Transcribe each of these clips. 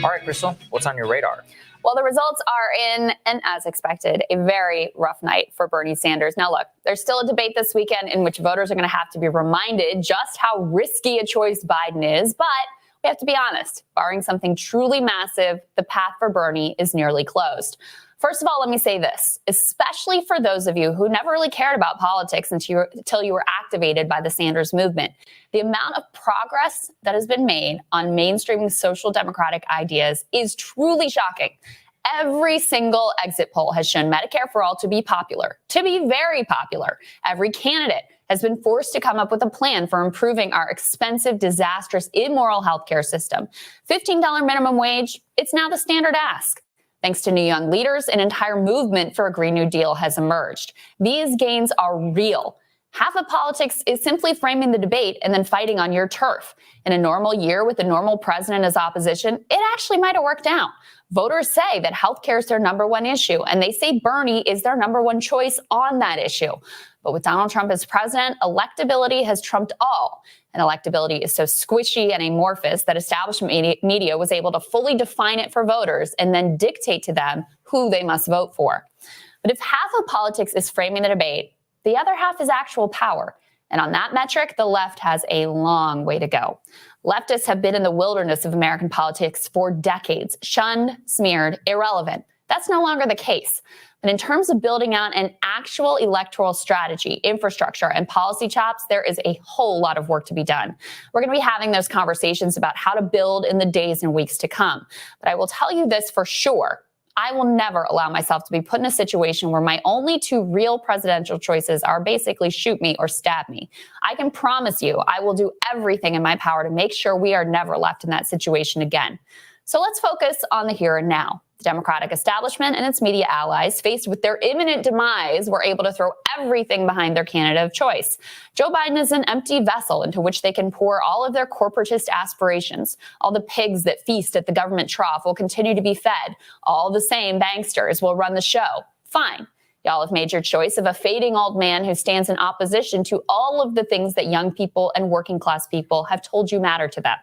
All right, Krystal, what's on your radar? Well, the results are in, and as expected, a very rough night for Bernie Sanders. Now, look, there's still a debate this weekend in which voters are going to have to be reminded just how risky a choice Biden is. But we have to be honest, barring something truly massive, the path for Bernie is nearly closed. First of all, let me say this, especially for those of you who never really cared about politics until you were activated by the Sanders movement. The amount of progress that has been made on mainstreaming social democratic ideas is truly shocking. Every single exit poll has shown Medicare for all to be popular, to be very popular. Every candidate has been forced to come up with a plan for improving our expensive, disastrous, immoral healthcare system. $15 minimum wage, it's now the standard ask. Thanks to new young leaders, an entire movement for a Green New Deal has emerged. These gains are real. Half of politics is simply framing the debate and then fighting on your turf. In a normal year with a normal president as opposition, it actually might have worked out. Voters say that healthcare is their number one issue, and they say Bernie is their number one choice on that issue. But with Donald Trump as president, electability has trumped all. And electability is so squishy and amorphous that establishment media was able to fully define it for voters and then dictate to them who they must vote for. But if half of politics is framing the debate, the other half is actual power. And on that metric, the left has a long way to go. Leftists have been in the wilderness of American politics for decades, shunned, smeared, irrelevant. That's no longer the case. But in terms of building out an actual electoral strategy, infrastructure, and policy chops, there is a whole lot of work to be done. We're going to be having those conversations about how to build in the days and weeks to come. But I will tell you this for sure. I will never allow myself to be put in a situation where my only two real presidential choices are basically shoot me or stab me. I can promise you I will do everything in my power to make sure we are never left in that situation again. So let's focus on the here and now. The Democratic establishment and its media allies, faced with their imminent demise, were able to throw everything behind their candidate of choice. Joe Biden is an empty vessel into which they can pour all of their corporatist aspirations. All the pigs that feast at the government trough will continue to be fed. All the same banksters will run the show. Fine. Y'all have made your choice of a fading old man who stands in opposition to all of the things that young people and working class people have told you matter to them.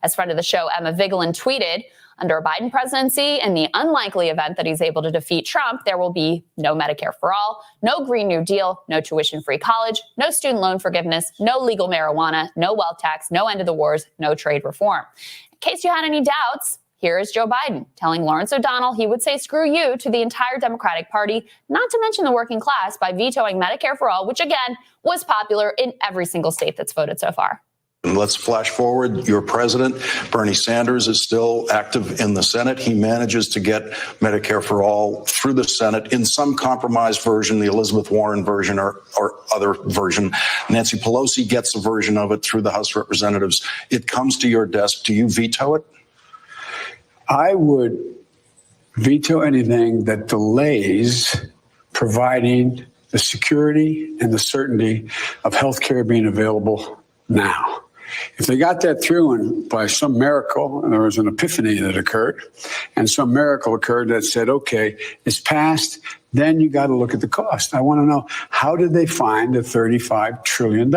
As friend of the show, Emma Vigeland, tweeted, under a Biden presidency, in the unlikely event that he's able to defeat Trump, there will be no Medicare for all, no Green New Deal, no tuition-free college, no student loan forgiveness, no legal marijuana, no wealth tax, no end of the wars, no trade reform. In case you had any doubts, here is Joe Biden telling Lawrence O'Donnell he would say screw you to the entire Democratic Party, not to mention the working class, by vetoing Medicare for all, which again was popular in every single state that's voted so far. And let's flash forward. Your president, Bernie Sanders, is still active in the Senate. He manages to get Medicare for all through the Senate in some compromised version, the Elizabeth Warren version or other version. Nancy Pelosi gets a version of it through the House of Representatives. It comes to your desk. Do you veto it? I would veto anything that delays providing the security and the certainty of health care being available now. If they got that through and by some miracle, and there was an epiphany that occurred, and some miracle occurred that said, okay, it's passed, then you got to look at the cost. I want to know, how did they find the $35 trillion?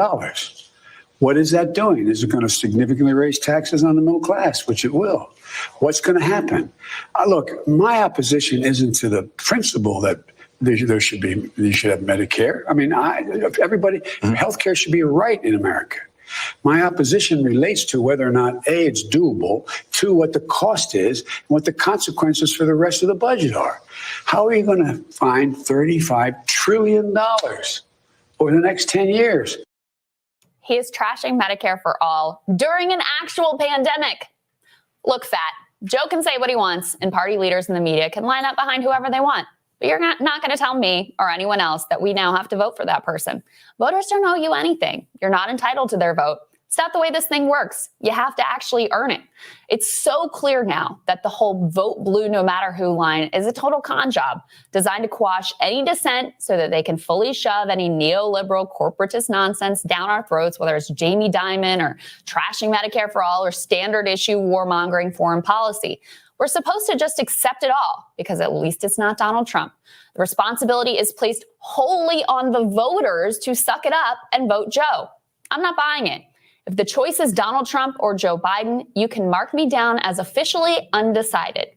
What is that doing? Is it going to significantly raise taxes on the middle class, which it will? What's going to happen? Look, my opposition isn't to the principle that you should have Medicare. I mean, everybody, healthcare should be a right in America. My opposition relates to whether or not, A, it's doable, two, what the cost is, and what the consequences for the rest of the budget are. How are you going to find $35 trillion over the next 10 years? He is trashing Medicare for all during an actual pandemic. Look, Fat, Joe can say what he wants, and party leaders in the media can line up behind whoever they want. But you're not going to tell me or anyone else that we now have to vote for that person. Voters don't owe you anything. You're not entitled to their vote. It's not the way this thing works. You have to actually earn it. It's so clear now that the whole vote blue no matter who line is a total con job designed to quash any dissent so that they can fully shove any neoliberal corporatist nonsense down our throats, whether it's Jamie Dimon or trashing Medicare for all or standard issue warmongering foreign policy. We're supposed to just accept it all because at least it's not Donald Trump. The responsibility is placed wholly on the voters to suck it up and vote Joe. I'm not buying it. If the choice is Donald Trump or Joe Biden, you can mark me down as officially undecided.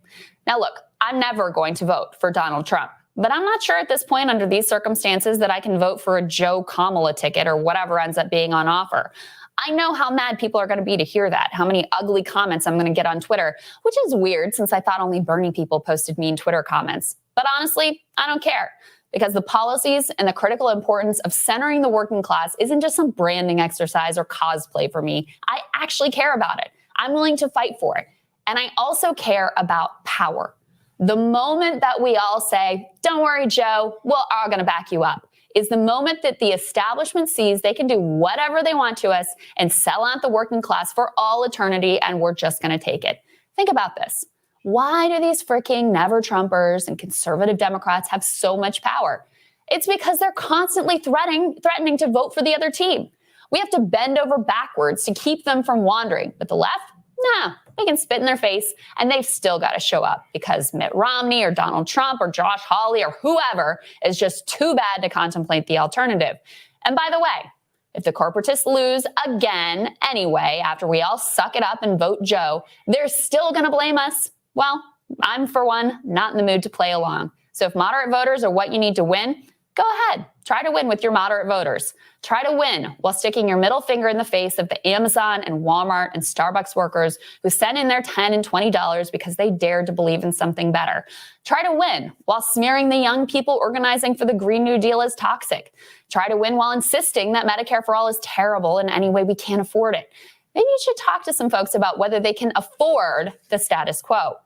Now, look, I'm never going to vote for Donald Trump, but I'm not sure at this point under these circumstances that I can vote for a Joe Kamala ticket or whatever ends up being on offer. I know how mad people are going to be to hear that, how many ugly comments I'm going to get on Twitter, which is weird since I thought only Bernie people posted mean Twitter comments. But honestly, I don't care, because the policies and the critical importance of centering the working class isn't just some branding exercise or cosplay for me. I actually care about it. I'm willing to fight for it. And I also care about power. The moment that we all say, don't worry, Joe, we're all going to back you up, is the moment that the establishment sees they can do whatever they want to us and sell out the working class for all eternity, and we're just going to take it. Think about this. Why do these freaking never Trumpers and conservative Democrats have so much power? It's because they're constantly threatening to vote for the other team. We have to bend over backwards to keep them from wandering. But the left, nah, they can spit in their face and they've still got to show up because Mitt Romney or Donald Trump or Josh Hawley or whoever is just too bad to contemplate the alternative. And by the way, if the corporatists lose again anyway, after we all suck it up and vote Joe, they're still going to blame us. Well, I'm, for one, not in the mood to play along. So if moderate voters are what you need to win, go ahead. Try to win with your moderate voters. Try to win while sticking your middle finger in the face of the Amazon and Walmart and Starbucks workers who sent in their $10 and $20 because they dared to believe in something better. Try to win while smearing the young people organizing for the Green New Deal as toxic. Try to win while insisting that Medicare for all is terrible and any way we can't afford it. Maybe you should talk to some folks about whether they can afford the status quo.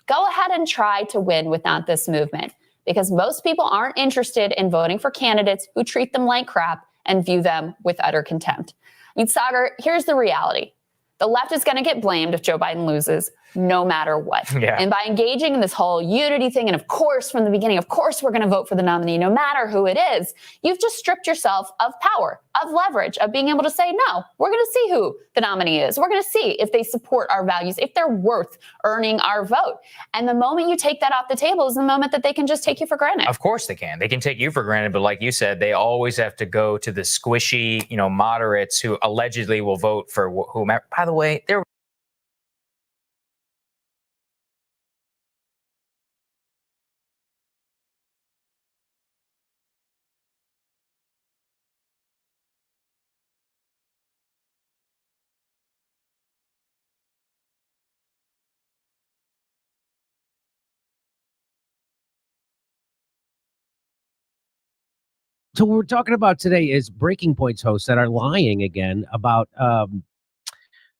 Go ahead and try to win without this movement, because most people aren't interested in voting for candidates who treat them like crap and view them with utter contempt. I mean, Sagar, here's the reality. The left is going to get blamed if Joe Biden loses, no matter what. Yeah. And by engaging in this whole unity thing, and of course, from the beginning, of course, we're going to vote for the nominee, no matter who it is, you've just stripped yourself of power, of leverage, of being able to say, no, we're going to see who the nominee is. We're going to see if they support our values, if they're worth earning our vote. And the moment you take that off the table is the moment that they can just take you for granted. Of course they can. They can take you for granted. But like you said, they always have to go to the squishy, moderates who allegedly will vote for whomever. By the way, they're So what we're talking about today is Breaking Point's hosts that are lying again about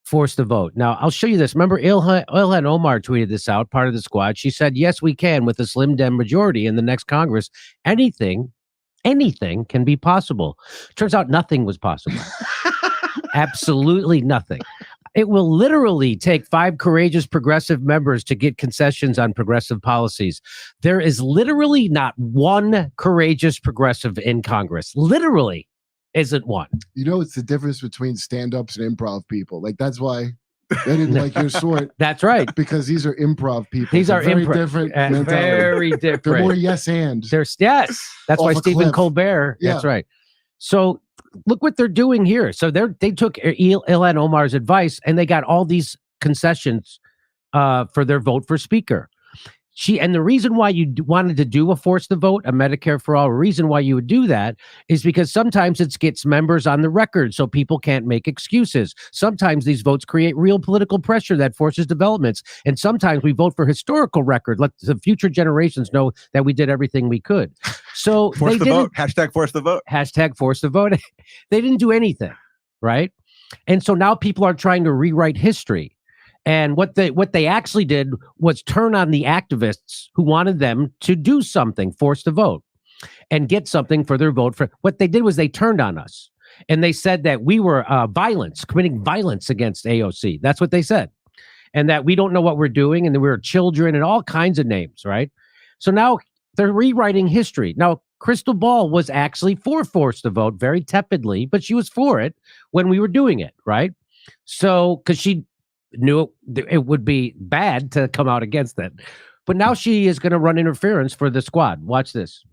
force the vote. Now, I'll show you this. Remember, Ilhan Omar tweeted this out, part of the squad. She said, yes, we can with a slim Dem majority in the next Congress. Anything can be possible. Turns out nothing was possible. Absolutely nothing. It will literally take 5 courageous progressive members to get concessions on progressive policies. There is literally not one courageous progressive in Congress. Literally isn't one. It's the difference between stand-ups and improv people. Like, that's why they didn't like your sort. That's right. Because these are improv people. These are very different mentality. Very different. They're more yes and. Yes. That's why Stephen cliff. Colbert. Yeah. That's right. So look what they're doing here. So they took Ilhan Omar's advice and they got all these concessions for their vote for speaker. And the reason why you wanted to do a force the vote, a Medicare for all, reason why you would do that is because sometimes it gets members on the record so people can't make excuses. Sometimes these votes create real political pressure that forces developments. And sometimes we vote for historical record. Let the future generations know that we did everything we could. So force the vote. Hashtag force the vote. Hashtag force the vote. They didn't do anything, right? And so now people are trying to rewrite history. And what they actually did was turn on the activists who wanted them to do something, force the vote, and get something for their vote. For what they did was they turned on us, and they said that we were committing violence against AOC. That's what they said, and that we don't know what we're doing, and that we were children, and all kinds of names, right? So now they're rewriting history. Now, Krystal Ball was actually for force the vote, very tepidly, but she was for it when we were doing it, right? So because she knew it would be bad to come out against it. But now she is going to run interference for the squad. Watch this.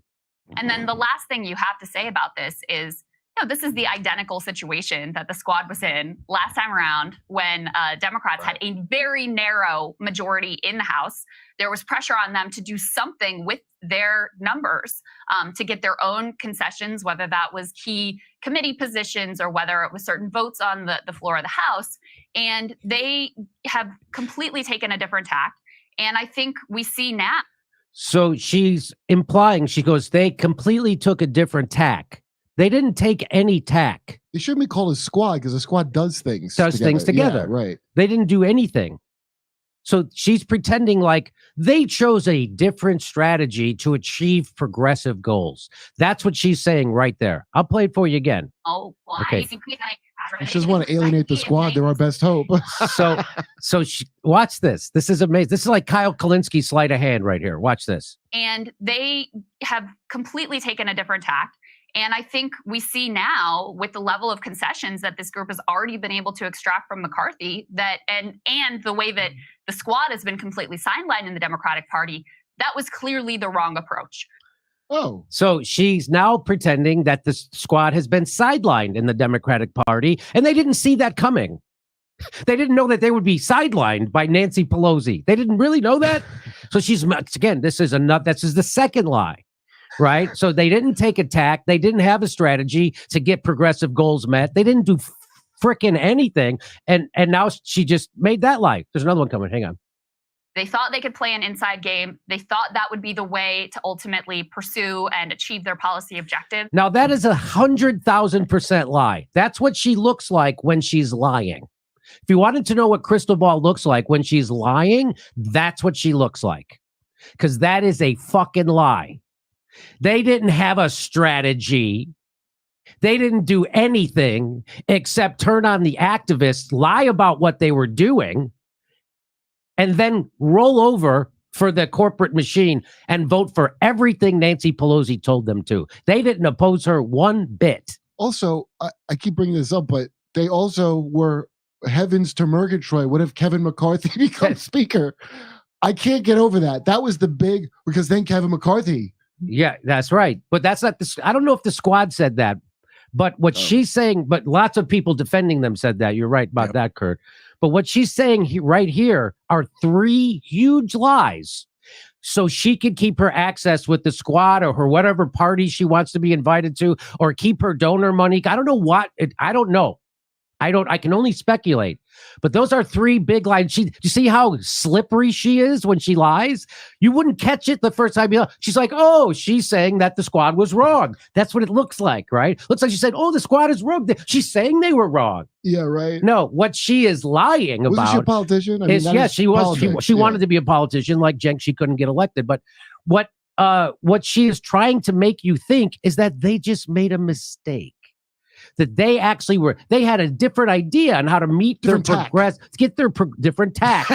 And then the last thing you have to say about this is this is the identical situation that the squad was in last time around when Democrats had a very narrow majority in the House. There was pressure on them to do something with their numbers to get their own concessions, whether that was key committee positions or whether it was certain votes on the floor of the House. And they have completely taken a different tack. And I think we see now. So she's implying, she goes, they completely took a different tack. They didn't take any tack. It shouldn't be called a squad because a squad does things Together. Yeah, right. They didn't do anything. So she's pretending like they chose a different strategy to achieve progressive goals. That's what she's saying right there. I'll play it for you again. Oh, well, okay. She just want to alienate the squad. They're our best hope. So watch this. This is amazing. This is like Kyle Kalinske sleight of hand right here. Watch this. And they have completely taken a different tack. And I think we see now with the level of concessions that this group has already been able to extract from McCarthy that and the way that the squad has been completely sidelined in the Democratic Party, that was clearly the wrong approach. Oh. So she's now pretending that the squad has been sidelined in the Democratic Party, and they didn't see that coming. They didn't know that they would be sidelined by Nancy Pelosi. They didn't really know that. So she's, again, this is the second lie. Right. So they didn't take a tack. They didn't have a strategy to get progressive goals met. They didn't do frickin' anything. And now she just made that lie. There's another one coming. Hang on. They thought they could play an inside game. They thought that would be the way to ultimately pursue and achieve their policy objective. Now, that is 100,000% lie. That's what she looks like when she's lying. If you wanted to know what Crystal Ball looks like when she's lying, that's what she looks like. Because that is a fucking lie. They didn't have a strategy. They didn't do anything except turn on the activists, lie about what they were doing, and then roll over for the corporate machine and vote for everything Nancy Pelosi told them to. They didn't oppose her one bit. Also, I keep bringing this up, but they also were heavens to Murgatroyd. What if Kevin McCarthy becomes speaker? I can't get over that. That was the big, because then Kevin McCarthy. Yeah, that's right. But that's not this. I don't know if the squad said that, but what she's saying, but lots of people defending them said that. You're right about that, Kurt. But what she's saying right here are three huge lies. So she could keep her access with the squad or her whatever party she wants to be invited to, or keep her donor money. I don't know what. I don't know. I can only speculate, but those are three big lies. You see how slippery she is when she lies? You wouldn't catch it the first time. She's like, oh, she's saying that the squad was wrong. That's what it looks like, right? Looks like she said, oh, the squad is wrong. She's saying they were wrong. Yeah, right. No, what she is lying about. Was she a politician? I mean, she was. She wanted to be a politician like Jenks. She couldn't get elected. But what she is trying to make you think is that they just made a mistake. That they actually they had a different idea on how to meet their different tack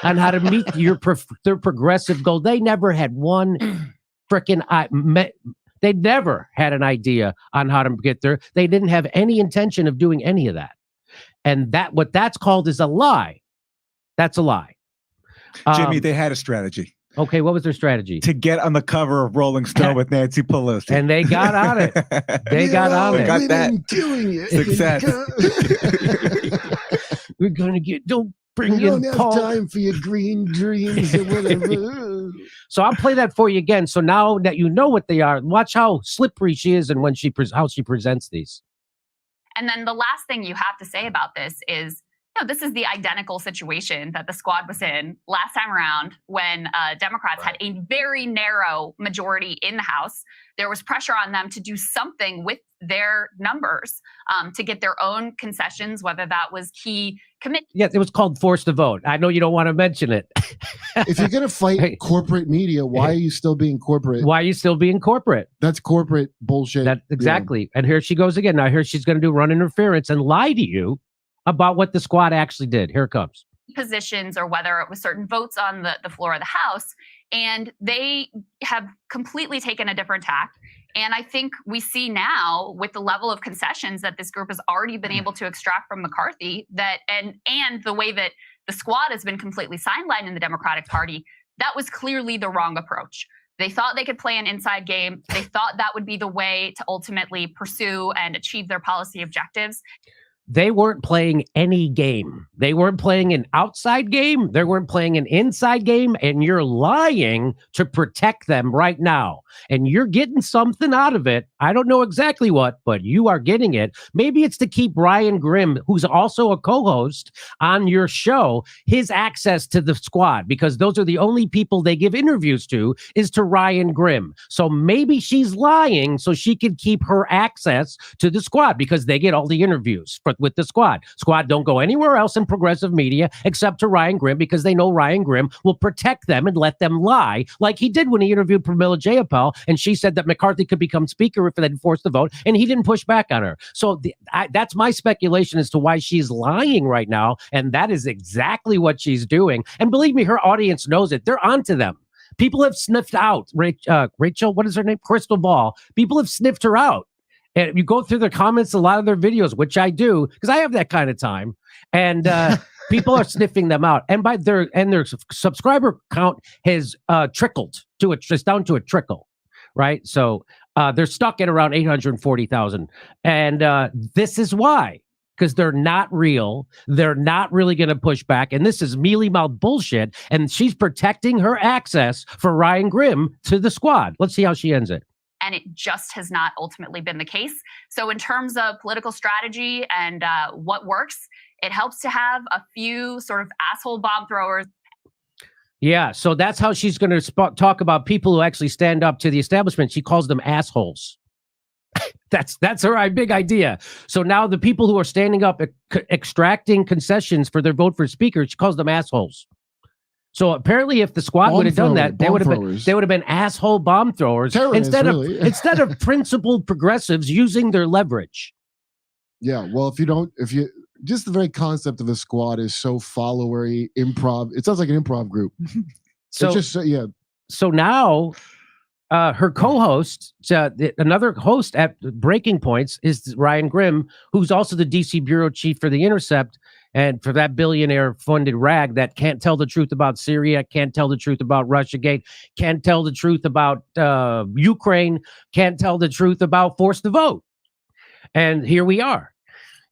on how to meet their progressive goal. They never had one freaking, they never had an idea on how to get there. They didn't have any intention of doing any of that. And what that's called is a lie. That's a lie. Jimmy, they had a strategy. Okay, what was their strategy? To get on the cover of Rolling Stone with Nancy Pelosi. And they got on it. They got on it. Got that. Doing it. Success. We're going to get, don't bring you in don't Paul. have time for your green dreams or whatever. So I'll play that for you again. So now that you know what they are, watch how slippery she is and when how she presents these. And then the last thing you have to say about this is, this is the identical situation that the squad was in last time around when Democrats had a very narrow majority in the House. There was pressure on them to do something with their numbers to get their own concessions, whether that was key committee. Yeah, it was called forced to vote. I know you don't want to mention it. If you're going to fight corporate media, why are you still being corporate? Why are you still being corporate? That's corporate bullshit. Exactly. Yeah. And here she goes again. Now here she's going to do run interference and lie to you about what the squad actually did. Here it comes. Positions or whether it was certain votes on the floor of the House. And they have completely taken a different tack. And I think we see now with the level of concessions that this group has already been able to extract from McCarthy that and the way that the squad has been completely sidelined in the Democratic Party, that was clearly the wrong approach. They thought they could play an inside game. They thought that would be the way to ultimately pursue and achieve their policy objectives. They weren't playing any game. They weren't playing an outside game. They weren't playing an inside game. And you're lying to protect them right now. And you're getting something out of it. I don't know exactly what, but you are getting it. Maybe it's to keep Ryan Grimm, who's also a co-host on your show, his access to the squad, because those are the only people they give interviews to is to Ryan Grimm. So maybe she's lying so she can keep her access to the squad because they get all the interviews with the squad. Squad don't go anywhere else in progressive media except to Ryan Grimm because they know Ryan Grimm will protect them and let them lie like he did when he interviewed Pramila Jayapal and she said that McCarthy could become speaker if they enforced the vote and he didn't push back on her. So that's my speculation as to why she's lying right now, and that is exactly what she's doing. And believe me, her audience knows it. They're onto them. People have sniffed out Rachel, what is her name? Crystal Ball. People have sniffed her out. And you go through their comments, a lot of their videos, which I do, because I have that kind of time. And people are sniffing them out. And their subscriber count has trickled to it's down to a trickle, right? So they're stuck at around 840,000. And this is why. Because they're not real. They're not really going to push back. And this is mealy-mouthed bullshit. And she's protecting her access for Ryan Grimm to the squad. Let's see how she ends it. And it just has not ultimately been the case. So in terms of political strategy and what works, it helps to have a few sort of asshole bomb throwers. Yeah, so that's how she's going to talk about people who actually stand up to the establishment. She calls them assholes. That's her big idea. So now the people who are standing up, extracting concessions for their vote for speaker, she calls them assholes. So apparently, if the squad would have done that, they would have been asshole bomb throwers instead of principled progressives using their leverage. Yeah, well, just the very concept of a squad is so followery, improv. It sounds like an improv group. So now, her co-host, another host at Breaking Points, is Ryan Grimm, who's also the DC bureau chief for The Intercept. And for that billionaire-funded rag that can't tell the truth about Syria, can't tell the truth about Russiagate, can't tell the truth about Ukraine, can't tell the truth about forced to vote. And here we are.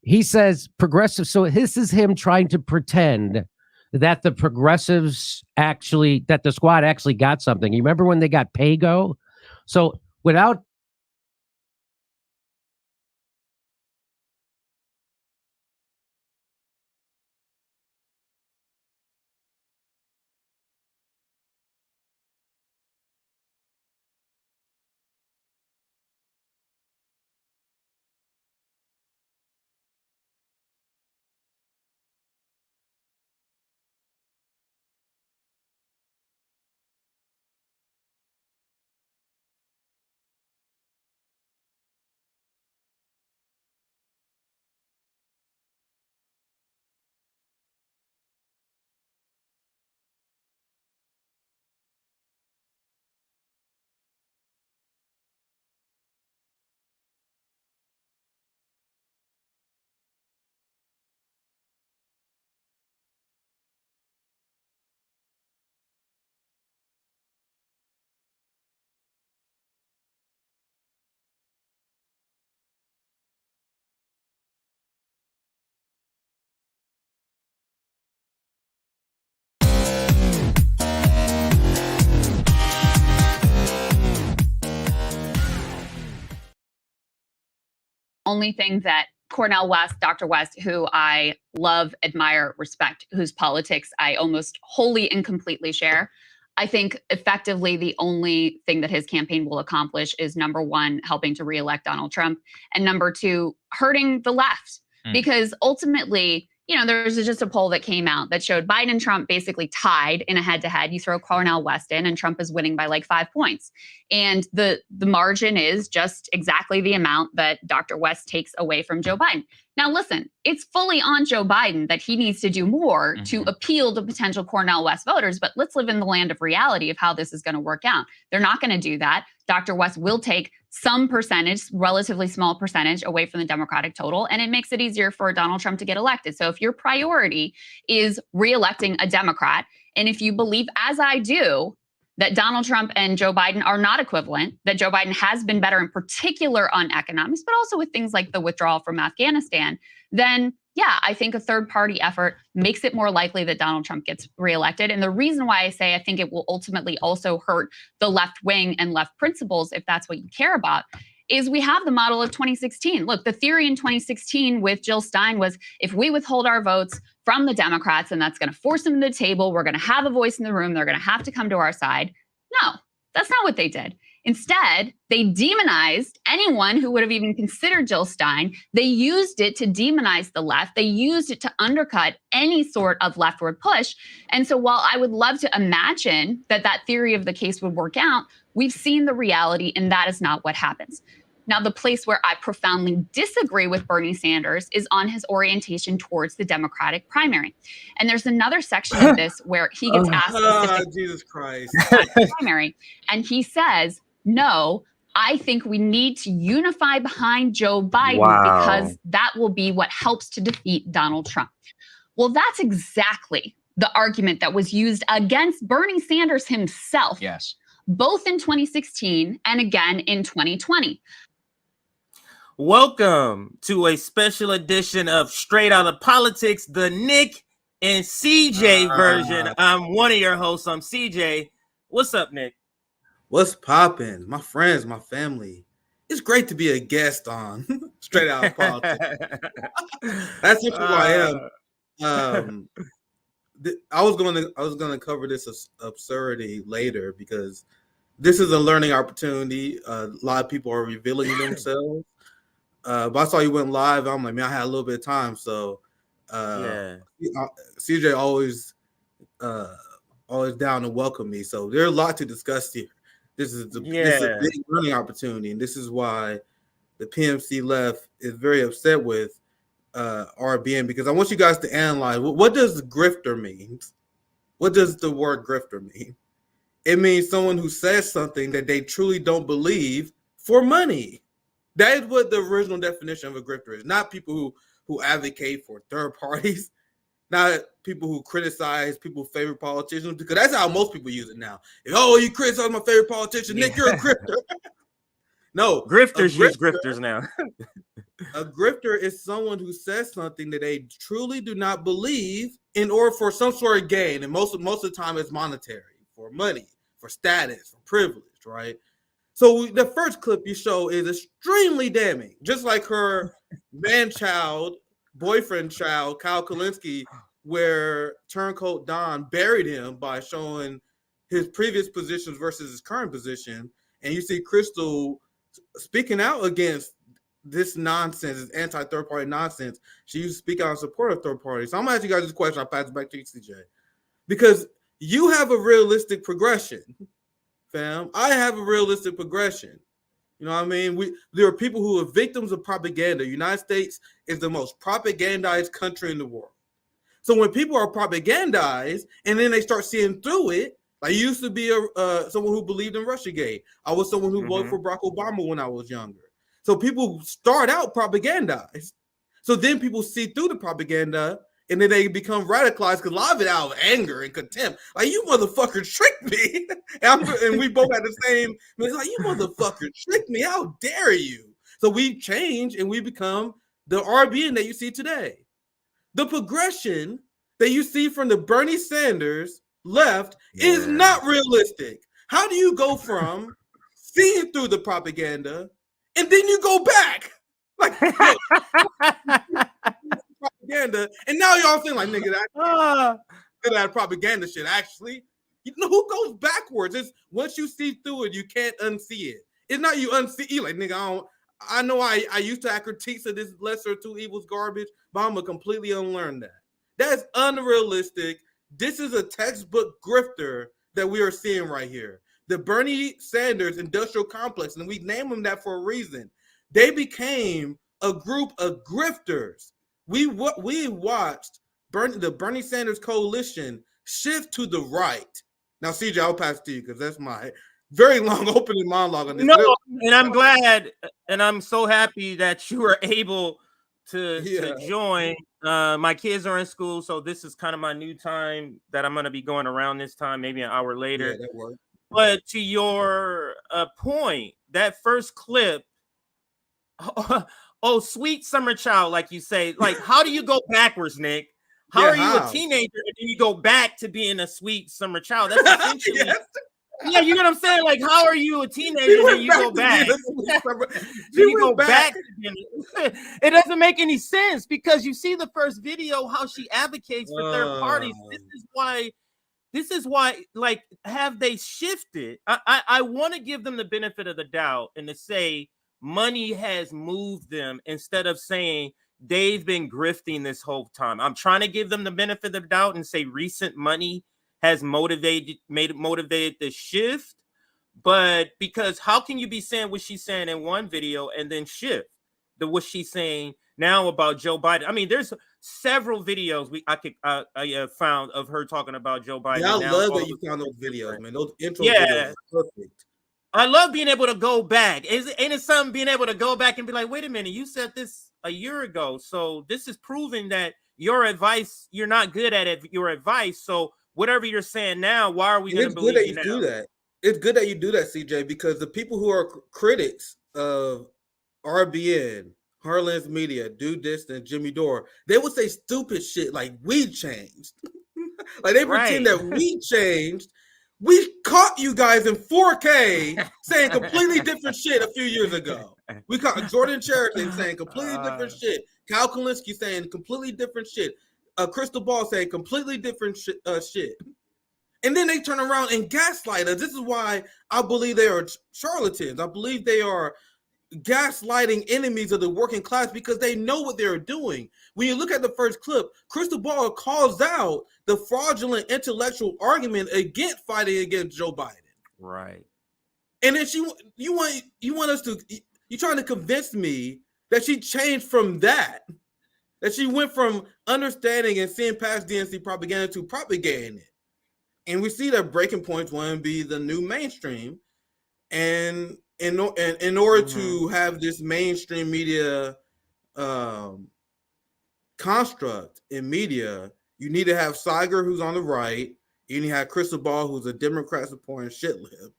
He says progressive. So this is him trying to pretend that the progressives that the squad actually got something. You remember when they got pay-go? So without Only thing that Cornel West, Dr. West, who I love, admire, respect, whose politics I almost wholly and completely share, I think effectively the only thing that his campaign will accomplish is, number one, helping to reelect Donald Trump, and number two, hurting the left. Because ultimately, there's just a poll that came out that showed Biden and Trump basically tied in a head-to-head. You throw Cornel West in and Trump is winning by like 5 points. And the margin is just exactly the amount that Dr. West takes away from Joe Biden. Now, listen, it's fully on Joe Biden that he needs to do more to appeal to potential Cornel West voters. But let's live in the land of reality of how this is going to work out. They're not going to do that. Dr. West will take some percentage, relatively small percentage, away from the Democratic total, and it makes it easier for Donald Trump to get elected. So if your priority is reelecting a Democrat, and if you believe, as I do, that Donald Trump and Joe Biden are not equivalent, that Joe Biden has been better in particular on economics, but also with things like the withdrawal from Afghanistan, then yeah, I think a third party effort makes it more likely that Donald Trump gets reelected. And the reason why I say I think it will ultimately also hurt the left wing and left principles, if that's what you care about, is we have the model of 2016. Look, the theory in 2016 with Jill Stein was if we withhold our votes from the Democrats, and that's going to force them to the table, we're going to have a voice in the room, they're going to have to come to our side. No, that's not what they did. Instead, they demonized anyone who would have even considered Jill Stein. They used it to demonize the left. They used it to undercut any sort of leftward push. And so while I would love to imagine that that theory of the case would work out, we've seen the reality, and that is not what happens. Now, the place where I profoundly disagree with Bernie Sanders is on his orientation towards the Democratic primary. And there's another section of this where he gets asked specifically Jesus Christ. primary, and he says, no, I think we need to unify behind Joe Biden because that will be what helps to defeat Donald Trump. Well, that's exactly the argument that was used against Bernie Sanders himself, Yes. both in 2016 and again in 2020. Welcome to a special edition of Straight Outta Politics, the Nick and CJ version. I'm one of your hosts. I'm CJ. What's up, Nick? What's poppin'? My friends, my family. It's great to be a guest on Straight Outta Politics. That's just who I am. I was going to cover this absurdity later because this is a learning opportunity. A lot of people are revealing themselves. But I saw you went live. I'm like, man, I had a little bit of time, so CJ always down to welcome me. So there's a lot to discuss here. This is a big learning opportunity, and this is why the PMC left is very upset with RBN, because I want you guys to analyze what does grifter mean. What does the word grifter mean? It means someone who says something that they truly don't believe for money. That is what the original definition of a grifter is. Not people who advocate for third parties, not people who criticize people's favorite politicians, because that's how most people use it now. Oh, you criticize my favorite politician, Nick, you're a grifter. No, Grifters use grifters now. A grifter is someone who says something that they truly do not believe in order for some sort of gain, and most of the time it's monetary, for money, for status, for privilege, right? So the first clip you show is extremely damning, just like her boyfriend child, Kyle Kulinski, where Turncoat Don buried him by showing his previous positions versus his current position. And you see Krystal speaking out against this nonsense, this anti-third party nonsense. She used to speak out in support of third parties. So I'm gonna ask you guys this question. I'll pass it back to you, CJ. Because you have a realistic progression, fam. I have a realistic progression. You know what I mean? There are people who are victims of propaganda. The United States is the most propagandized country in the world. So when people are propagandized and then they start seeing through it, I used to be someone who believed in Russiagate. I was someone who voted for Barack Obama when I was younger. So people start out propagandized. So then people see through the propaganda and then they become radicalized because a lot of it out of anger and contempt. Like, you motherfucker tricked me. and we both had the same, it's like, you motherfucker tricked me. How dare you? So we change and we become the RBN that you see today. The progression that you see from the Bernie Sanders left is not realistic. How do you go from seeing through the propaganda and then you go back? Like, propaganda, and now y'all saying like, nigga, that propaganda shit. Actually, you know who goes backwards? It's once you see through it, you can't unsee it. It's not you unsee. You like, nigga, I know I used to have critiques of this lesser two evils garbage, but I'm gonna completely unlearn that. That's unrealistic. This is a textbook grifter that we are seeing right here. The Bernie Sanders industrial complex, and we name them that for a reason. They became a group of grifters. We watched the Bernie Sanders coalition shift to the right. Now, CJ, I'll pass to you because that's my very long opening monologue on this. No, and I'm glad, and I'm so happy that you were able to join. My kids are in school, so this is kind of my new time that I'm going to be going around this time, maybe an hour later. Yeah, that works. But to your point, that first clip, oh, sweet summer child, like you say, like, how do you go backwards, Nick? How are you a teenager and then you go back to being a sweet summer child? That's essentially, yeah, you know what I'm saying? Like, how are you a teenager and then you go back? You go back. It doesn't make any sense because you see the first video, how she advocates for third parties. This is why, like, have they shifted? I want to give them the benefit of the doubt and to say money has moved them instead of saying they've been grifting this whole time. I'm trying to give them the benefit of the doubt and say recent money has motivated the shift. But because how can you be saying what she's saying in one video and then shift what she's saying now about Joe Biden? I mean, there's several videos I found of her talking about Joe Biden. Yeah, I love that you found those videos, man. Those intro videos are perfect. I love being able to go back. Ain't it something being able to go back and be like, wait a minute, you said this a year ago. So this is proving that your advice, you're not good at it, your advice. So whatever you're saying now, why are we going to believe you now? Do that. It's good that you do that, CJ, because the people who are critics of RBN, Harlan's Media, Dude This, and Jimmy Dore, they would say stupid shit like we changed. Like they pretend that we changed. We caught you guys in 4K saying completely different shit a few years ago. We caught Jordan Sheridan saying completely different shit. Kyle Kalinske saying completely different shit. Krystal Ball saying completely different shit. And then they turn around and gaslight us. This is why I believe they are charlatans. I believe they are gaslighting enemies of the working class because they know what they're doing. When you look at the first clip, Krystal Ball calls out the fraudulent intellectual argument against fighting against Joe Biden. Right. And then you want us to, you're trying to convince me that she changed from that she went from understanding and seeing past DNC propaganda to propagating it. And we see that breaking points want to be the new mainstream. And in order to have this mainstream media construct in media, you need to have Seiger, who's on the right. You need to have Krystal Ball, who's a Democrat supporting shitlib.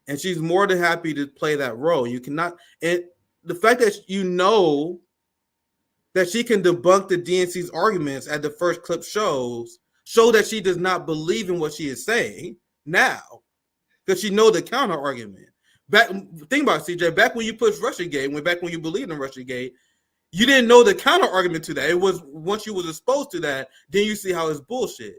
And she's more than happy to play that role. You cannot, and the fact that you know that she can debunk the DNC's arguments at the first clip show that she does not believe in what she is saying now, because she know the counter argument. Think about it, CJ. Back when you pushed Russiagate, back when you believed in Russiagate, you didn't know the counter argument to that. It was once you was exposed to that, then you see how it's bullshit.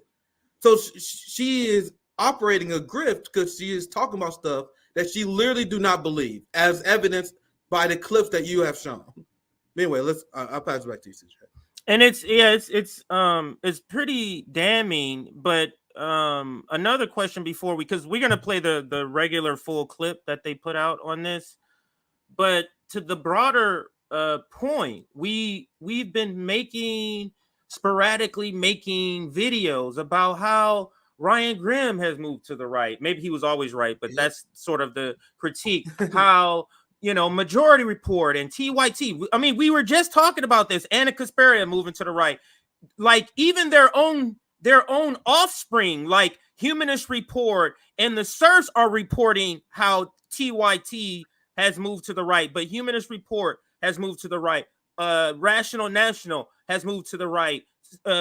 So she is operating a grift because she is talking about stuff that she literally do not believe, as evidenced by the clips that you have shown. Anyway, I'll pass it back to you, CJ. And it's pretty damning. But another question before because we're gonna play the regular full clip that they put out on this. But to the broader point, we've been sporadically making videos about how Ryan Grimm has moved to the right. Maybe he was always right, but that's sort of the critique. How Majority Report and TYT. I mean, we were just talking about this. Anna Kasparian moving to the right. Like even their own offspring, like Humanist Report and the Serfs are reporting how TYT has moved to the right, but Humanist Report has moved to the right. Rational National has moved to the right.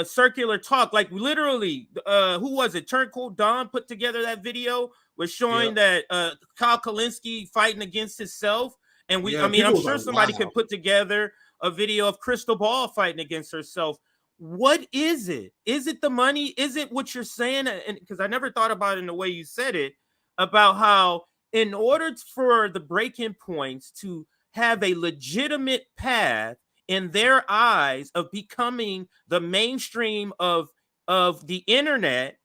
Circular Talk, like literally, who was it? Turncoat Don put together that video was showing that Kyle Kalinske fighting against himself, and I'm sure somebody could put together a video of Krystal Ball fighting against herself. What is it? Is it the money? Is it what you're saying? And because I never thought about it in the way you said it, about how in order for the breaking points to have a legitimate path in their eyes of becoming the mainstream of the internet,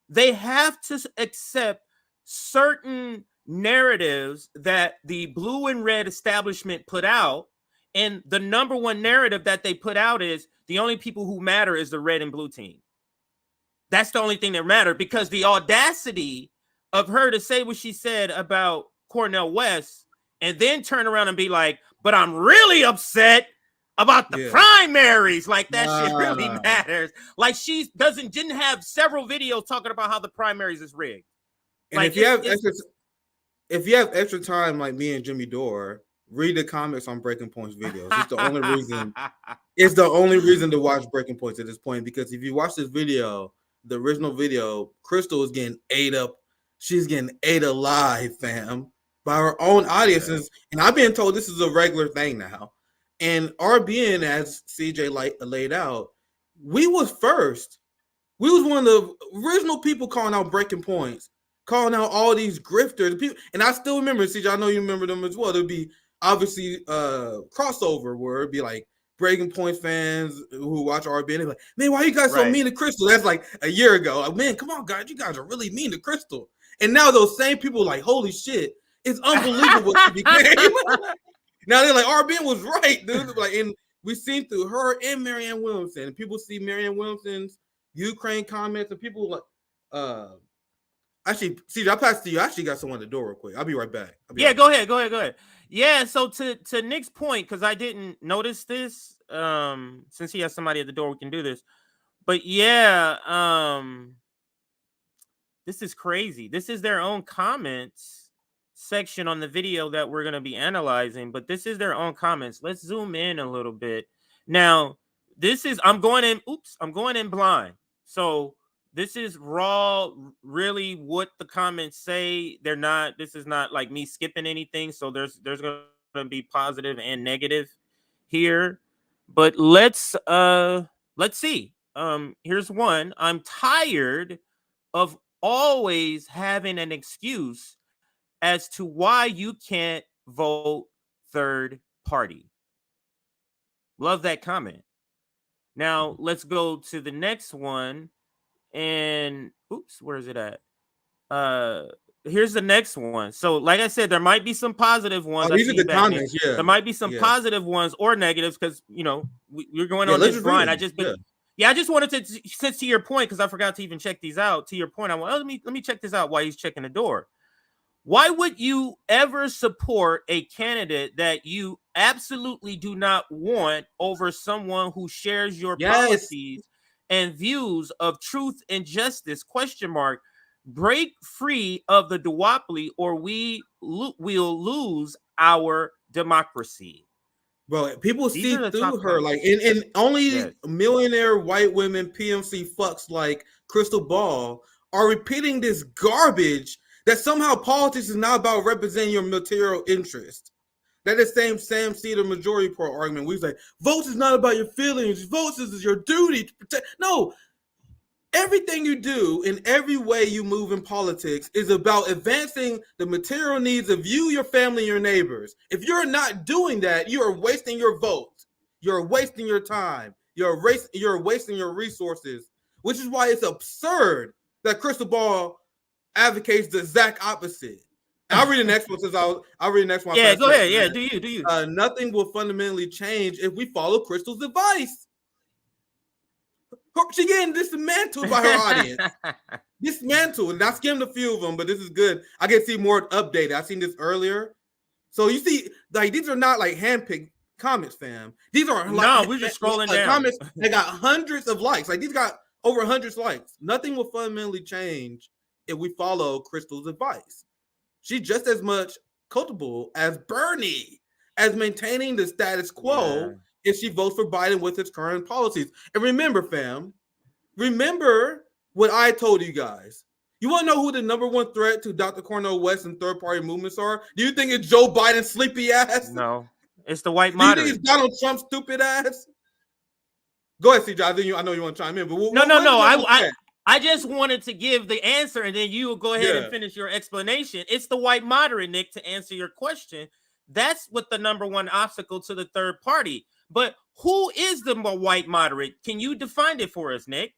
they have to accept certain narratives that the blue and red establishment put out. And the number one narrative that they put out is the only people who matter is the red and blue team. That's the only thing that matter, because the audacity of her to say what she said about Cornel West and then turn around and be like, but I'm really upset about the primaries. Like that shit really matters. Like she didn't have several videos talking about how the primaries is rigged. And Like, if you have extra time, like me and Jimmy Dore, read the comments on Breaking Point's videos. It's the only reason. It's the only reason to watch Breaking Points at this point, because if you watch this video, the original video, Krystal is getting ate up. She's getting ate alive, fam, by her own audiences. And I've been told this is a regular thing now. And RBN, as CJ laid out, we was first. We was one of the original people calling out Breaking Points, calling out all these grifters. People, and I still remember, CJ, I know you remember them as well. There'd be obviously crossover where it'd be like Breaking Points fans who watch RBN. They're like, man, why you guys so mean to Krystal? That's like a year ago. Like, man, come on, guys. You guys are really mean to Krystal. And now those same people like, holy shit, it's unbelievable what she became. Now they're like, RBN was right, dude. Like, and we've seen through her and Marianne Williamson. And people see Marianne Williamson's Ukraine comments, and people like, actually, CJ, I'll pass to you. I actually got someone at the door real quick. I'll be right back. Go ahead. Yeah, so to Nick's point, because I didn't notice this, since he has somebody at the door, we can do this. But yeah, this is crazy. This is their own comments section on the video that we're going to be analyzing, but this is their own comments. Let's zoom in a little bit. Now, I'm going in blind. So this is raw, really what the comments say. This is not like me skipping anything. So there's going to be positive and negative here. But let's see. Here's one. I'm tired of always having an excuse as to why you can't vote third party. Love that comment. Now let's go to the next one. And where is it at? Here's the next one. So, like I said, there might be some positive ones. These are the comments. Yeah, there might be some positive ones or negatives because we're going on this blind. I just wanted to, since to your point, because I forgot to even check these out. To your point, I want let me check this out while he's checking the door. Why would you ever support a candidate that you absolutely do not want over someone who shares your policies and views of truth and justice? ? Break free of the duopoly, or we'll lose our democracy. Bro, people see through her, like, and only millionaire white women, PMC fucks like Krystal Ball are repeating this garbage that somehow politics is not about representing your material interest. That is same Sam Cedar majority report argument. We say votes is not about your feelings. Votes is your duty to protect. No, everything you do in every way you move in politics is about advancing the material needs of you, your family, your neighbors. If you're not doing that, you are wasting your vote. You're wasting your time. You're wasting your resources, which is why it's absurd that Krystal Ball advocates the exact opposite. I'll read the next one I'll read the next one. Yeah, go ahead. Yeah, do you? Nothing will fundamentally change if we follow Krystal's advice. She getting dismantled by her audience. Dismantled. And I skimmed a few of them, but this is good. I can see more updated. I seen this earlier. So you see, like, these are not like handpicked comments, fam. These are we're just scrolling down. Comments. They got hundreds of likes. Like, these got over hundreds of likes. Nothing will fundamentally change if we follow Krystal's advice. She's just as much culpable as Bernie as maintaining the status quo if she votes for Biden with its current policies. And remember, fam, what I told you guys. You want to know who the number one threat to Dr. Cornel West and third-party movements are? Do you think it's Joe Biden's sleepy ass? No, it's the white moderate. moderate. Do you think it's Donald Trump's stupid ass? Go ahead, CJ. I know you want to chime in, but no. I just wanted to give the answer, and then you will go ahead and finish your explanation. It's the white moderate, Nick, to answer your question. That's what the number one obstacle to the third party. But who is the white moderate? Can you define it for us, Nick?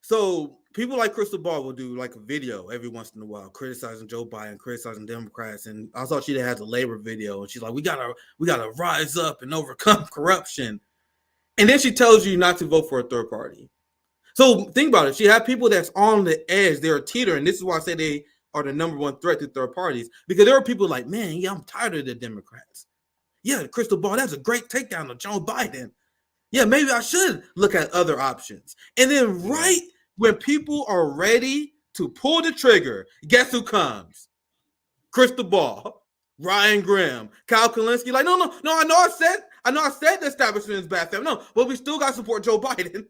So people like Krystal Ball will do like a video every once in a while criticizing Joe Biden, criticizing Democrats. And I saw she had the labor video, and she's like, we gotta rise up and overcome corruption. And then she tells you not to vote for a third party. So think about it. She had people that's on the edge. They're teetering. This is why I say they are the number one threat to third parties, because there are people like, man, I'm tired of the Democrats. Yeah, Krystal Ball, that's a great takedown of Joe Biden. Yeah, maybe I should look at other options. And then right when people are ready to pull the trigger, guess who comes? Krystal Ball, Ryan Grimm, Kyle Kalinske. Like, no. I know I said the establishment is bad, fam. No, but we still got to support Joe Biden.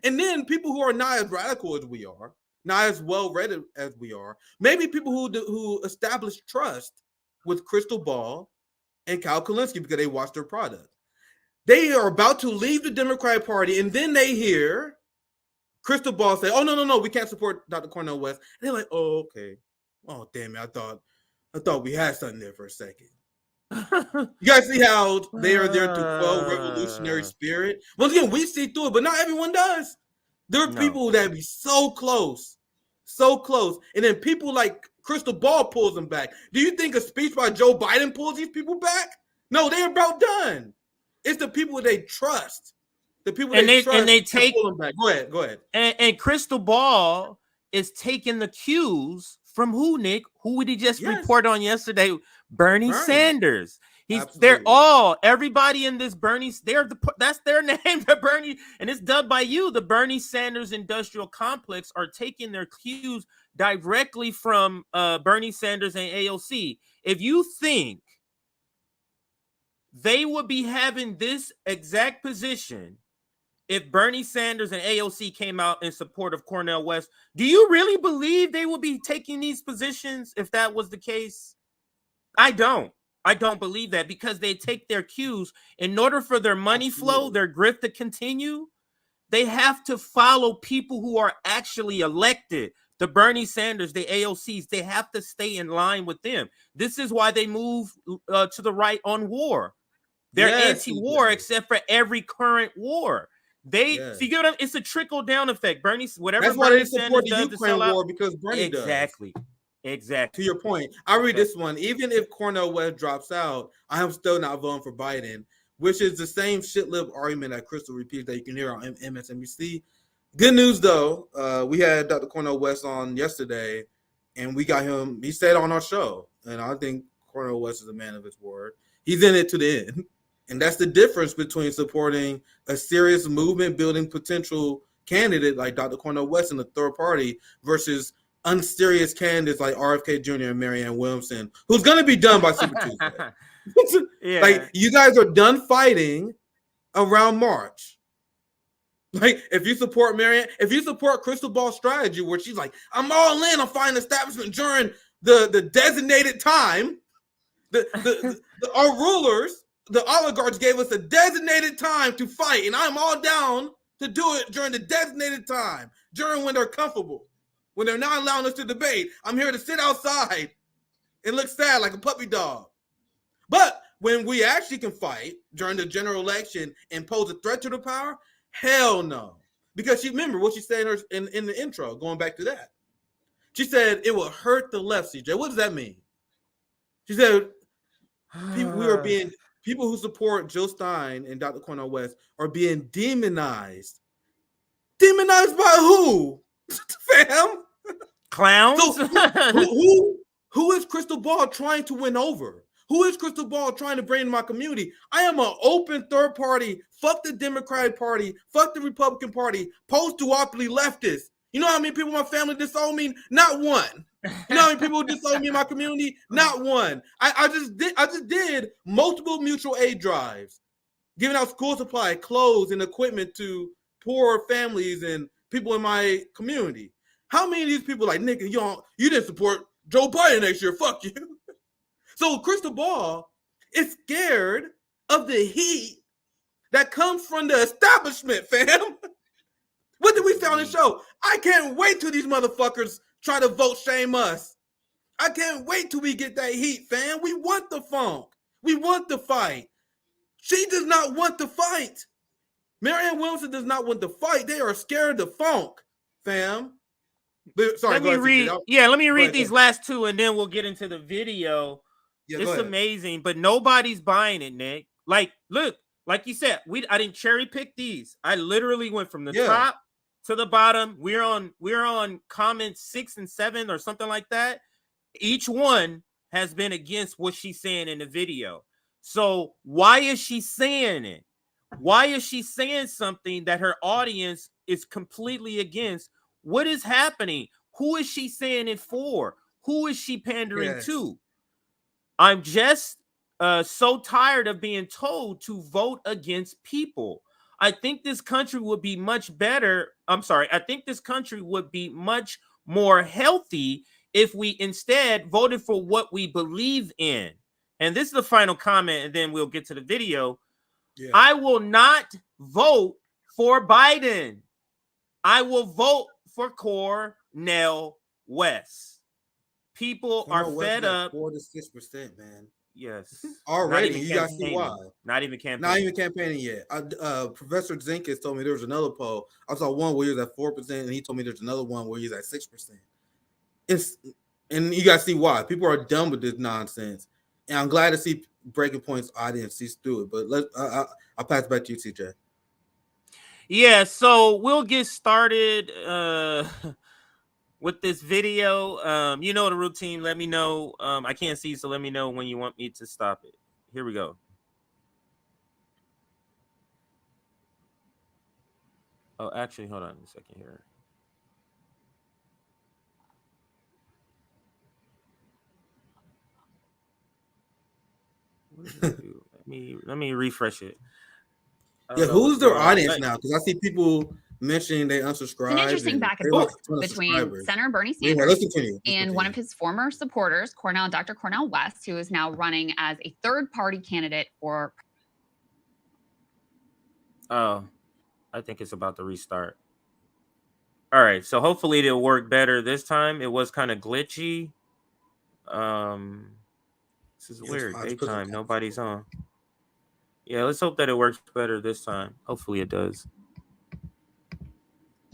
And then people who are not as radical as we are, not as well read as we are, maybe people who establish trust with Krystal Ball and Kyle Kalinske because they watch their product. They are about to leave the Democratic Party, and then they hear Krystal Ball say, "Oh no, we can't support Dr. Cornel West." And they're like, "Oh, okay. Oh, damn it! I thought we had something there for a second." You guys see how they are there to quell revolutionary spirit? Once again, we see through it, but not everyone does. There are people that be so close, and then people like Krystal Ball pulls them back. Do you think a speech by Joe Biden pulls these people back? No, they're about done. It's the people they trust. The people they trust, and they take pull them back. Go ahead. And Krystal Ball is taking the cues from who, Nick? Who would he just report on yesterday? Bernie Sanders. They're all, everybody in this Bernie, that's their name, the Bernie, and it's dubbed by you. The Bernie Sanders industrial complex are taking their cues directly from Bernie Sanders and AOC. If you think they would be having this exact position if Bernie Sanders and AOC came out in support of Cornel West, do you really believe they would be taking these positions if that was the case? I don't believe that, because they take their cues. In order for their money flow, their grift to continue, they have to follow people who are actually elected. The Bernie Sanders, the AOCs, they have to stay in line with them. This is why they move to the right on war. They're anti-war except for every current war. Figure out it's a trickle down effect. Bernie, whatever. That's why they support the Ukraine war, because Bernie does. Exactly. To your point, I read this one. Even if Cornel West drops out, I am still not voting for Biden, which is the same shit-lib argument that Krystal repeats that you can hear on MSNBC. Good news, though. We had Dr. Cornel West on yesterday, and we got him. He said on our show, and I think Cornel West is a man of his word. He's in it to the end. And that's the difference between supporting a serious movement-building potential candidate like Dr. Cornel West in the third party versus unserious candidates like RFK Jr. and Marianne Williamson, who's going to be done by Super Tuesday. Like, you guys are done fighting around March. Like, if you support Marianne, if you support Krystal Ball's strategy where she's like, I'm all in on fighting establishment during the designated time, our rulers, the oligarchs, gave us a designated time to fight, and I'm all down to do it during the designated time, during when they're comfortable. When they're not allowing us to debate, I'm here to sit outside and look sad like a puppy dog. But when we actually can fight during the general election and pose a threat to the power, hell no. Because remember what she said in the intro, going back to that. She said it will hurt the left, CJ. What does that mean? She said people who support Jill Stein and Dr. Cornel West are being demonized. Demonized by who? Fam? Clowns? So who is Krystal Ball trying to win over? Who is Krystal Ball trying to bring in my community? I am an open third party. Fuck the Democratic Party. Fuck the Republican Party. Post-duopoly leftist. You know how many people in my family disown me? Not one. You know how many people disown me in my community? Not one. I just did multiple mutual aid drives, giving out school supply, clothes, and equipment to poor families and people in my community. How many of these people like, nigga, you didn't support Joe Biden next year? Fuck you. So Krystal Ball is scared of the heat that comes from the establishment, fam. What did we say on the show? I can't wait till these motherfuckers try to vote shame us. I can't wait till we get that heat, fam. We want the funk. We want the fight. She does not want the fight. Marianne Williamson does not want the fight. They are scared of the funk, fam. Sorry, let me read these last two, and then we'll get into the video. It's amazing, but nobody's buying it, Nick. Like, look, like you said, I didn't cherry pick these. I literally went from the top to the bottom. We're on comments 6 and 7 or something like that. Each one has been against what she's saying in the video. So why is she saying it? Why is she saying something that her audience is completely against? What is happening? Who is she saying it for? Who is she pandering Yes. to? I'm just so tired of being told to vote against people. I think this country would be much better. I'm sorry. I think this country would be much more healthy if we instead voted for what we believe in. And this is the final comment, and then we'll get to the video. Yeah. I will not vote for Biden. I will vote for Cornel West. People Cornel are West fed got up. 4 to 6%, man. Yes. Already, Not even you guys see campaigning. why. Not even campaigning. Not even campaigning yet. Professor Zinkis told me there was another poll. I saw one where he was at 4%, and he told me there's another one where he's at 6%. And you guys see why. People are done with this nonsense. And I'm glad to see Breaking Point's audience sees through it. But I'll pass it back to you, TJ. Yeah, so we'll get started with this video. You know the routine. Let me know. I can't see, so let me know when you want me to stop it. Here we go. Oh, actually, hold on a second here. What does it do? Let me refresh it. Yeah, who's their audience now? Because I see people mentioning they unsubscribe. It's an interesting back and forth between Senator Bernie Sanders and one of his former supporters, Dr. Cornel West, who is now running as a third-party candidate for. Oh, I think it's about to restart. All right, so hopefully it'll work better this time. It was kind of glitchy. This is weird. Daytime, nobody's on. Yeah, let's hope that it works better this time. Hopefully it does.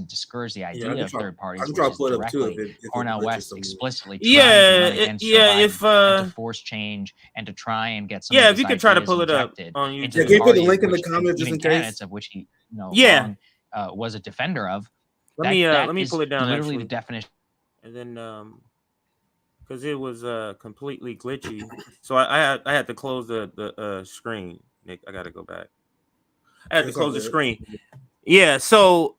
Discourage the idea of third parties, which is directly Cornel West explicitly trying to run against Joe Biden and to force change and to try and get some of if you could try to pull it up on YouTube. Can you put the link in the comments just in case? Of which he long, was a defender of. Let me pull it down. Literally actually. the definition. And then because it was completely glitchy, so I had to close the screen. Nick, I gotta go back. I had to close the screen. Yeah, so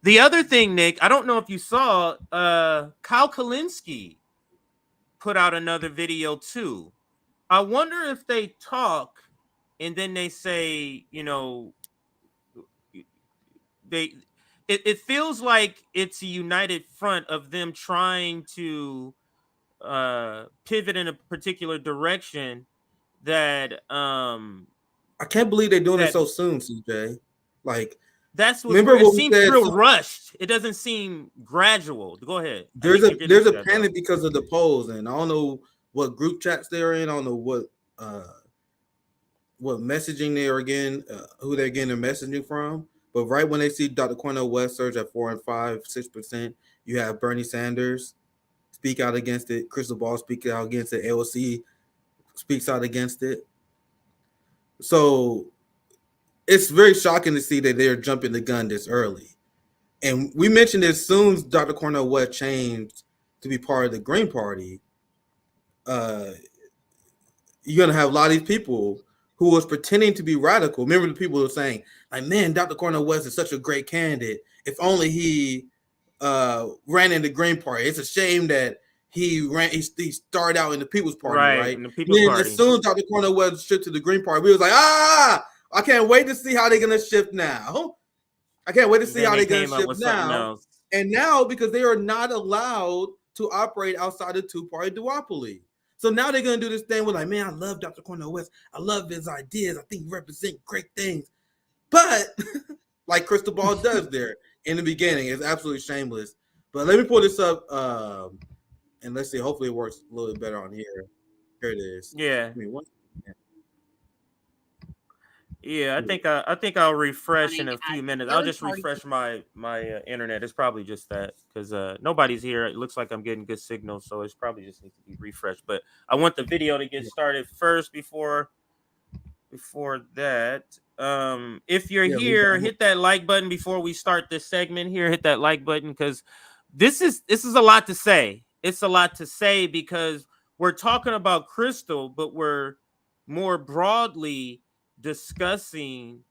the other thing, Nick, I don't know if you saw, Kyle Kalinske put out another video too. I wonder if they talk and then they say, it feels like it's a united front of them trying to pivot in a particular direction that I can't believe they're doing it so soon, CJ. Like that's what it seems real rushed. It doesn't seem gradual. Go ahead. There's a panic because of the polls, and I don't know what group chats they're in. I don't know what messaging they are getting, who they're getting their messaging from. But right when they see Dr. Cornel West surge at 4 and 5, 6%, you have Bernie Sanders speak out against it. Krystal Ball speak out against it. AOC speaks out against it. So it's very shocking to see that they're jumping the gun this early. And we mentioned as soon as Dr. Cornel West changed to be part of the Green Party, you're going to have a lot of these people who was pretending to be radical. Remember the people who were saying, like, man, Dr. Cornel West is such a great candidate. If only he ran in the Green Party. It's a shame that he started out in the People's Party, right? In the People's Party. As soon as Dr. Cornel West shifted to the Green Party, we was like, I can't wait to see how they're going to shift now. I can't wait to see how they're going to shift now. And now, because they are not allowed to operate outside the two-party duopoly. So now they're going to do this thing with like, man, I love Dr. Cornel West. I love his ideas. I think he represents great things. But like Krystal Ball does there in the beginning, it's absolutely shameless. But let me pull this up and let's see. Hopefully it works a little bit better on here. Here it is. Yeah. Yeah, I think I'll refresh in a few minutes. I'll just refresh my internet. It's probably just that because nobody's here. It looks like I'm getting good signal, so it's probably just needs to be refreshed. But I want the video to get started first before that. If you're here, hit that like button before we start this segment here. Hit that like button because this is a lot to say. It's a lot to say because we're talking about Krystal, but we're more broadly discussing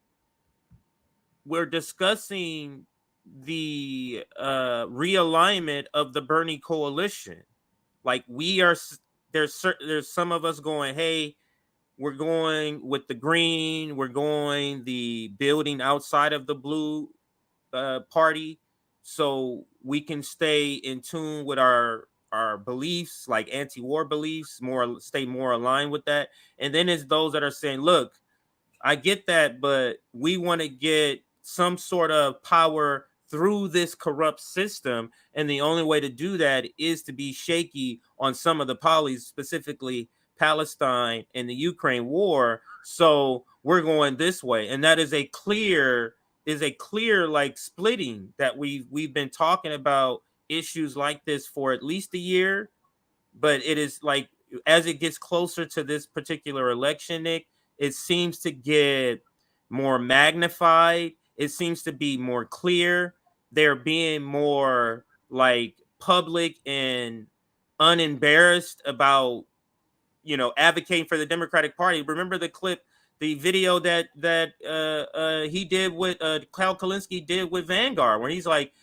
the realignment of the Bernie coalition. Like there's some of us going, hey, we're going with the green, we're going the building outside of the blue party, so we can stay in tune with our beliefs, like anti-war beliefs, stay more aligned with that. And then it's those that are saying, look, I get that, but we want to get some sort of power through this corrupt system. And the only way to do that is to be shaky on some of the policies, specifically Palestine and the Ukraine war. So we're going this way. And that is a clear like splitting that we've been talking about issues like this for at least a year. But it is like, as it gets closer to this particular election, Nick, it seems to get more magnified. It seems to be more clear. They're being more like public and unembarrassed about, advocating for the Democratic Party. Remember the video that he did with Kyle Kalinske did with Vanguard, where he's like,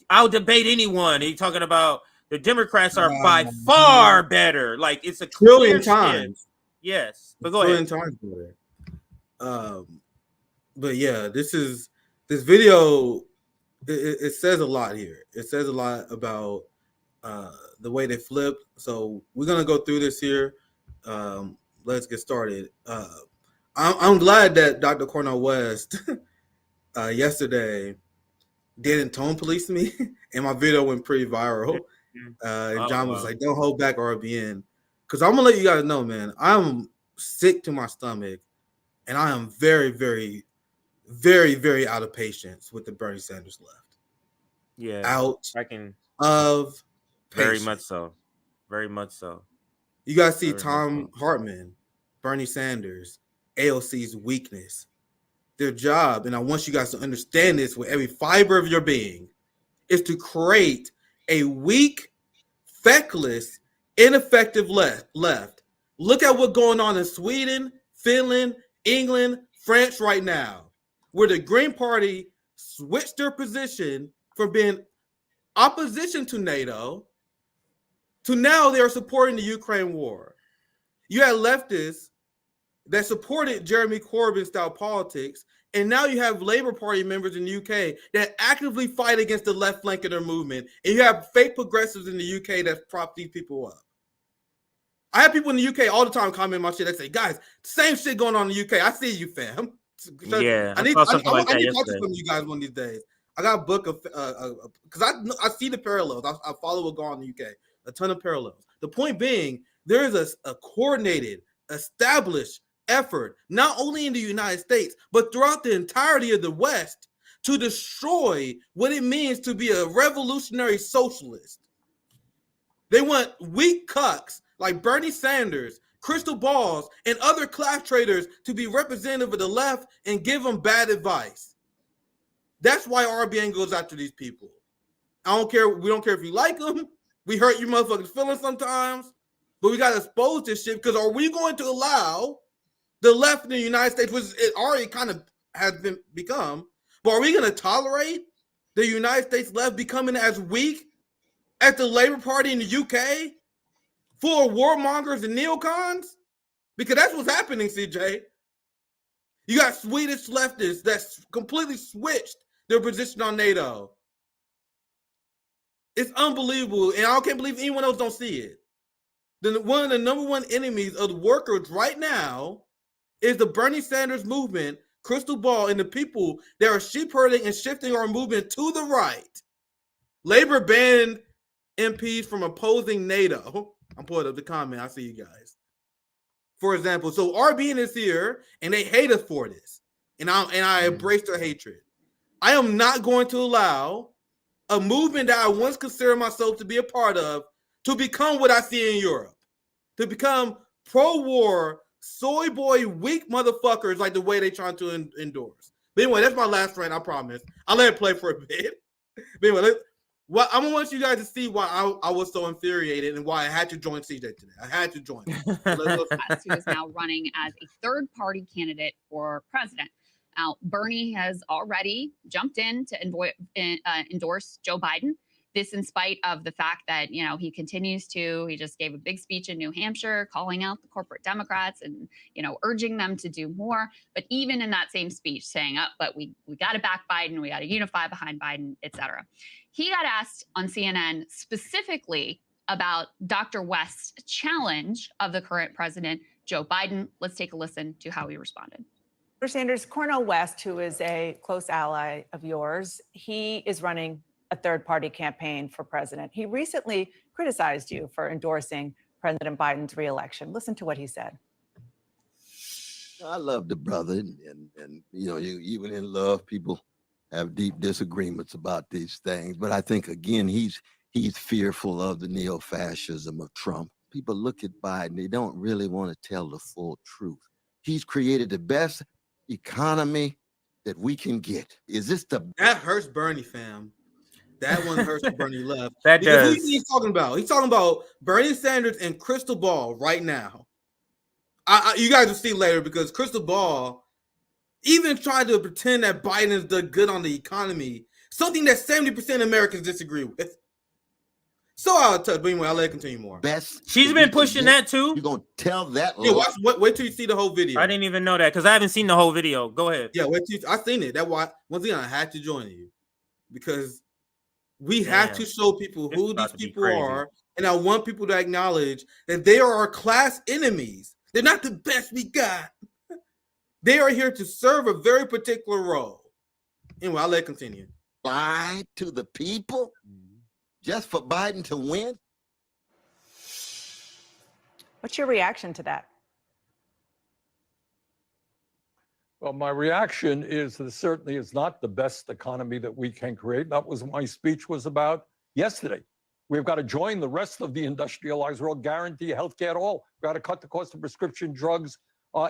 I'll debate anyone. He's talking about the Democrats are by far better. Like, it's a clear times. Yes, but go ahead. Times better. But yeah, this video. It says a lot here. It says a lot about the way they flipped. So we're gonna go through this here. Let's get started. I'm glad that Dr. Cornel West yesterday didn't tone police me, and my video went pretty viral. And John was like, "Don't hold back, RBN," because I'm gonna let you guys know, man. I'm sick to my stomach, and I am very, very, very, very out of patience with the Bernie Sanders left. Yeah, out I can of very patience. much so, very much so. You guys see Tom Hartman, Bernie Sanders, AOC's weakness. Their job, and I want you guys to understand this with every fiber of your being, is to create a weak, feckless, ineffective left. Look at what's going on in Sweden, Finland, England, France right now, where the Green Party switched their position from being opposition to NATO to now they're supporting the Ukraine war. You had leftists that supported Jeremy Corbyn style politics, and now you have Labour Party members in the UK that actively fight against the left flank of their movement, and you have fake progressives in the UK that prop these people up. I have people in the UK all the time comment my shit. They say, "Guys, same shit going on in the UK. I see you, fam." Yeah, I need to talk to some of you guys one of these days. I got a book of because I see the parallels. I follow what's going on in the UK. A ton of parallels. The point being, there is a coordinated, established effort, not only in the United States, but throughout the entirety of the West, to destroy what it means to be a revolutionary socialist. They want weak cucks like Bernie Sanders, Krystal Balls, and other class traders to be representative of the left and give them bad advice. That's why RBN goes after these people. I don't care. We don't care if you like them. We hurt you motherfuckers' feelings sometimes, but we got to expose this shit, because are we going to allow the left in the United States, which it already kind of has become, but are we going to tolerate the United States left becoming as weak as the Labour Party in the UK, full of warmongers and neocons? Because that's what's happening, CJ. You got Swedish leftists that's completely switched their position on NATO. It's unbelievable, and I can't believe anyone else don't see it. One of the number one enemies of the workers right now is the Bernie Sanders movement, Krystal Ball, and the people that are sheep herding and shifting our movement to the right. Labor banned MPs from opposing NATO. I'm pulling up the comment. I see you guys. For example, so RBN is here, and they hate us for this, and I embrace their hatred. I am not going to allow a movement that I once considered myself to be a part of to become what I see in Europe, to become pro-war, soy boy, weak motherfuckers like the way they trying to endorse. But anyway, that's my last rant, I promise. I'll let it play for a bit. But anyway, I want you guys to see why I was so infuriated and why I had to join CJ today. I had to join him. Who is now running as a third-party candidate for president. Now, Bernie has already jumped in to endorse Joe Biden. This in spite of the fact that, he continues he just gave a big speech in New Hampshire calling out the corporate Democrats and, urging them to do more. But even in that same speech saying, but we got to back Biden, we got to unify behind Biden, et cetera. He got asked on CNN specifically about Dr. West's challenge of the current president, Joe Biden. Let's take a listen to how he responded. Senator Sanders, Cornel West, who is a close ally of yours, he is running a third-party campaign for president. He recently criticized you for endorsing President Biden's reelection. Listen to what he said. I love the brother, and you even in love, people have deep disagreements about these things. But I think again, he's fearful of the neo-fascism of Trump. People look at Biden; they don't really want to tell the full truth. He's created the best economy that we can get. Is this that hurts Bernie, fam? That one hurts Bernie left. That because does. Who he's talking about? He's talking about Bernie Sanders and Krystal Ball right now. You guys will see later because Krystal Ball even tried to pretend that Biden is the good on the economy, something that 70% of Americans disagree with. So I'll touch, but anyway, I'll let it continue more. She's been pushing that too. You're gonna tell that? Yeah, wait till you see the whole video. I didn't even know that because I haven't seen the whole video. Go ahead. Yeah, I've seen it. That's why once again I had to join you because we have to show people who these people are, and I want people to acknowledge that they are our class enemies. They're not the best we got. They are here to serve a very particular role. Anyway, I'll let it continue. Lie to the people just for Biden to win? What's your reaction to that? Well, my reaction is that it certainly is not the best economy that we can create. That was what my speech was about yesterday. We've got to join the rest of the industrialized world, guarantee health care to all. We've got to cut the cost of prescription drugs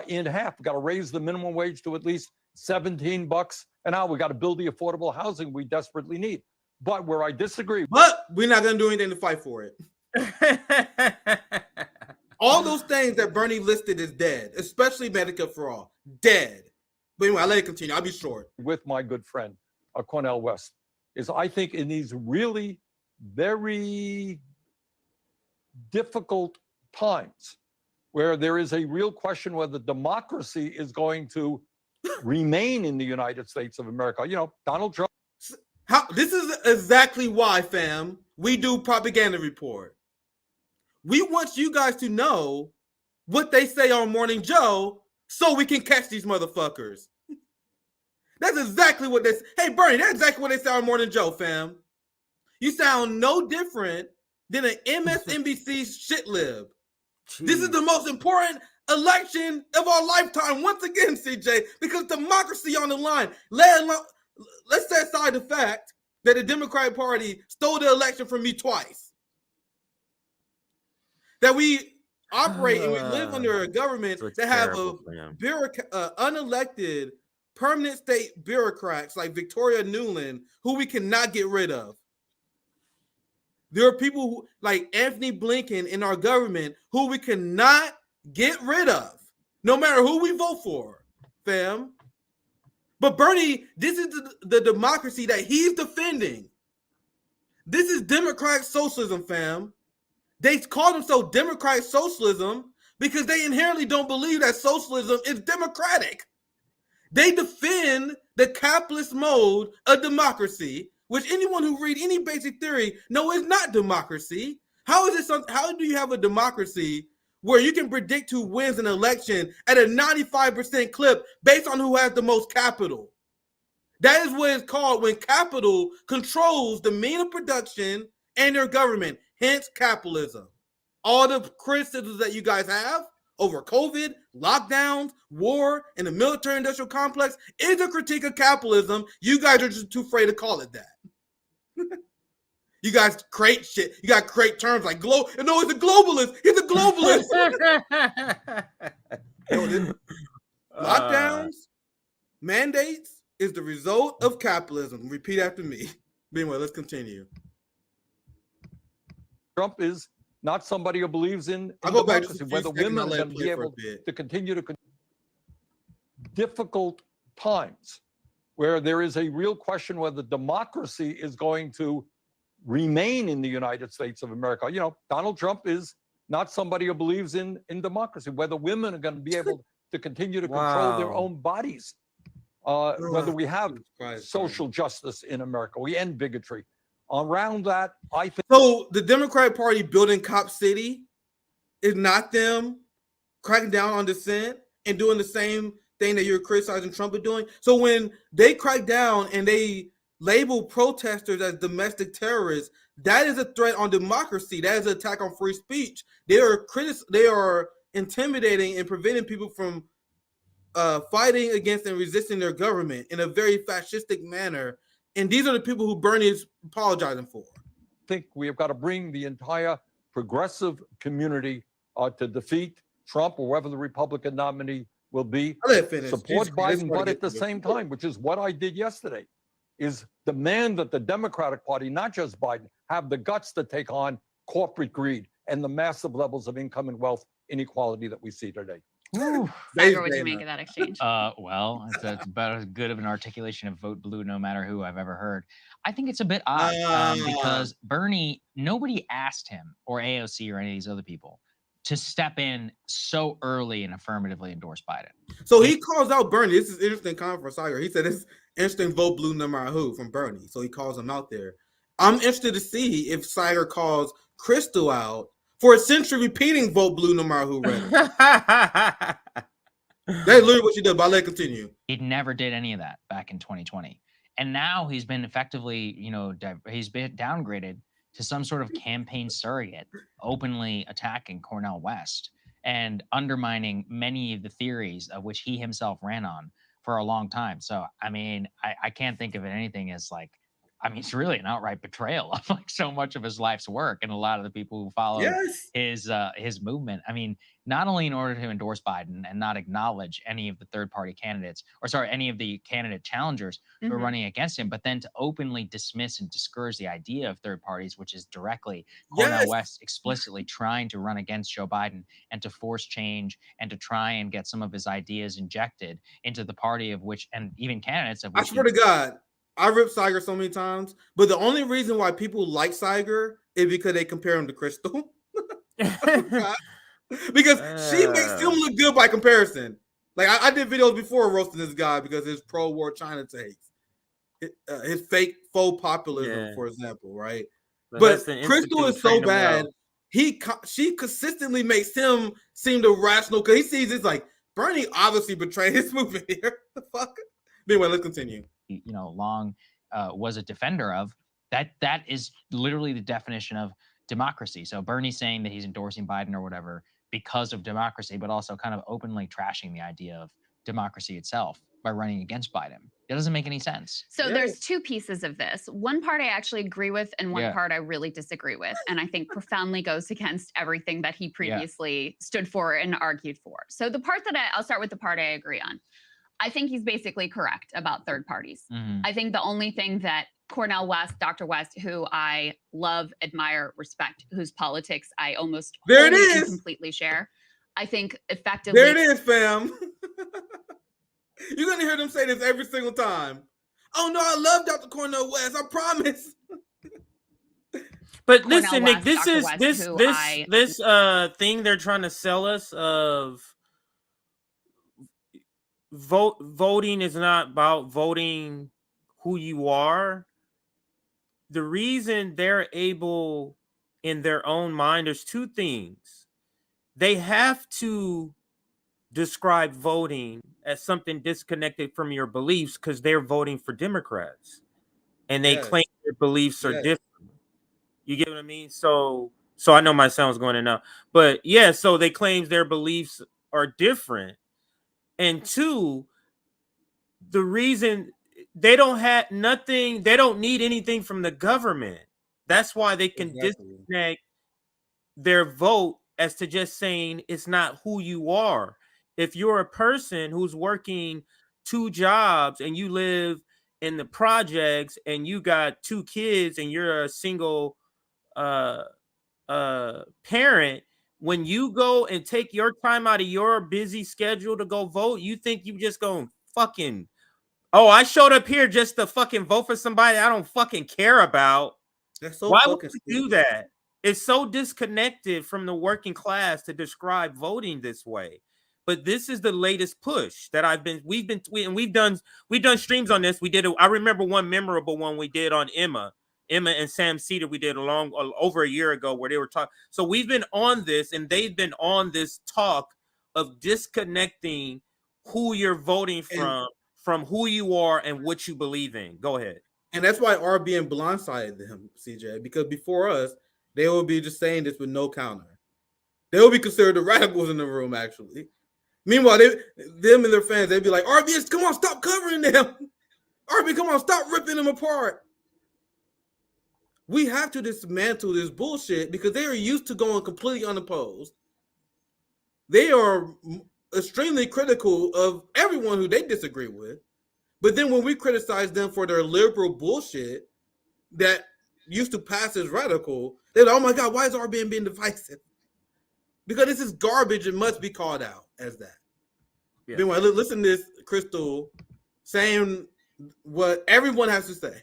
in half. We've got to raise the minimum wage to at least $17 an hour. We've got to build the affordable housing we desperately need. But where I disagree. But we're not going to do anything to fight for it. All those things that Bernie listed is dead, especially Medicare for all. Dead. But anyway, I'll let it continue. I'll be short. With my good friend, Cornel West, is I think in these really very difficult times where there is a real question whether democracy is going to remain in the United States of America. Donald Trump. This is exactly why, fam, we do propaganda report. We want you guys to know what they say on Morning Joe so we can catch these motherfuckers. That's exactly what they say. Hey, Bernie, that's exactly what they say on Morning Joe, fam. You sound no different than an MSNBC shit lib. This is the most important election of our lifetime, once again, CJ, because democracy on the line. Let's set aside the fact that the Democratic Party stole the election from me twice. That we operate and we live under a government that have unelected permanent state bureaucrats like Victoria Nuland who we cannot get rid of. There are people who, like Anthony Blinken in our government who we cannot get rid of, no matter who we vote for, fam. But Bernie, this is the democracy that he's defending. This is democratic socialism, fam. They call themselves democratic socialism because they inherently don't believe that socialism is democratic. They defend the capitalist mode of democracy, which anyone who read any basic theory knows is not democracy. How do you have a democracy where you can predict who wins an election at a 95% clip based on who has the most capital? That is what it's called when capital controls the means of production and their government, hence capitalism. All the criticisms that you guys have over COVID, lockdowns, war, and the military-industrial complex is a critique of capitalism. You guys are just too afraid to call it that. You guys create shit. You got to create terms like no, he's a globalist. He's a globalist. Lockdowns, mandates is the result of capitalism. Repeat after me. Anyway, let's continue. Trump is not somebody who believes in I'll go back democracy, whether women are going to be able to continue to difficult times where there is a real question whether democracy is going to remain in the United States of America. You know, Donald Trump is not somebody who believes in democracy, whether women are going to be able to continue to control their own bodies, whether we have social justice in America, we end bigotry. Around that, I think. So the Democratic Party building Cop City is not them cracking down on dissent and doing the same thing that you're criticizing Trump for doing. So when they crack down and they label protesters as domestic terrorists, that is a threat on democracy. That is an attack on free speech. They are intimidating and preventing people from fighting against and resisting their government in a very fascistic manner. And these are the people who Bernie is apologizing for. I think we have got to bring the entire progressive community to defeat Trump or whoever the Republican nominee will be. Support Biden, but at the same time, which is what I did yesterday, is demand that the Democratic Party, not just Biden, have the guts to take on corporate greed and the massive levels of income and wealth inequality that we see today. Cyber, what do you make of that exchange? Well, it's about as good of an articulation of vote blue no matter who I've ever heard. I think it's a bit odd because Bernie, nobody asked him or AOC or any of these other people to step in so early and affirmatively endorse Biden. So he calls out Bernie. This is interesting comment for Cyber. He said it's interesting vote blue no matter who from Bernie. So he calls him out there. I'm interested to see if Cyber calls Krystal out for essentially repeating vote blue no matter who read it. That's literally what she did, but I'll let it continue. He never did any of that back in 2020. And now he's been effectively, he's been downgraded to some sort of campaign surrogate, openly attacking Cornel West and undermining many of the theories of which he himself ran on for a long time. So, I mean, I can't think of it anything as like, it's really an outright betrayal of like so much of his life's work and a lot of the people who follow his movement. I mean, not only in order to endorse Biden and not acknowledge any of the third-party candidates, any of the candidate challengers who are running against him, but then to openly dismiss and discourage the idea of third parties, which is directly Cornel West explicitly trying to run against Joe Biden and to force change and to try and get some of his ideas injected into the party of which, and even candidates of which. I swear to God, I ripped Cyger so many times, but the only reason why people like Cyger is because they compare him to Krystal. Because she makes him look good by comparison. Like I did videos before roasting this guy because his pro-war China takes, his fake faux populism, for example, right? But Krystal is so bad. She consistently makes him seem the rational because he sees it's like Bernie obviously betrayed his movement here. The fuck. Anyway, let's continue. Long was a defender of that is literally the definition of democracy. So Bernie's saying that he's endorsing Biden or whatever because of democracy, but also kind of openly trashing the idea of democracy itself by running against Biden. It doesn't make any sense. So there's two pieces of this. One part I actually agree with and one part I really disagree with. And I think profoundly goes against everything that he previously stood for and argued for. So the part that I'll start with the part I agree on. I think he's basically correct about third parties. I think the only thing that Cornel West, Dr. West, who I love, admire, respect, whose politics I almost completely share, I think effectively. There it is, fam. You're going to hear them say this every single time. Oh, no, I love Dr. Cornel West. I promise. But Cornel listen, West, Nick, this Dr. is West, this thing they're trying to sell us of voting is not about voting who you are. The reason they're able in their own mind, there's two things. They have to describe voting as something disconnected from your beliefs because they're voting for Democrats and they claim their beliefs are different. You get what I mean? So I know my sound's going in now, but so they claim their beliefs are different. And two, the reason they don't have nothing, they don't need anything from the government. That's why they can disconnect their vote as to just saying it's not who you are. If you're a person who's working 2 jobs and you live in the projects and you got 2 kids and you're a single parent, when you go and take your time out of your busy schedule to go vote, you think you just gonna fucking Oh, I showed up here just to fucking vote for somebody I don't fucking care about. That's so Why would fucking you do that? It's so disconnected from the working class to describe voting this way. But this is the latest push that we've done streams on this. I remember one memorable one we did on Emma and Sam Cedar. We did over a year ago where they were talking. So we've been on this, and they've been on this talk of disconnecting who you're voting from who you are and what you believe in. Go ahead. And that's why RBN blindsided them, CJ, because before us, they would be just saying this with no counter. They would be considered the radicals in the room, actually. Meanwhile, them and their fans, they'd be like, RBN, come on, stop covering them. RBN, come on, stop ripping them apart. We have to dismantle this bullshit because they are used to going completely unopposed. They are extremely critical of everyone who they disagree with. But then when we criticize them for their liberal bullshit that used to pass as radical, they're like, oh my God, why is RBN being divisive? Because this is garbage and must be called out as that. Yeah. Meanwhile, listen to this, Krystal, saying what everyone has to say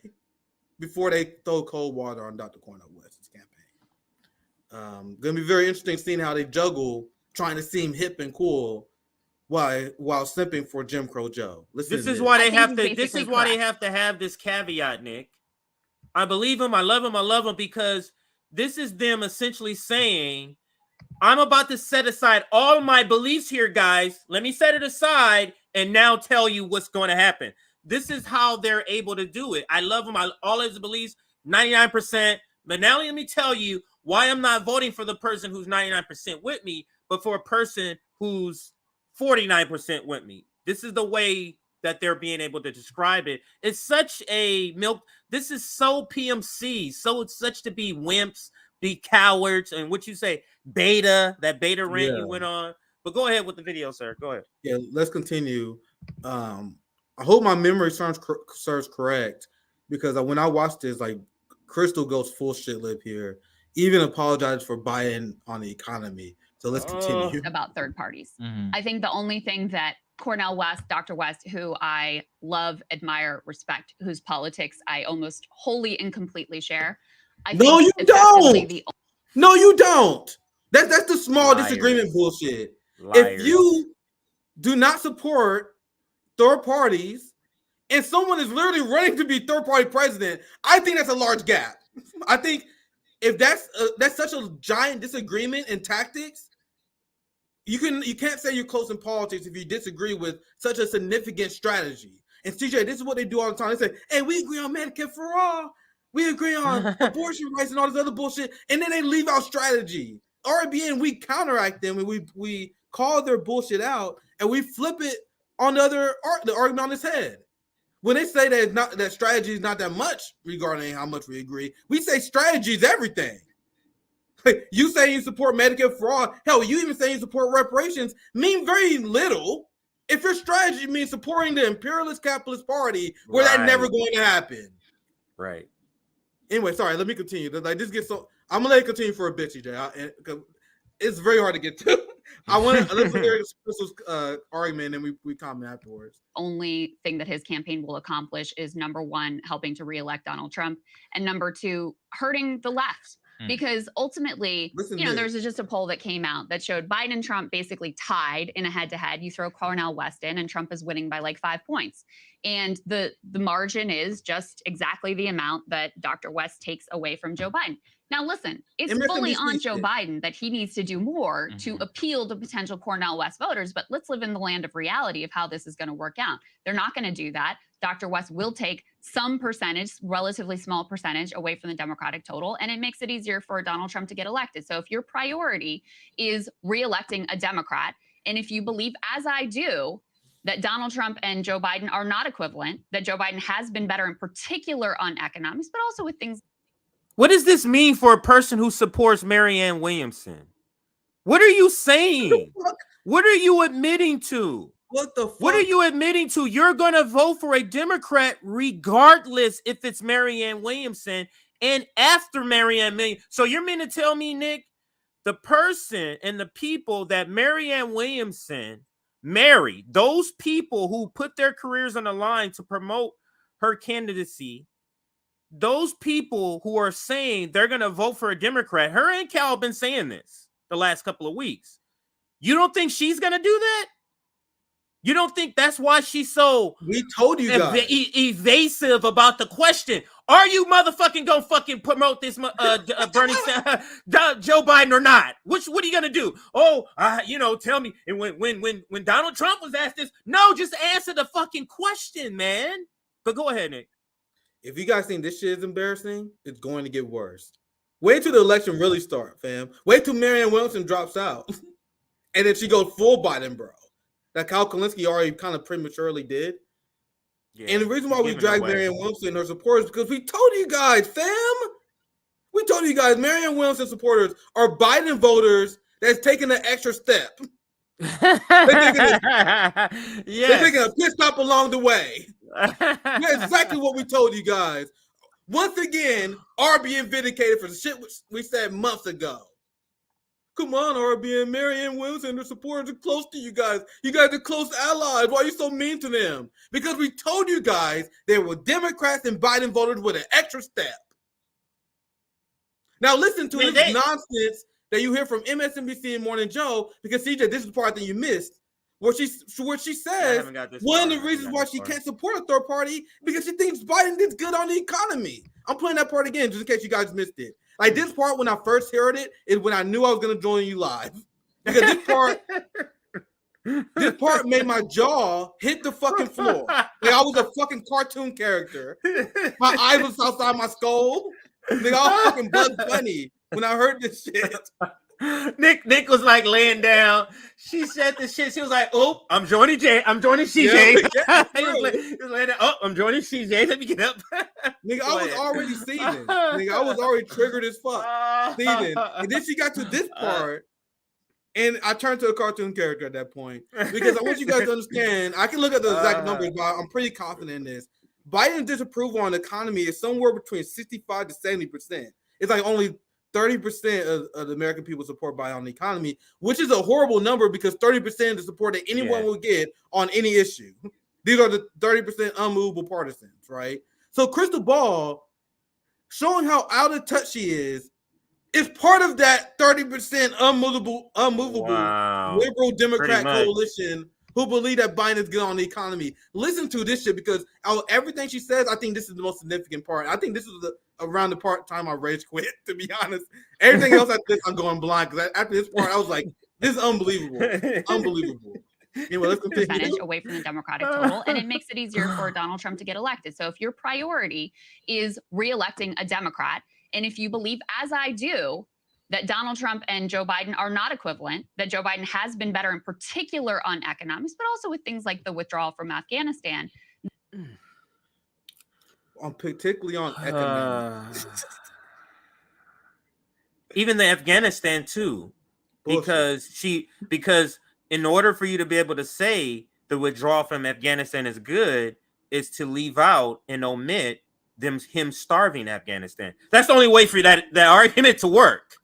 before they throw cold water on Dr. Cornel West's campaign. Going to be very interesting seeing how they juggle trying to seem hip and cool while simping for Jim Crow Joe. This is why they have to have this caveat, Nick. I believe him. I love him because this is them essentially saying, I'm about to set aside all my beliefs here, guys. Let me set it aside and now tell you what's going to happen. This is how they're able to do it. I love him. All his beliefs, 99%. But now let me tell you why I'm not voting for the person who's 99% with me, but for a person who's 49% with me. This is the way that they're being able to describe it. It's such a this is so PMC. So it's such to be wimps, be cowards, and what you say, that beta rant you went on. But go ahead with the video, sir. Go ahead. Yeah, let's continue. I hope my memory serves correct, because when I watched this, like, Krystal goes full shit lip here, even apologized for Biden on the economy. So let's continue. About third parties. I think the only thing that Cornel West, Dr. West, who I love, admire, respect, whose politics I almost wholly and completely share. No, you don't. No, you don't. That's the small disagreement bullshit. If you do not support third parties and someone is literally running to be third party president, I think that's a large gap. I think if that's such a giant disagreement in tactics, you can't say you're close in politics if you disagree with such a significant strategy. And CJ, this is what they do all the time. They say, hey, we agree on Medicare for all. We agree on abortion rights and all this other bullshit. And then they leave out strategy. RBN, we counteract them and we call their bullshit out and we flip it on the argument on its head. When they say that strategy is not that much regarding how much we agree, we say strategy is everything. You say you support Medicare for all, hell, you even say you support reparations, mean very little if your strategy means supporting the imperialist capitalist party, where that's never going to happen. Right. Anyway, sorry, let me continue. Like, this gets so I'm gonna let it continue for a bit, CJ, because it's very hard to get to. Let's hear Krystal's argument, and we comment afterwards. Only thing that his campaign will accomplish is, number one, helping to reelect Donald Trump, and number two, hurting the left. Because ultimately, there's just a poll that came out that showed Biden and Trump basically tied in a head-to-head. You throw Cornel West in, and Trump is winning by like 5 points. And the margin is just exactly the amount that Dr. West takes away from Joe Biden. Now, listen, it's fully on Joe Biden that he needs to do more to appeal to potential Cornel West voters. But let's live in the land of reality of how this is going to work out. They're not going to do that. Dr. West will take some percentage, relatively small percentage, away from the Democratic total, and it makes it easier for Donald Trump to get elected. So if your priority is reelecting a Democrat, and if you believe, as I do, that Donald Trump and Joe Biden are not equivalent, that Joe Biden has been better in particular on economics, but also with things. What does this mean for a person who supports Marianne Williamson? What are you saying? What are you admitting to? What the fuck? What are you admitting to? You're going to vote for a Democrat regardless if it's Marianne Williamson and after Marianne Williamson. So you're meant to tell me, Nick, the person and the people that Marianne Williamson Mary, those people who put their careers on the line to promote her candidacy, those people who are saying they're going to vote for a Democrat, her and Cal have been saying this the last couple of weeks. You don't think she's going to do that? You don't think that's why she's so we told you guys evasive about the question? Are you motherfucking gonna fucking promote this Bernie Joe Biden or not? What are you gonna do? Oh, tell me. And when Donald Trump was asked this, no, just answer the fucking question, man. But go ahead, Nick. If you guys think this shit is embarrassing, it's going to get worse. Wait till the election really starts, fam. Wait till Marianne Williamson drops out, and then she goes full Biden, bro. That Kyle Kalinske already kind of prematurely did. Yeah, and the reason why we dragged Marianne Williamson and her supporters is because we told you guys, fam. We told you guys, Marianne Williamson supporters are Biden voters that's taking an extra step. They're taking a pit stop along the way. That's exactly what we told you guys. Once again, are being vindicated for the shit we said months ago. Come on, RB and Marianne Williamson, their supporters are close to you guys. You guys are close allies. Why are you so mean to them? Because we told you guys they were Democrats and Biden voters with an extra step. Now listen to this nonsense that you hear from MSNBC and Morning Joe, because CJ, this is the part that you missed, where she says one of the reasons why she can't support a third party because she thinks Biden did good on the economy. I'm playing that part again just in case you guys missed it. Like this part, when I first heard it, is when I knew I was going to join you live. Because this part made my jaw hit the fucking floor. Like I was a fucking cartoon character. My eyes was outside my skull. Like I was fucking Bugs Bunny when I heard this shit. Nick was like laying down. She said this shit. She was like, "Oh, I'm joining CJ. Yeah, he was laying down. Oh, I'm joining CJ. Let me get up." Nigga, I was already seething. Nigga, I was already triggered as fuck. Seething. And then she got to this part, and I turned to a cartoon character at that point because I want you guys to understand. I can look at the exact numbers, but I'm pretty confident in this. Biden's disapproval on the economy is somewhere between 65 to 70%. It's like only 30% of the American people support Biden on the economy, which is a horrible number because 30% is the support that anyone will get on any issue. These are the 30% unmovable partisans, right? So Krystal Ball, showing how out of touch she is part of that 30% unmovable liberal Democrat coalition who believe that Biden is good on the economy. Listen to this shit because everything she says, I think this is the most significant part. I think this is around the time I rage quit, to be honest. Everything else after this, I'm going blind because after this part, I was like, this is unbelievable. Unbelievable. Anyway, let's continue. Percentage away from the Democratic total, and it makes it easier for Donald Trump to get elected. So if your priority is reelecting a Democrat, and if you believe, as I do, that Donald Trump and Joe Biden are not equivalent, that Joe Biden has been better in particular on economics, but also with things like the withdrawal from Afghanistan. Particularly on economics. Even the Afghanistan too, because in order for you to be able to say the withdrawal from Afghanistan is good, is to leave out and omit him starving Afghanistan. That's the only way for that argument to work.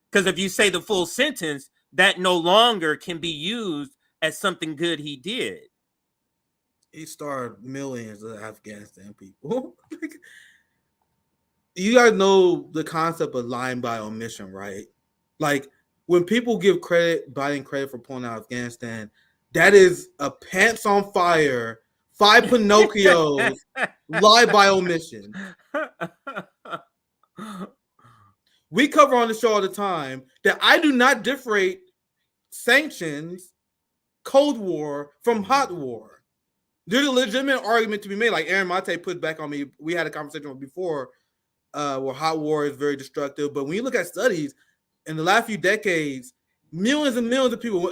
Because if you say the full sentence, that no longer can be used as something good he did. He starved millions of Afghanistan people. You guys know the concept of lying by omission, right? Like when people give Biden credit for pulling out Afghanistan, that is a pants on fire, 5 Pinocchios, lie by omission. We cover on the show all the time that I do not differentiate sanctions, Cold War from hot war. There's a legitimate argument to be made. Like Aaron Mate put back on me. We had a conversation before where hot war is very destructive. But when you look at studies in the last few decades, millions and millions of people,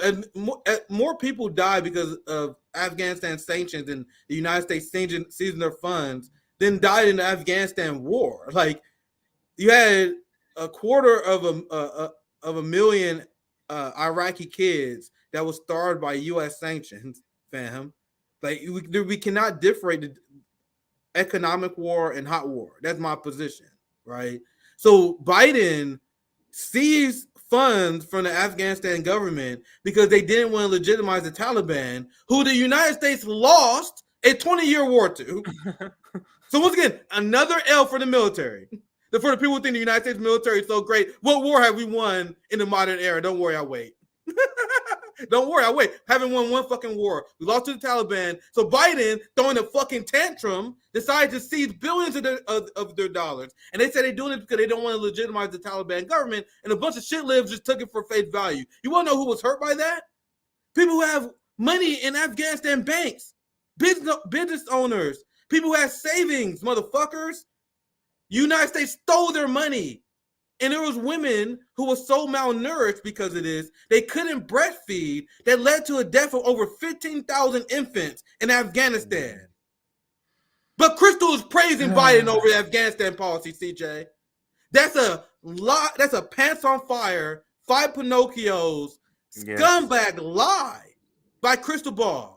more people die because of Afghanistan sanctions and the United States seizing their funds than died in the Afghanistan war. Like you had a quarter of a million Iraqi kids that was starved by U.S. sanctions, fam. Like we cannot differentiate economic war and hot war. That's my position, right? So Biden sees funds from the Afghanistan government because they didn't want to legitimize the Taliban, who the United States lost a 20-year war to. So once again, another L for the military. For the people who think the United States military is so great, what war have we won in the modern era? Don't worry, I'll wait. Don't worry, I'll wait. Haven't won one fucking war. We lost to the Taliban. So Biden, throwing a fucking tantrum, decided to seize billions of their dollars. And they said they're doing it because they don't want to legitimize the Taliban government. And a bunch of shit libs just took it for face value. You want to know who was hurt by that? People who have money in Afghanistan banks, business owners, people who have savings, motherfuckers. United States stole their money. And there was women who were so malnourished because of this, they couldn't breastfeed. That led to a death of over 15,000 infants in Afghanistan. But Krystal is praising Biden over the Afghanistan policy, CJ. That's a lie. That's a pants on fire, 5 Pinocchios, scumbag lie by Krystal Ball.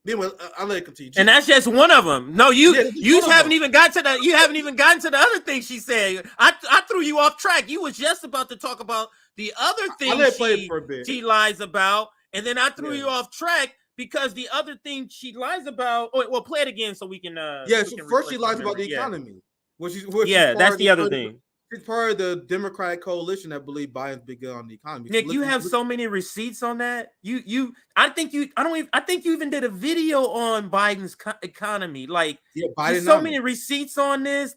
Anyway, I'll let it continue. And that's just one of them. No, you haven't even gotten to the other thing she said. I threw you off track. You was just about to talk about the other thing she lies about, and then I threw you off track because the other thing she lies about. Oh, well, play it again so we can. First she lies about the economy. That's the other thing. She's part of the Democratic coalition that believe Biden's big on the economy. Nick, you have so many receipts on that. I think you even did a video on Biden's economy. Like, Biden so many receipts on this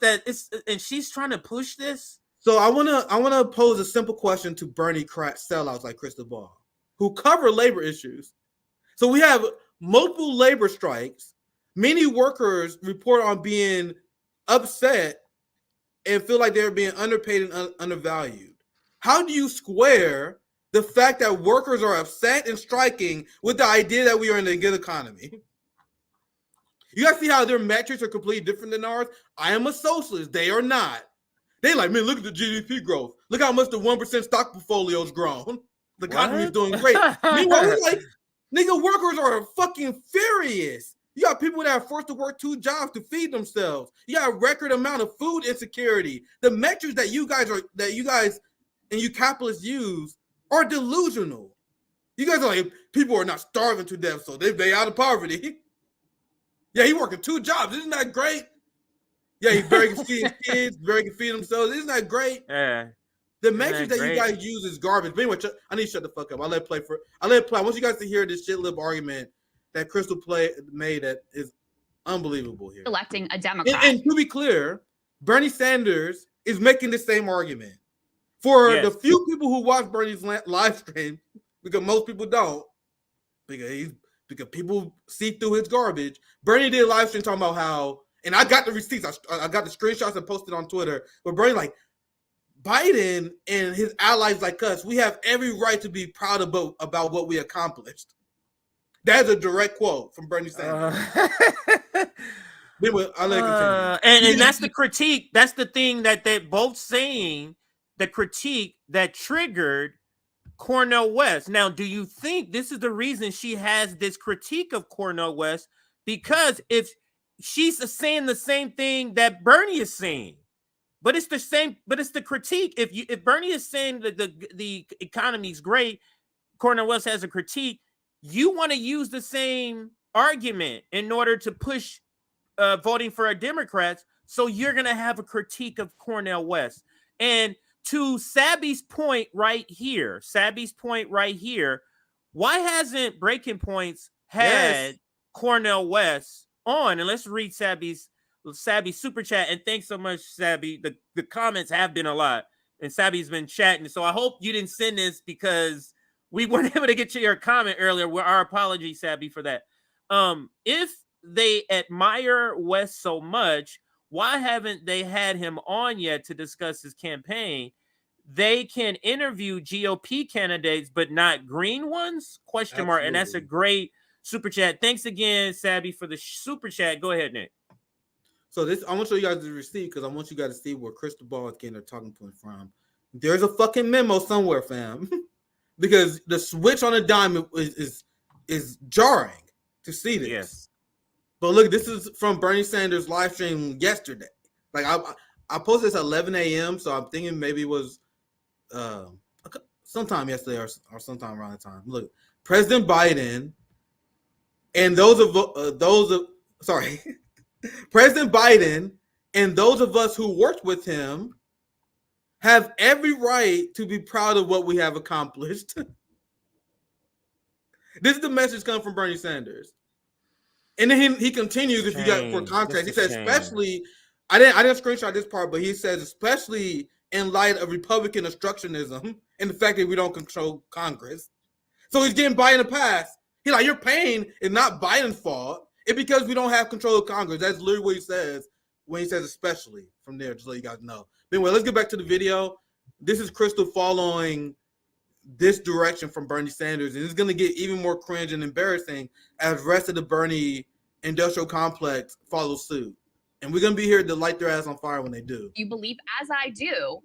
and she's trying to push this. So I wanna pose a simple question to Bernie sellouts like Krystal Ball, who cover labor issues. So we have multiple labor strikes. Many workers report on being upset and feel like they're being underpaid and undervalued. How do you square the fact that workers are upset and striking with the idea that we are in a good economy? You guys see how their metrics are completely different than ours? I am a socialist. They are not. They like, man, look at the GDP growth. Look how much the 1% stock portfolio's grown. The economy is doing great. Meanwhile, we're like, nigga, workers are fucking furious. You got people that are forced to work 2 jobs to feed themselves. You got a record amount of food insecurity. The metrics that you guys and you capitalists use are delusional. You guys are like, people are not starving to death, so they out of poverty. Yeah, he working 2 jobs. Isn't that great? Yeah, he barely can feed his kids, barely can feed themselves. Isn't that great? Yeah. The metrics that you guys use is garbage. But anyway, I need to shut the fuck up. I let it play. I want you guys to hear this shit lib argument that Krystal made that is unbelievable here. Electing a Democrat. And to be clear, Bernie Sanders is making the same argument. For the few people who watch Bernie's live stream, because most people don't, because people see through his garbage, Bernie did a live stream talking about how, and I got the receipts, I got the screenshots and posted on Twitter, but Bernie like, Biden and his allies like us, we have every right to be proud about what we accomplished. That's a direct quote from Bernie Sanders. And that's the critique. That's the thing that they're both saying, the critique that triggered Cornel West. Now, do you think this is the reason she has this critique of Cornel West? Because if she's saying the same thing that Bernie is saying, but it's the same, but it's the critique. If Bernie is saying that the economy is great, Cornel West has a critique. You want to use the same argument in order to push voting for a Democrats. So you're going to have a critique of Cornel West. And to Sabby's point right here, why hasn't Breaking Points had Cornel West on? And let's read Sabby's super chat. And thanks so much, Sabby. The comments have been a lot. And Sabby's been chatting. So I hope you didn't send this because we weren't able to get to your comment earlier. Our apologies, Sabby, for that. If they admire West so much, why haven't they had him on yet to discuss his campaign? They can interview GOP candidates, but not green ones? ? And that's a great super chat. Thanks again, Sabby, for the super chat. Go ahead, Nick. So I want to show you guys the receipt because I want you guys to see where Krystal Ball is getting their talking point from. There's a fucking memo somewhere, fam. Because the switch on a dime is jarring to see this. Yes. But look, this is from Bernie Sanders' live stream yesterday. Like I posted this at 11 a.m., so I'm thinking maybe it was sometime yesterday or sometime around the time. Look, President Biden and President Biden and those of us who worked with him have every right to be proud of what we have accomplished. This is the message coming from Bernie Sanders. And then he continues, if you got for context, he says, especially, I didn't screenshot this part, but he says, especially in light of Republican obstructionism and the fact that we don't control Congress. So he's getting Biden a pass. He's like, your pain is not Biden's fault. It's because we don't have control of Congress. That's literally what he says when he says especially from there, just so you guys know. But anyway, let's get back to the video. This is Krystal following this direction from Bernie Sanders, and it's going to get even more cringe and embarrassing as the rest of the Bernie industrial complex follows suit. And we're going to be here to light their ass on fire when they do. You believe, as I do,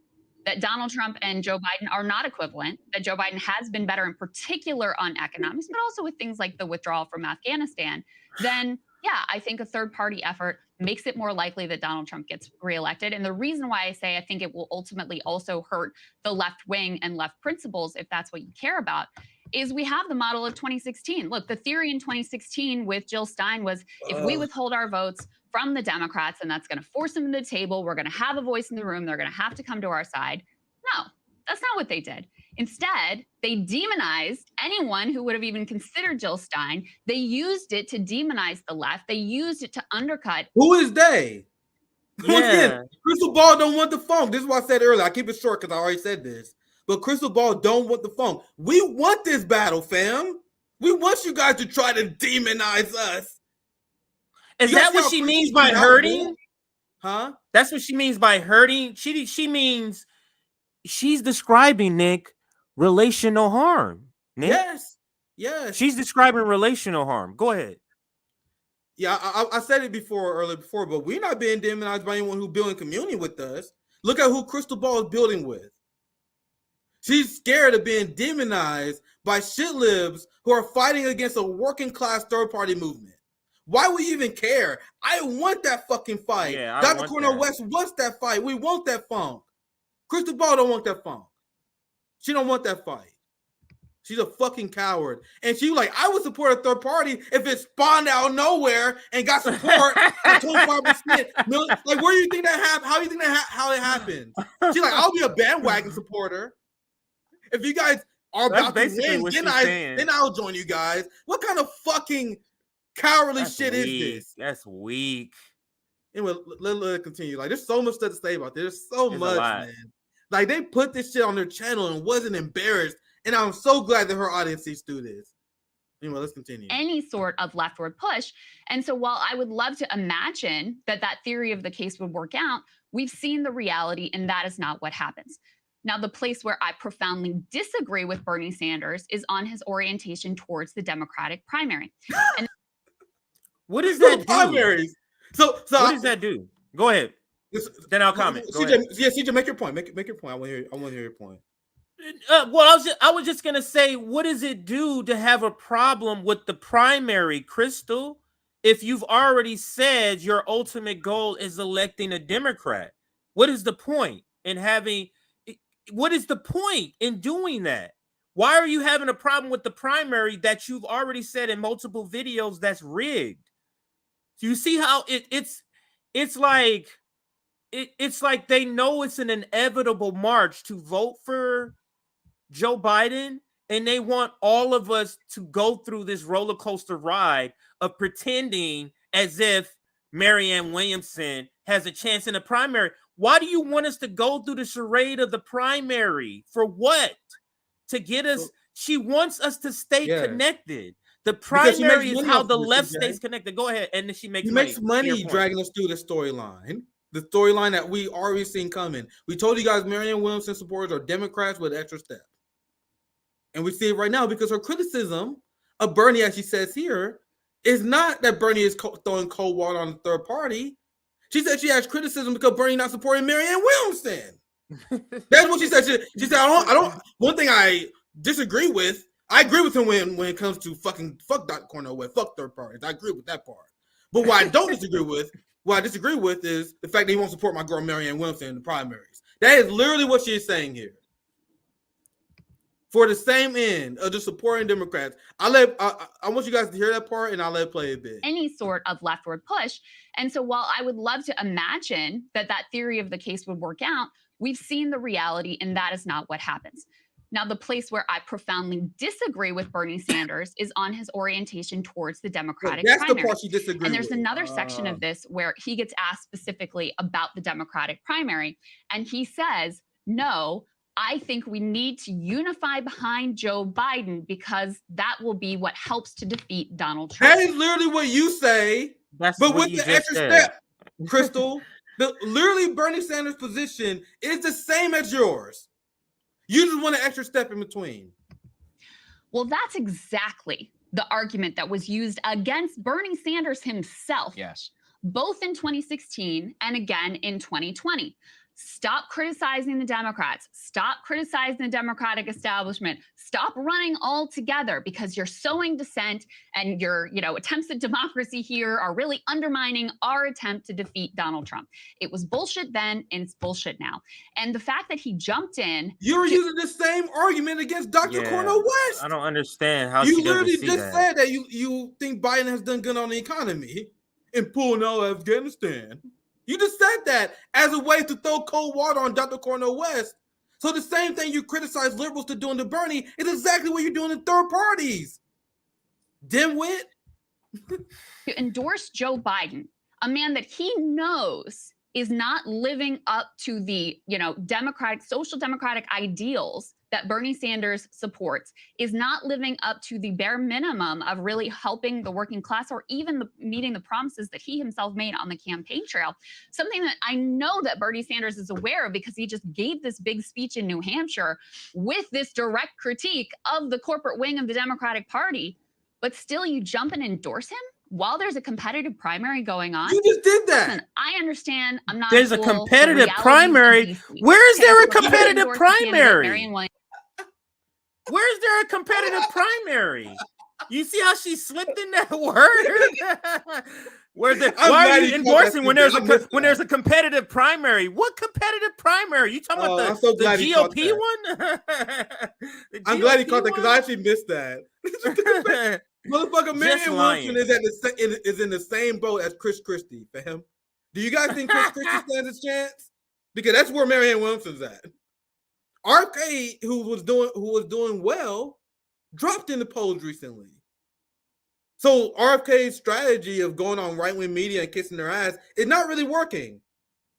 that Donald Trump and Joe Biden are not equivalent, that Joe Biden has been better in particular on economics, but also with things like the withdrawal from Afghanistan, then yeah, I think a third-party effort makes it more likely that Donald Trump gets reelected. And the reason why I say I think it will ultimately also hurt the left wing and left principles, if that's what you care about, is we have the model of 2016. Look, the theory in 2016 with Jill Stein was if we withhold our votes from the Democrats, and that's going to force them to the table, we're going to have a voice in the room, they're going to have to come to our side. No, that's not what they did. Instead, they demonized anyone who would have even considered Jill Stein. They used it to demonize the left. They used it to undercut. Who is they? Yeah. Krystal Ball don't want the funk. This is what I said earlier. I keep it short because I already said this. But Krystal Ball don't want the funk. We want this battle, fam. We want you guys to try to demonize us. Is that what she means by hurting? Huh? That's what she means by hurting. She means she's describing, Nick, relational harm. Nick? Yes. She's describing relational harm. Go ahead. Yeah, I said it earlier before, but we're not being demonized by anyone who's building community with us. Look at who Krystal Ball is building with. She's scared of being demonized by shit libs who are fighting against a working class third party movement. Why would you even care? I want that fucking fight. Yeah, Dr. Cornel West wants that fight. We want that funk. Krystal Ball don't want that funk. She don't want that fight. She's a fucking coward. And she like, I would support a third party if it spawned out of nowhere and got support at 25%. Like, where do you think that happened? How do you think how it happened? She's like, I'll be a bandwagon supporter. If you guys are about to win, then I'll join you guys. What kind of fucking cowardly shit is this? That's weak. Anyway, let it continue. Like, there's so much stuff to say about this. There's so much, man. Like, they put this shit on their channel and wasn't embarrassed. And I'm so glad that her audience sees through this. Anyway, let's continue. Any sort of leftward push. And so while I would love to imagine that theory of the case would work out, we've seen the reality, and that is not what happens. Now, the place where I profoundly disagree with Bernie Sanders is on his orientation towards the Democratic primary. And what does that do? Primaries. So what does that do? Go ahead. Then I'll comment. CJ, make your point. Make your point. I want to hear your point. Well, I was just gonna say, what does it do to have a problem with the primary, Krystal? If you've already said your ultimate goal is electing a Democrat, what is the point in having? What is the point in doing that? Why are you having a problem with the primary that you've already said in multiple videos that's rigged? Do you see how it's like they know it's an inevitable march to vote for Joe Biden, and they want all of us to go through this roller coaster ride of pretending as if Marianne Williamson has a chance in the primary. Why do you want us to go through the charade of the primary? For what? To get us, she wants us to stay connected. The primary is how the left stays connected. Go ahead. And then she makes money dragging us through the storyline. The storyline that we already seen coming. We told you guys Marianne Williamson supporters are Democrats with extra step. And we see it right now because her criticism of Bernie, as she says here, is not that Bernie is throwing cold water on the third party. She said she has criticism because Bernie not supporting Marianne Williamson. That's what she said. She said, I don't. One thing I disagree with, I agree with him when it comes to fuck Dr. Cornel West, fuck third parties. I agree with that part. But what I don't disagree with, is the fact that he won't support my girl Marianne Williamson in the primaries. That is literally what she is saying here. for the same end of just supporting Democrats. I want you guys to hear that part, and I'll let it play a bit. Any sort of leftward push. And so while I would love to imagine that that theory of the case would work out, we've seen the reality, and that is not what happens. Now, the place where I profoundly disagree with Bernie Sanders is on his orientation towards the Democratic That's primary. the part you disagree And there's with. another section of this where he gets asked specifically about the Democratic primary. And he says, no, I think we need to unify behind Joe Biden because that will be what helps to defeat Donald Trump. That is literally what you say, That's but what with you the just extra said. step, Krystal. Literally Bernie Sanders' position is the same as yours. You just want an extra step in between. Well, that's exactly the argument that was used against Bernie Sanders himself. Yes. Both in 2016 and again in 2020. Stop criticizing the Democrats. Stop criticizing the Democratic establishment. Stop running all together because you're sowing dissent and your, attempts at democracy here are really undermining our attempt to defeat Donald Trump. It was bullshit then and it's bullshit now. And the fact that he jumped in. You were using the same argument against Dr. Cornel West. I don't understand how You she doesn't literally see just that. said that you think Biden has done good on the economy and pulling out Afghanistan. You just said that as a way to throw cold water on Dr. Cornel West. So the same thing you criticize liberals to doing to Bernie is exactly what you're doing in third parties. Dimwit. To endorse Joe Biden, a man that he knows is not living up to the, social democratic ideals that Bernie Sanders supports, is not living up to the bare minimum of really helping the working class or even meeting the promises that he himself made on the campaign trail. Something that I know that Bernie Sanders is aware of because he just gave this big speech in New Hampshire with this direct critique of the corporate wing of the Democratic Party, but still you jump and endorse him while there's a competitive primary going on. You just did that. Listen, I understand. I'm not. There's a fool. The competitive realities of primary. DC. Where is Okay, there a so he competitive endorsed the candidate, primary? Marianne Williams. Where's there a competitive primary? You see how she slipped in that word? Why are you endorsing when there's a competitive primary? What competitive primary? You talking about I'm so the glad he caught GOP that. one? I'm glad he caught that because I actually missed that. Motherfucker, Marianne Wilson is in the same boat as Chris Christie, fam. Do you guys think Chris Christie stands a chance? Because that's where Marianne Wilson's at. RFK, who was doing well, dropped in the polls recently. So RFK's strategy of going on right-wing media and kissing their ass is not really working.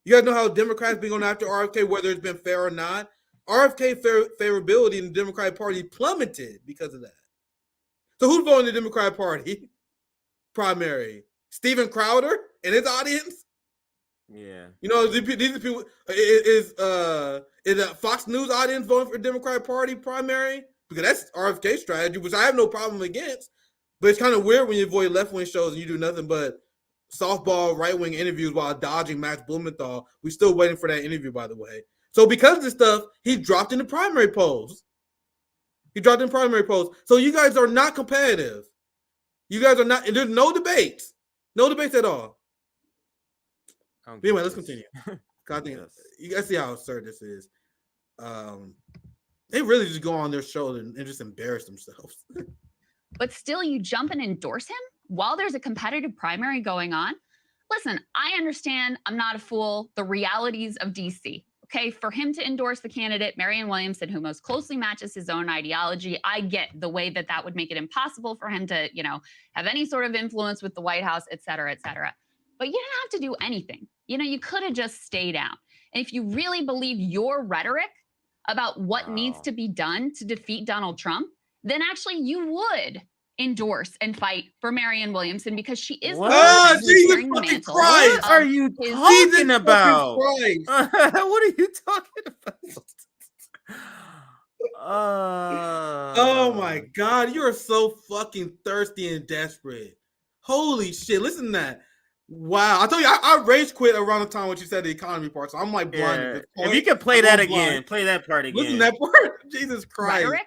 You guys know how Democrats been going after RFK, whether it's been fair or not. RFK favorability in the Democratic Party plummeted because of that. So who's voting the Democratic Party primary? Steven Crowder and his audience? Yeah. These people is a Fox News audience voting for the Democratic Party primary? Because that's RFK's strategy, which I have no problem against. But it's kind of weird when you avoid left-wing shows and you do nothing but softball right-wing interviews while dodging Max Blumenthal. We're still waiting for that interview, by the way. So because of this stuff, he dropped in the primary polls. So you guys are not competitive. You guys are not, and there's no debates. No debates at all. Anyway, let's continue. You guys see how absurd this is. They really just go on their show and just embarrass themselves. But still you jump and endorse him while there's a competitive primary going on. Listen, I understand. I'm not a fool. The realities of DC. Okay, for him to endorse the candidate, Marianne Williamson, who most closely matches his own ideology, I get the way that would make it impossible for him to, have any sort of influence with the White House, et cetera, et cetera. But you didn't have to do anything. You could have just stayed out. And if you really believe your rhetoric about what needs to be done to defeat Donald Trump, then actually you would endorse and fight for Marianne Williamson because she is the one who's carrying the mantle. What are you talking about? What are you talking about? Oh my God, you are so fucking thirsty and desperate. Holy shit, listen to that. Wow, I told you I rage quit around the time when you said the economy part, so I'm like blind. If you could play that again, play that part again. Listen to that part. Jesus Christ. Rhetoric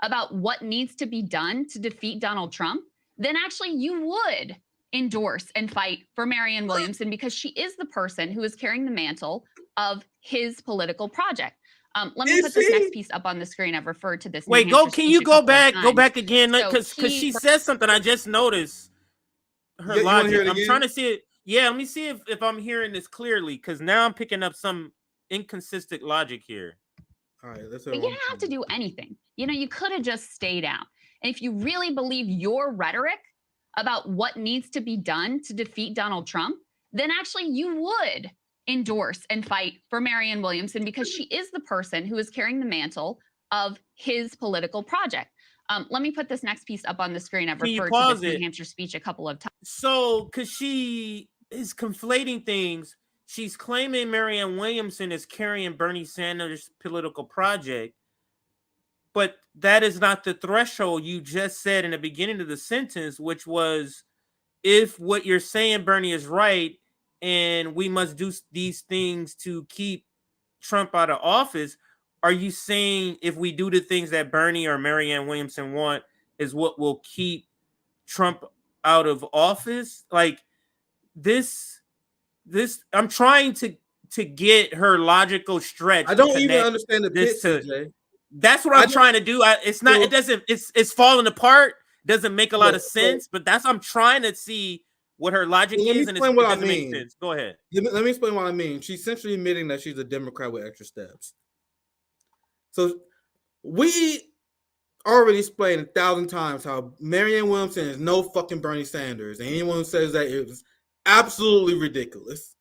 about what needs to be done to defeat Donald Trump, then actually you would endorse and fight for Marianne Williamson because she is the person who is carrying the mantle of his political project. Let me put this next piece up on the screen. I've referred to this. Wait, can you go back again? Because she says something I just noticed. Her logic. I'm trying to see it. Yeah, let me see if I'm hearing this clearly, because now I'm picking up some inconsistent logic here. All right, But you didn't have to do anything. You could have just stayed out. And if you really believe your rhetoric about what needs to be done to defeat Donald Trump, then actually you would endorse and fight for Marianne Williamson, because she is the person who is carrying the mantle of his political project. Let me put this next piece up on the screen. I've referred to this New Hampshire speech a couple of times. So, because she is conflating things, she's claiming Marianne Williamson is carrying Bernie Sanders' political project, but that is not the threshold you just said in the beginning of the sentence, which was, if what you're saying, Bernie, is right, and we must do these things to keep Trump out of office, are you saying if we do the things that Bernie or Marianne Williamson want is what will keep Trump out of office? Like this I'm trying to get her logical stretch. I don't even understand the pitch, Jay. That's what I'm trying to do. It's falling apart. Doesn't make a lot of sense, but I'm trying to see what her logic is, and it doesn't make sense. Go ahead. Let me explain what I mean. She's essentially admitting that she's a Democrat with extra steps. So we already explained 1,000 times how Marianne Williamson is no fucking Bernie Sanders. And anyone who says that is absolutely ridiculous.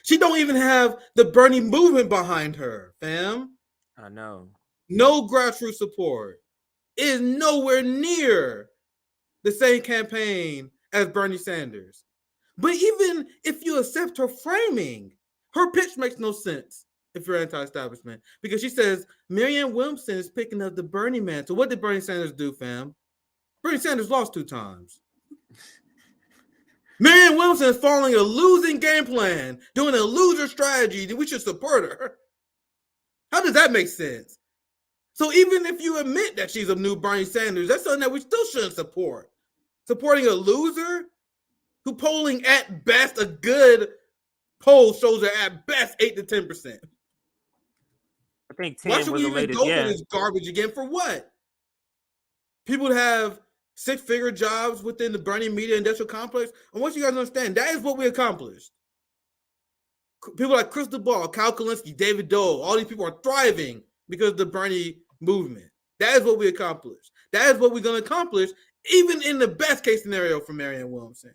She don't even have the Bernie movement behind her, fam. I know. No grassroots support. It is nowhere near the same campaign as Bernie Sanders. But even if you accept her framing, her pitch makes no sense if you're anti-establishment. Because she says Marianne Williamson is picking up the Bernie mantle. What did Bernie Sanders do, fam? Bernie Sanders lost 2 times. Marianne Williamson is following a losing game plan, doing a loser strategy. We should support her. How does that make sense? So even if you admit that she's a new Bernie Sanders, that's something that we still shouldn't support. Supporting a loser who polling at best, a good poll shows her at best 8 to 10%. I think 10 Why should was we the even latest. go Yeah. for this garbage again? For what? People have 6-figure jobs within the Bernie media industrial complex. And once you guys understand, that is what we accomplished. People like Krystal, Kyle Kulinski, David Dole, all these people are thriving because of the Bernie movement. That is what we accomplished. That is what we're going to accomplish, even in the best case scenario for Marianne Williamson,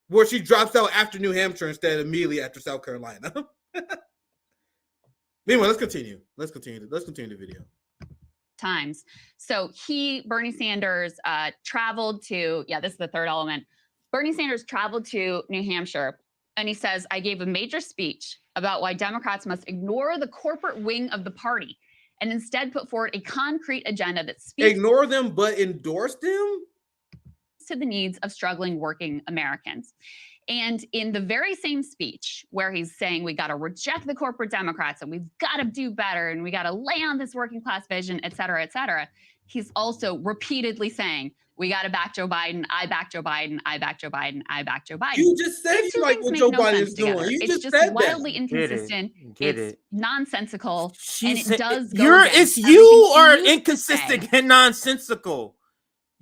where she drops out after New Hampshire instead of immediately after South Carolina. Meanwhile, let's continue. Let's continue the video. Times. So Bernie Sanders, traveled to, this is the third element. Bernie Sanders traveled to New Hampshire, and he says, I gave a major speech about why Democrats must ignore the corporate wing of the party and instead put forward a concrete agenda that speaks. Ignore them, but endorse them? To the needs of struggling working Americans. And in the very same speech where he's saying we got to reject the corporate Democrats and we've got to do better and we got to lay on this working class vision, et cetera, he's also repeatedly saying we got to back Joe Biden. I back Joe Biden. I back Joe Biden. I back Joe Biden. You just said you like what Joe Biden is doing. You it's just wildly said that. inconsistent. Get it's it. nonsensical. She and it said- does go against you everything are she used to inconsistent say. and nonsensical.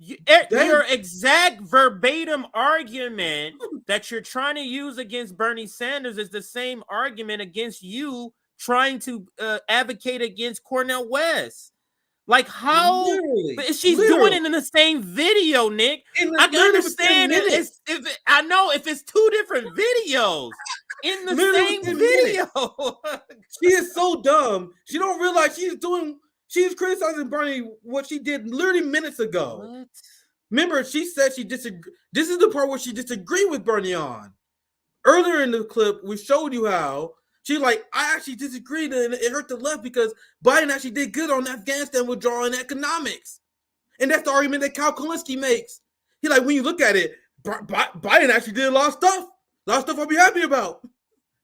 Your exact verbatim argument that you're trying to use against Bernie Sanders is the same argument against you trying to advocate against Cornel West. Like how she's doing it in the same video, Nick. I can understand it. I know if it's 2 different videos in the same video. She is so dumb. She don't realize she's criticizing Bernie what she did literally minutes ago. What? Remember, she said she disagreed. This is the part where she disagreed with Bernie on. Earlier in the clip, we showed you how she's like, I actually disagreed and it hurt the left because Biden actually did good on Afghanistan withdrawal and economics. And that's the argument that Kyle Kulinski makes. He's like, when you look at it, Biden actually did a lot of stuff. A lot of stuff I'll be happy about.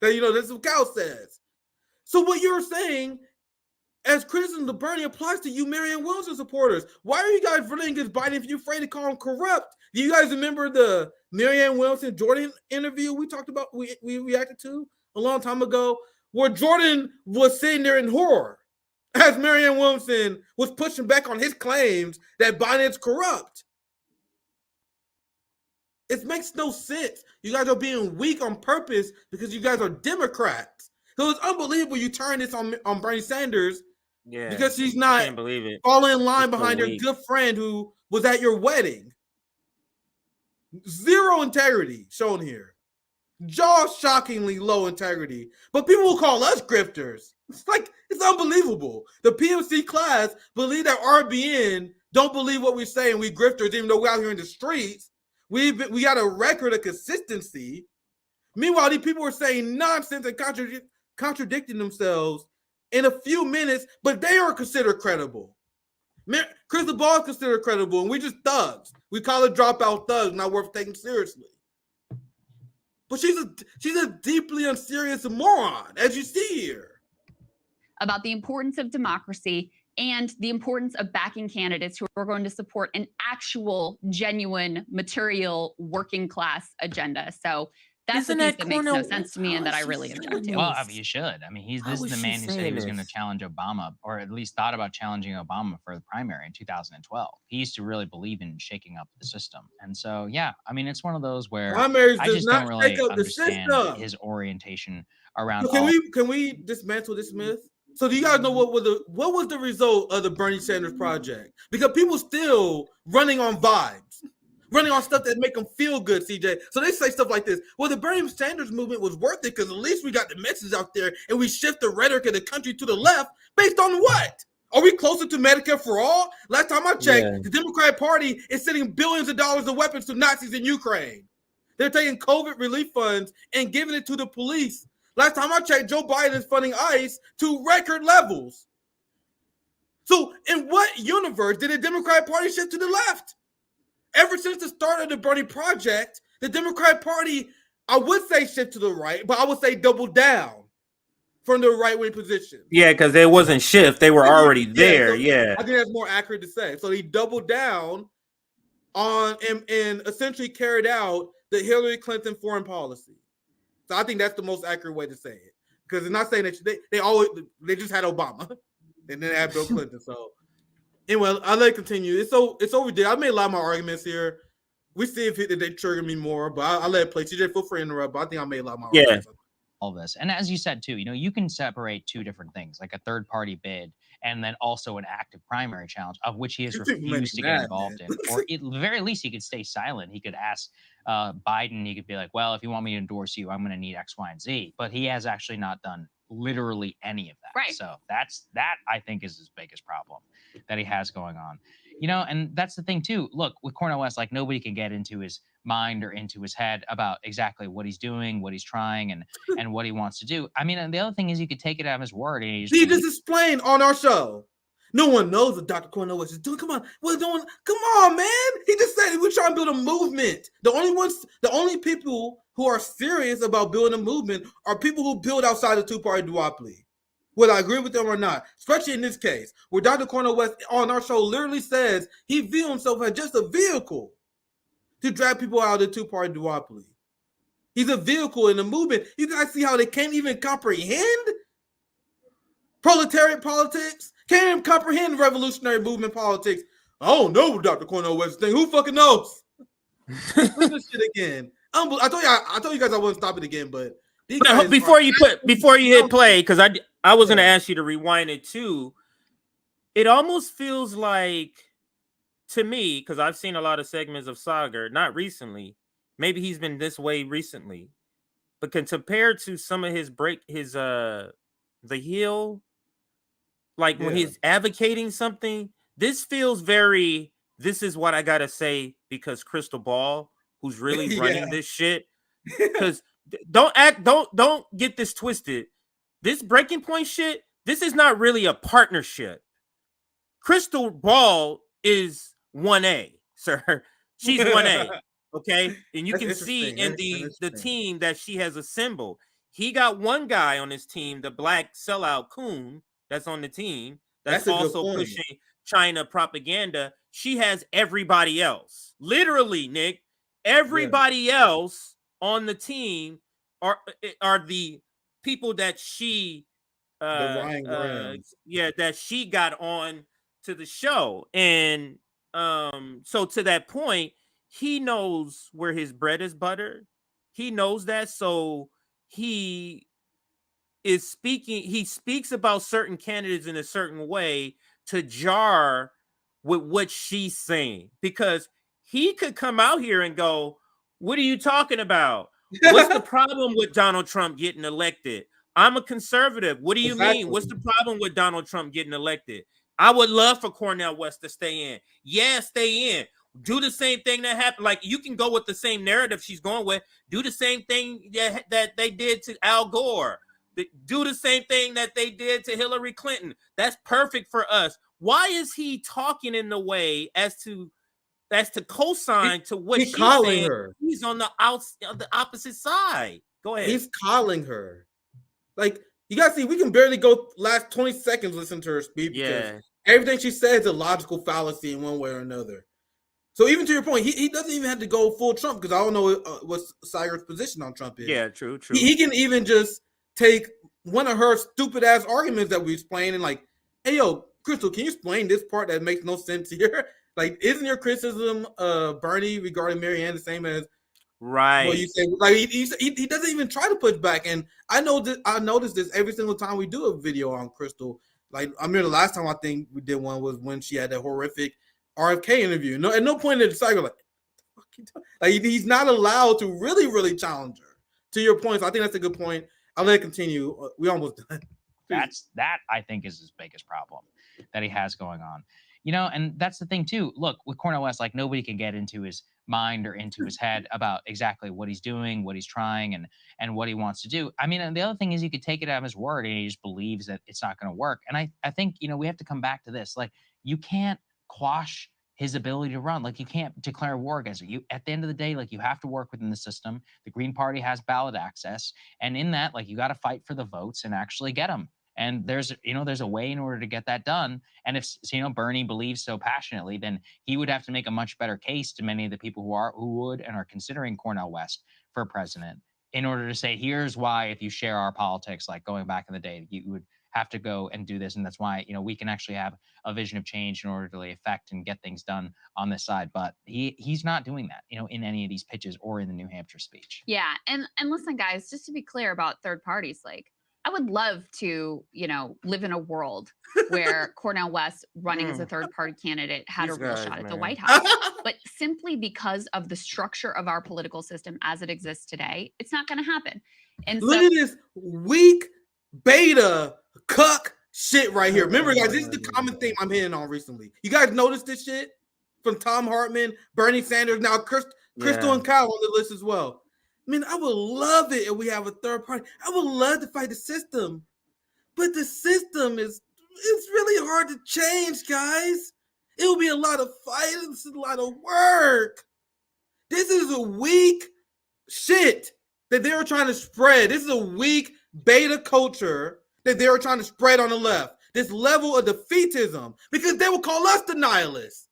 That, that's what Kyle says. So what you're saying as criticism of Bernie applies to you, Marianne Williamson supporters. Why are you guys voting against Biden if you're afraid to call him corrupt? Do you guys remember the Marianne Williamson Jordan interview we talked about, we reacted to a long time ago, where Jordan was sitting there in horror as Marianne Williamson was pushing back on his claims that Biden is corrupt. It makes no sense. You guys are being weak on purpose because you guys are Democrats. So it's unbelievable you turn this on Bernie Sanders because she's not can't believe it. falling in line It's so behind your weak. good friend who was at your wedding. Zero integrity shown here. Jaw-shockingly low integrity. But people will call us grifters. It's unbelievable. The PMC class believe that RBN don't believe what we say and we grifters, even though we're out here in the streets. We got a record of consistency. Meanwhile, these people are saying nonsense and contradicting themselves in a few minutes, but they are considered credible. Krystal Ball is considered credible, and we just thugs. We call it dropout thugs, not worth taking seriously. But she's a deeply unserious moron, as you see here. About the importance of democracy and the importance of backing candidates who are going to support an actual, genuine, material, working class agenda. So that's the piece that makes no sense to me and that I really object to. Well, I mean, you should. I mean, this is the man who said he was going to challenge Obama, or at least thought about challenging Obama for the primary in 2012. He used to really believe in shaking up the system. And so, yeah, I mean, it's one of those where Primaries I does just not don't really shake up the understand system. his orientation around So can we dismantle this myth? So do you guys know what was the result of the Bernie Sanders project? Because people still running on vibes, running on stuff that make them feel good, CJ. So they say stuff like this. Well, the Bernie Sanders movement was worth it because at least we got the message out there and we shift the rhetoric of the country to the left based on what? Are we closer to Medicare for all? Last time I checked, the Democratic Party is sending billions of dollars of weapons to Nazis in Ukraine. They're taking COVID relief funds and giving it to the police. Last time I checked, Joe Biden is funding ICE to record levels. So in what universe did the Democratic Party shift to the left? Ever since the start of the Bernie Project, the Democratic Party, I would say shift to the right, but I would say double down from the right-wing position. Yeah, because they wasn't shift. They were already there. So Yeah. I think that's more accurate to say. So he doubled down on and essentially carried out the Hillary Clinton foreign policy. So I think that's the most accurate way to say it, because they're not saying that they just had Obama and then they had Bill Clinton. So anyway, I'll let it continue. It's over there. I made a lot of my arguments here. We see if they trigger me more, but I'll let it play. TJ, feel free to interrupt, but I think I made a lot of my arguments. All this. And as you said too, you can separate two different things, like a third party bid and then also an active primary challenge, of which he has refused to get involved in. Or at the very least, he could stay silent. He could ask Biden, he could be like, well, if you want me to endorse you, I'm going to need X, Y, and Z. But he has actually not done literally any of that. Right. So that I think is his biggest problem that he has going on. And that's the thing too. Look, with Cornel West, like nobody can get into his mind or into his head about exactly what he's doing, what he's trying, and what he wants to do. I mean, and the other thing is you could take it at his word. And He just explained on our show. No one knows what Dr. Cornel West is doing. Come on, we're doing. Come on, man. He just said we're trying to build a movement. The only people who are serious about building a movement are people who build outside the two-party duopoly. Whether I agree with them or not, especially in this case, where Dr. Cornel West on our show literally says he views himself as just a vehicle to drag people out of the two-party duopoly. He's a vehicle in the movement. You guys see how they can't even comprehend proletariat politics? Can't even comprehend revolutionary movement politics. I don't know what Dr. Cornel West thinks. Who fucking knows? Look this shit again. I told you guys I wouldn't stop it again, but Before you hit play, because I was going to ask you to rewind it too. It almost feels like, to me, because I've seen a lot of segments of Sagar, not recently. Maybe he's been this way recently, but compared to some of his the heel, like when he's advocating something, this feels very. This is what I gotta say because Krystal Ball, who's really running this shit, because don't get this twisted. This breaking point shit, this is not really a partnership. Krystal Ball is 1A, sir. She's 1A, okay? And you can see in the team that she has assembled. He got one guy on his team, the black sellout coon that's on the team, that's also pushing China propaganda. She has everybody else. Literally, Nick, everybody else on the team are the people that she Ryan Grahams. that she got on to the show. And so to that point, he knows where his bread is buttered. He knows that. So he speaks about certain candidates in a certain way to jar with what she's saying, because he could come out here and go, what are you talking about? What's the problem with Donald Trump getting elected? I'm a conservative. What do you mean? What's the problem with Donald Trump getting elected? I would love for Cornel West to stay in. Yeah, stay in. Do the same thing that happened. Like, you can go with the same narrative she's going with. Do the same thing that they did to Al Gore. Do the same thing that they did to Hillary Clinton. That's perfect for us. Why is he talking in the way as to co-sign to what she's calling saying? her. He's on the opposite side. Go ahead. He's calling her. Like, you gotta see, we can barely go last 20 seconds listen to her speak. Yeah. Everything she says is a logical fallacy in one way or another. So even to your point, he doesn't even have to go full Trump, because I don't know what Siger's position on Trump is. Yeah, true. He can even just take one of her stupid ass arguments that we explained and like, hey, yo, Krystal, can you explain this part that makes no sense here? Like, isn't your criticism, Bernie, regarding Marianne the same as right? Well, you say, like, he doesn't even try to push back. And I noticed this every single time we do a video on Krystal. Like, I remember the last time I think we did one was when she had that horrific RFK interview. No, at no point in the cycle, like he's not allowed to really challenge her. To your point, so I think that's a good point. I'll let it continue. We almost done. That I think is his biggest problem that he has going on. And that's the thing too. Look, with Cornel West, like, nobody can get into his mind or into his head about exactly what he's doing, what he's trying, and what he wants to do. I mean, and the other thing is, you could take it at his word and he just believes that it's not going to work. And I think, we have to come back to this. Like, you can't quash his ability to run. Like, you can't declare war against it. At the end of the day, like, you have to work within the system. The Green Party has ballot access. And in that, like, you got to fight for the votes and actually get them. And there's a way in order to get that done. And if, Bernie believes so passionately, then he would have to make a much better case to many of the people who would and are considering Cornel West for president, in order to say, here's why, if you share our politics, like going back in the day, you would have to go and do this. And that's why, we can actually have a vision of change in order to really affect and get things done on this side. But he's not doing that, in any of these pitches or in the New Hampshire speech. Yeah. And listen, guys, just to be clear about third parties, like, I would love to, live in a world where Cornel West running as a third party candidate had a real shot at the White House. But simply because of the structure of our political system as it exists today, it's not going to happen. And look at this weak beta cuck shit right here. Remember, guys, this is the common theme I'm hitting on recently. You guys notice this shit from Tom Hartman, Bernie Sanders, now Krystal and Kyle on the list as well. I mean, I would love it if we have a third party. I would love to fight the system, but the system it's really hard to change, guys. It will be a lot of fighting, a lot of work. This is a weak shit that they were trying to spread. This is a weak beta culture that they were trying to spread on the left. This level of defeatism, because they will call us the nihilists.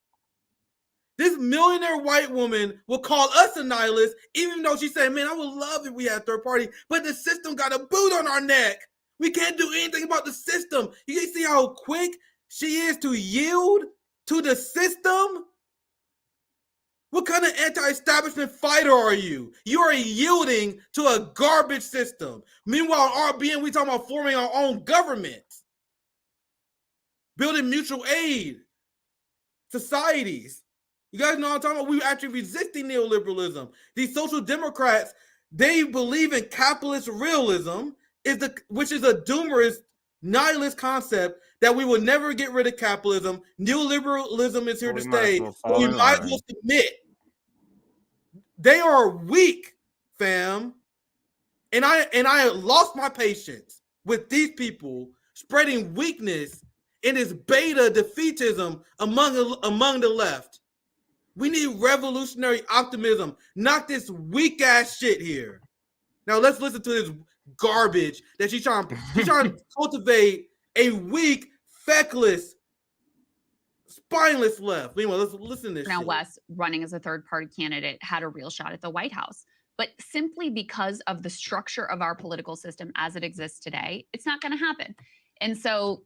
This millionaire white woman will call us a nihilist, even though she said, man, I would love if we had third party, but the system got a boot on our neck. We can't do anything about the system. You can see how quick she is to yield to the system. What kind of anti-establishment fighter are you? You are yielding to a garbage system. Meanwhile, in RBN, we talking about forming our own government, building mutual aid societies. You guys know what I'm talking about? We're actually resisting neoliberalism. These social democrats, they believe in capitalist realism, which is a doomerist, nihilist concept that we will never get rid of capitalism. Neoliberalism is here to stay. We might as well submit. They are weak, fam. And I lost my patience with these people spreading weakness in this beta defeatism among the left. We need revolutionary optimism, not this weak ass shit here. Now let's listen to this garbage that she's trying to cultivate a weak, feckless, spineless left. Meanwhile, let's listen to this. Cornel West running as a third party candidate had a real shot at the White House. But simply because of the structure of our political system as it exists today, it's not going to happen. And so,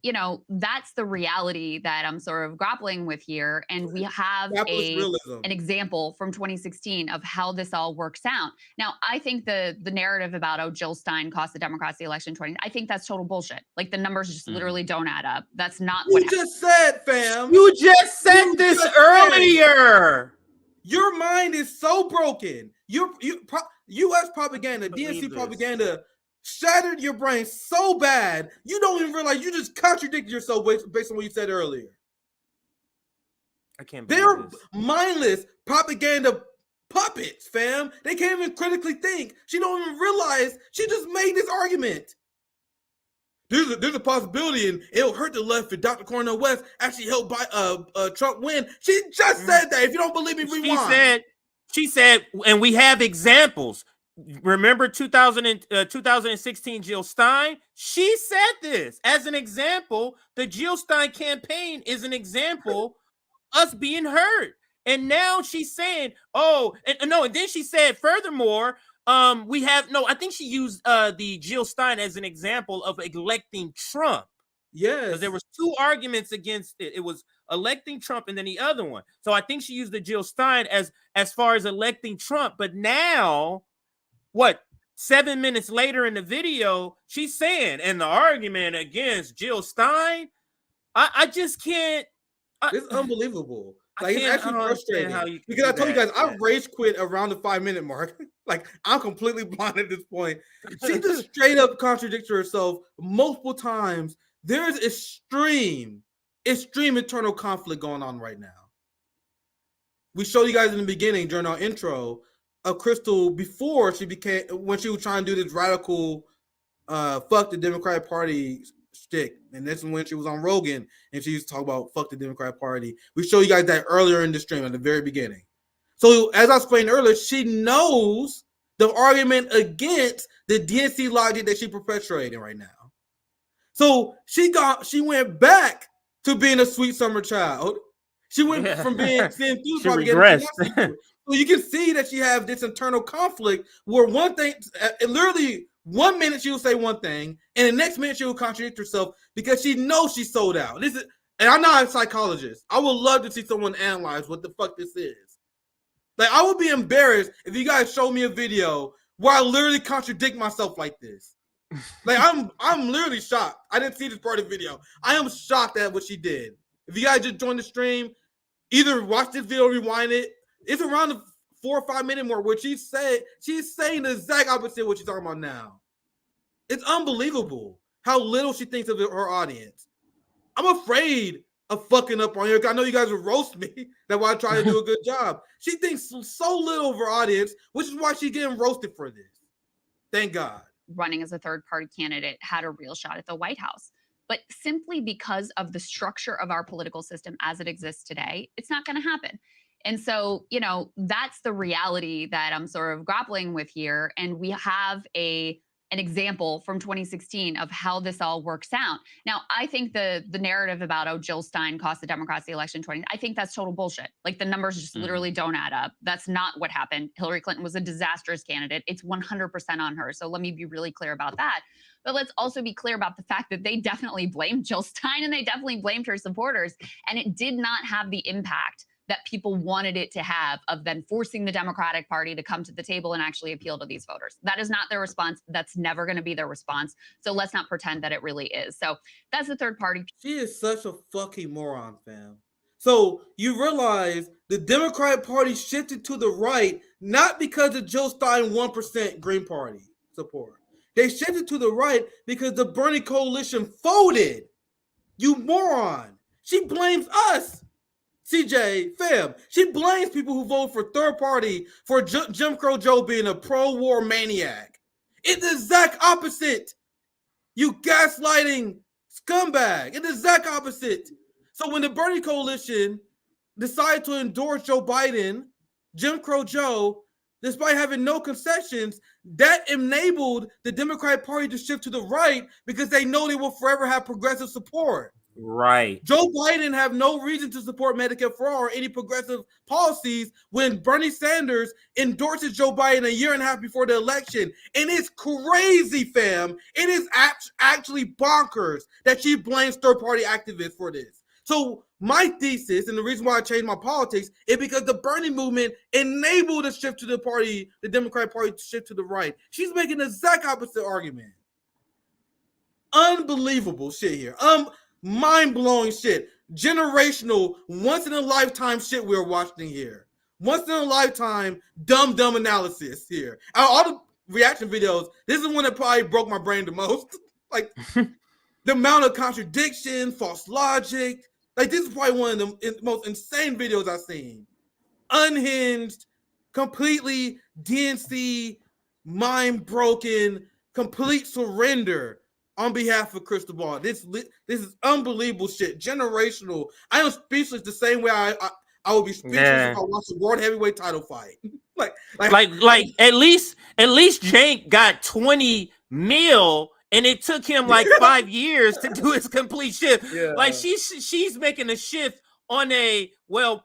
that's the reality that I'm sort of grappling with here. And we have an example from 2016 of how this all works out. Now, I think the narrative about, Jill Stein cost the Democrats the election I think that's total bullshit. Like the numbers just literally don't add up. That's not what happened. You just said, fam. You just said this earlier. Your mind is so broken. U.S. propaganda, DNC propaganda shattered your brain so bad you don't even realize you just contradicted yourself based on what you said earlier. I can't believe They're this. Mindless propaganda puppets, fam. They can't even critically think. She don't even realize she just made this argument. There's a possibility, and it'll hurt the left if Dr. Cornel West actually helped Trump win. She just said that. If you don't believe me, rewind. She said, and we have examples. Remember 2016 Jill Stein? She said this as an example. The Jill Stein campaign is an example us being heard. And now she's saying, and then she said, furthermore, I think she used the Jill Stein as an example of electing Trump. Yes. Because there was two arguments against it. It was electing Trump and then the other one. So I think she used the Jill Stein as far as electing Trump. But now, 7 minutes later in the video, she's saying, and the argument against Jill Stein, I just can't. It's unbelievable. Like, it's actually frustrating. Because I told you guys, I rage quit around the 5-minute mark. Like, I'm completely blind at this point. She just straight up contradicts herself multiple times. There's extreme internal conflict going on right now. We showed you guys in the beginning during our intro of Krystal before when she was trying to do this radical fuck the Democratic Party shtick. And this is when she was on Rogan and she used to talk about fuck the Democratic Party. We showed you guys that earlier in the stream at the very beginning. So as I explained earlier, she knows the argument against the DNC logic that she's perpetuating right now. So she went back to being a sweet summer child. She went from being enthused propaganda. So you can see that she has this internal conflict where one thing, literally 1 minute she will say one thing, and the next minute she will contradict herself because she knows she's sold out. And I'm not a psychologist. I would love to see someone analyze what the fuck this is. Like, I would be embarrassed if you guys show me a video where I literally contradict myself like this. Like, I'm literally shocked. I didn't see this part of the video. I am shocked at what she did. If you guys just joined the stream, either watch this video or rewind it. It's around the 4 or 5 minute mark where she's saying the exact opposite of what she's talking about now. It's unbelievable how little she thinks of her audience. I'm afraid of fucking up on here. I know you guys will roast me. That's why I try to do a good job. She thinks so little of her audience, which is why she's getting roasted for this. Thank God. Running as a third-party candidate had a real shot at the White House. But simply because of the structure of our political system as it exists today, it's not going to happen. And so, that's the reality that I'm sort of grappling with here. And we have an example from 2016 of how this all works out. Now, I think the narrative about, Jill Stein cost the Democrats the election I think that's total bullshit. Like the numbers just literally don't add up. That's not what happened. Hillary Clinton was a disastrous candidate. It's 100% on her. So let me be really clear about that. But let's also be clear about the fact that they definitely blamed Jill Stein and they definitely blamed her supporters. And it did not have the impact that people wanted it to have of then forcing the Democratic Party to come to the table and actually appeal to these voters. That is not their response. That's never going to be their response. So let's not pretend that it really is. So that's the third party. She is such a fucking moron, fam. So you realize the Democratic Party shifted to the right, not because of Jill Stein 1% Green Party support. They shifted to the right because the Bernie coalition folded. You moron. She blames us. CJ, fam, she blames people who vote for third party for Jim Crow Joe being a pro-war maniac. It's the exact opposite. You gaslighting scumbag. It's the exact opposite. So when the Bernie coalition decided to endorse Joe Biden, Jim Crow Joe, despite having no concessions, that enabled the Democratic Party to shift to the right because they know they will forever have progressive support. Right. Joe Biden have no reason to support Medicare for all or any progressive policies when Bernie Sanders endorses Joe Biden a year and a half before the election. And it's crazy, fam. It is actually bonkers that she blames third-party activists for this. So my thesis and the reason why I changed my politics is because the Bernie movement enabled a shift to the party, the Democratic Party to shift to the right. She's making the exact opposite argument. Unbelievable shit here. Mind-blowing shit. Generational, once-in-a-lifetime shit we're watching here. Once-in-a-lifetime dumb analysis here. Out of all the reaction videos, this is one that probably broke my brain the most. Like, the amount of contradiction, false logic. Like, this is probably one of the most insane videos I've seen. Unhinged, completely DNC, mind-broken, complete surrender on behalf of Krystal Ball. This is unbelievable shit. Generational. I am speechless the same way I would be speechless if I watched the world heavyweight title fight. like at least Jank got 20 mil and it took him like 5 years to do his complete shift. Yeah. Like she's making a shift on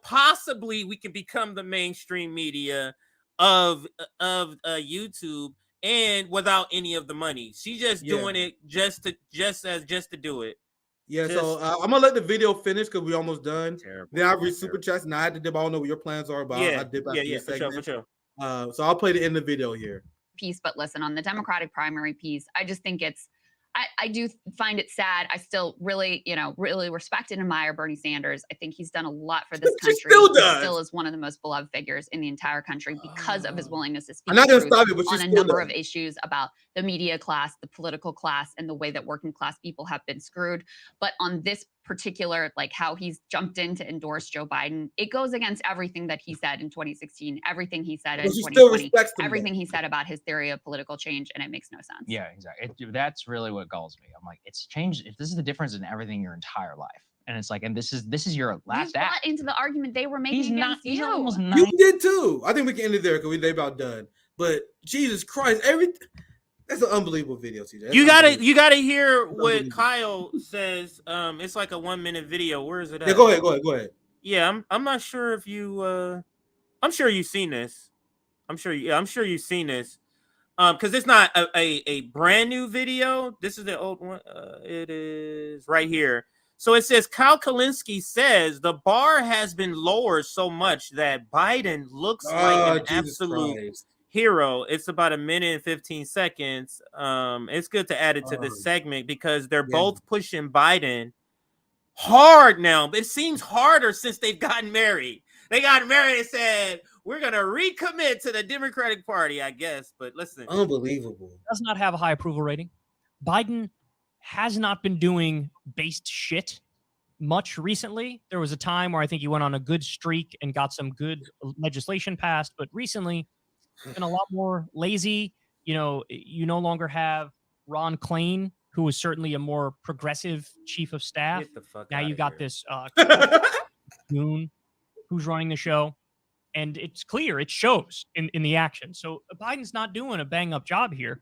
possibly we can become the mainstream media of YouTube. And without any of the money, she's just doing it just to do it. Yeah, so I'm gonna let the video finish because we're almost done. Then I read super chats and I had to dip. I don't know what your plans are, but I dip after this segment. For sure. So I'll play the end of the video here. Piece, but listen, on the Democratic primary piece, I just think I do find it sad. I still really respect and admire Bernie Sanders. I think he's done a lot for this country. He still is one of the most beloved figures in the entire country because of his willingness to speak on a number of issues about the media class, the political class, and the way that working class people have been screwed. But on this particular, like how he's jumped in to endorse Joe Biden, it goes against everything that he said in 2016, everything he said in 2020, everything he said about his theory of political change, and it makes no sense. Yeah, exactly. That's really what galls me. I'm like, it's changed. If this is the difference in everything your entire life, and it's like, and this is your last act. Into the argument they were making against you. Almost You did too. I think we can end it there because they about done. But Jesus Christ, that's an unbelievable video, CJ. You gotta hear what Kyle says. It's like a 1 minute video. Where is it at? Yeah, go ahead. Yeah, I'm not sure if you I'm sure you've seen this. I'm sure you've seen this. Because it's not a brand new video. This is the old one. It is right here. So it says Kyle Kalinske says the bar has been lowered so much that Biden looks like an absolute hero. It's about 1 minute and 15 seconds. It's good to add it to this segment because they're both pushing Biden hard now. But it seems harder since they've gotten married. They got married and said, we're going to recommit to the Democratic Party, I guess. But listen. Unbelievable. Does not have a high approval rating. Biden has not been doing based shit much recently. There was a time where I think he went on a good streak and got some good legislation passed. But recently, it's been a lot more lazy. You know, you no longer have Ron Klain, who was certainly a more progressive chief of staff. Now you got this goon who's running the show. And it's clear, it shows in the action. So Biden's not doing a bang-up job here.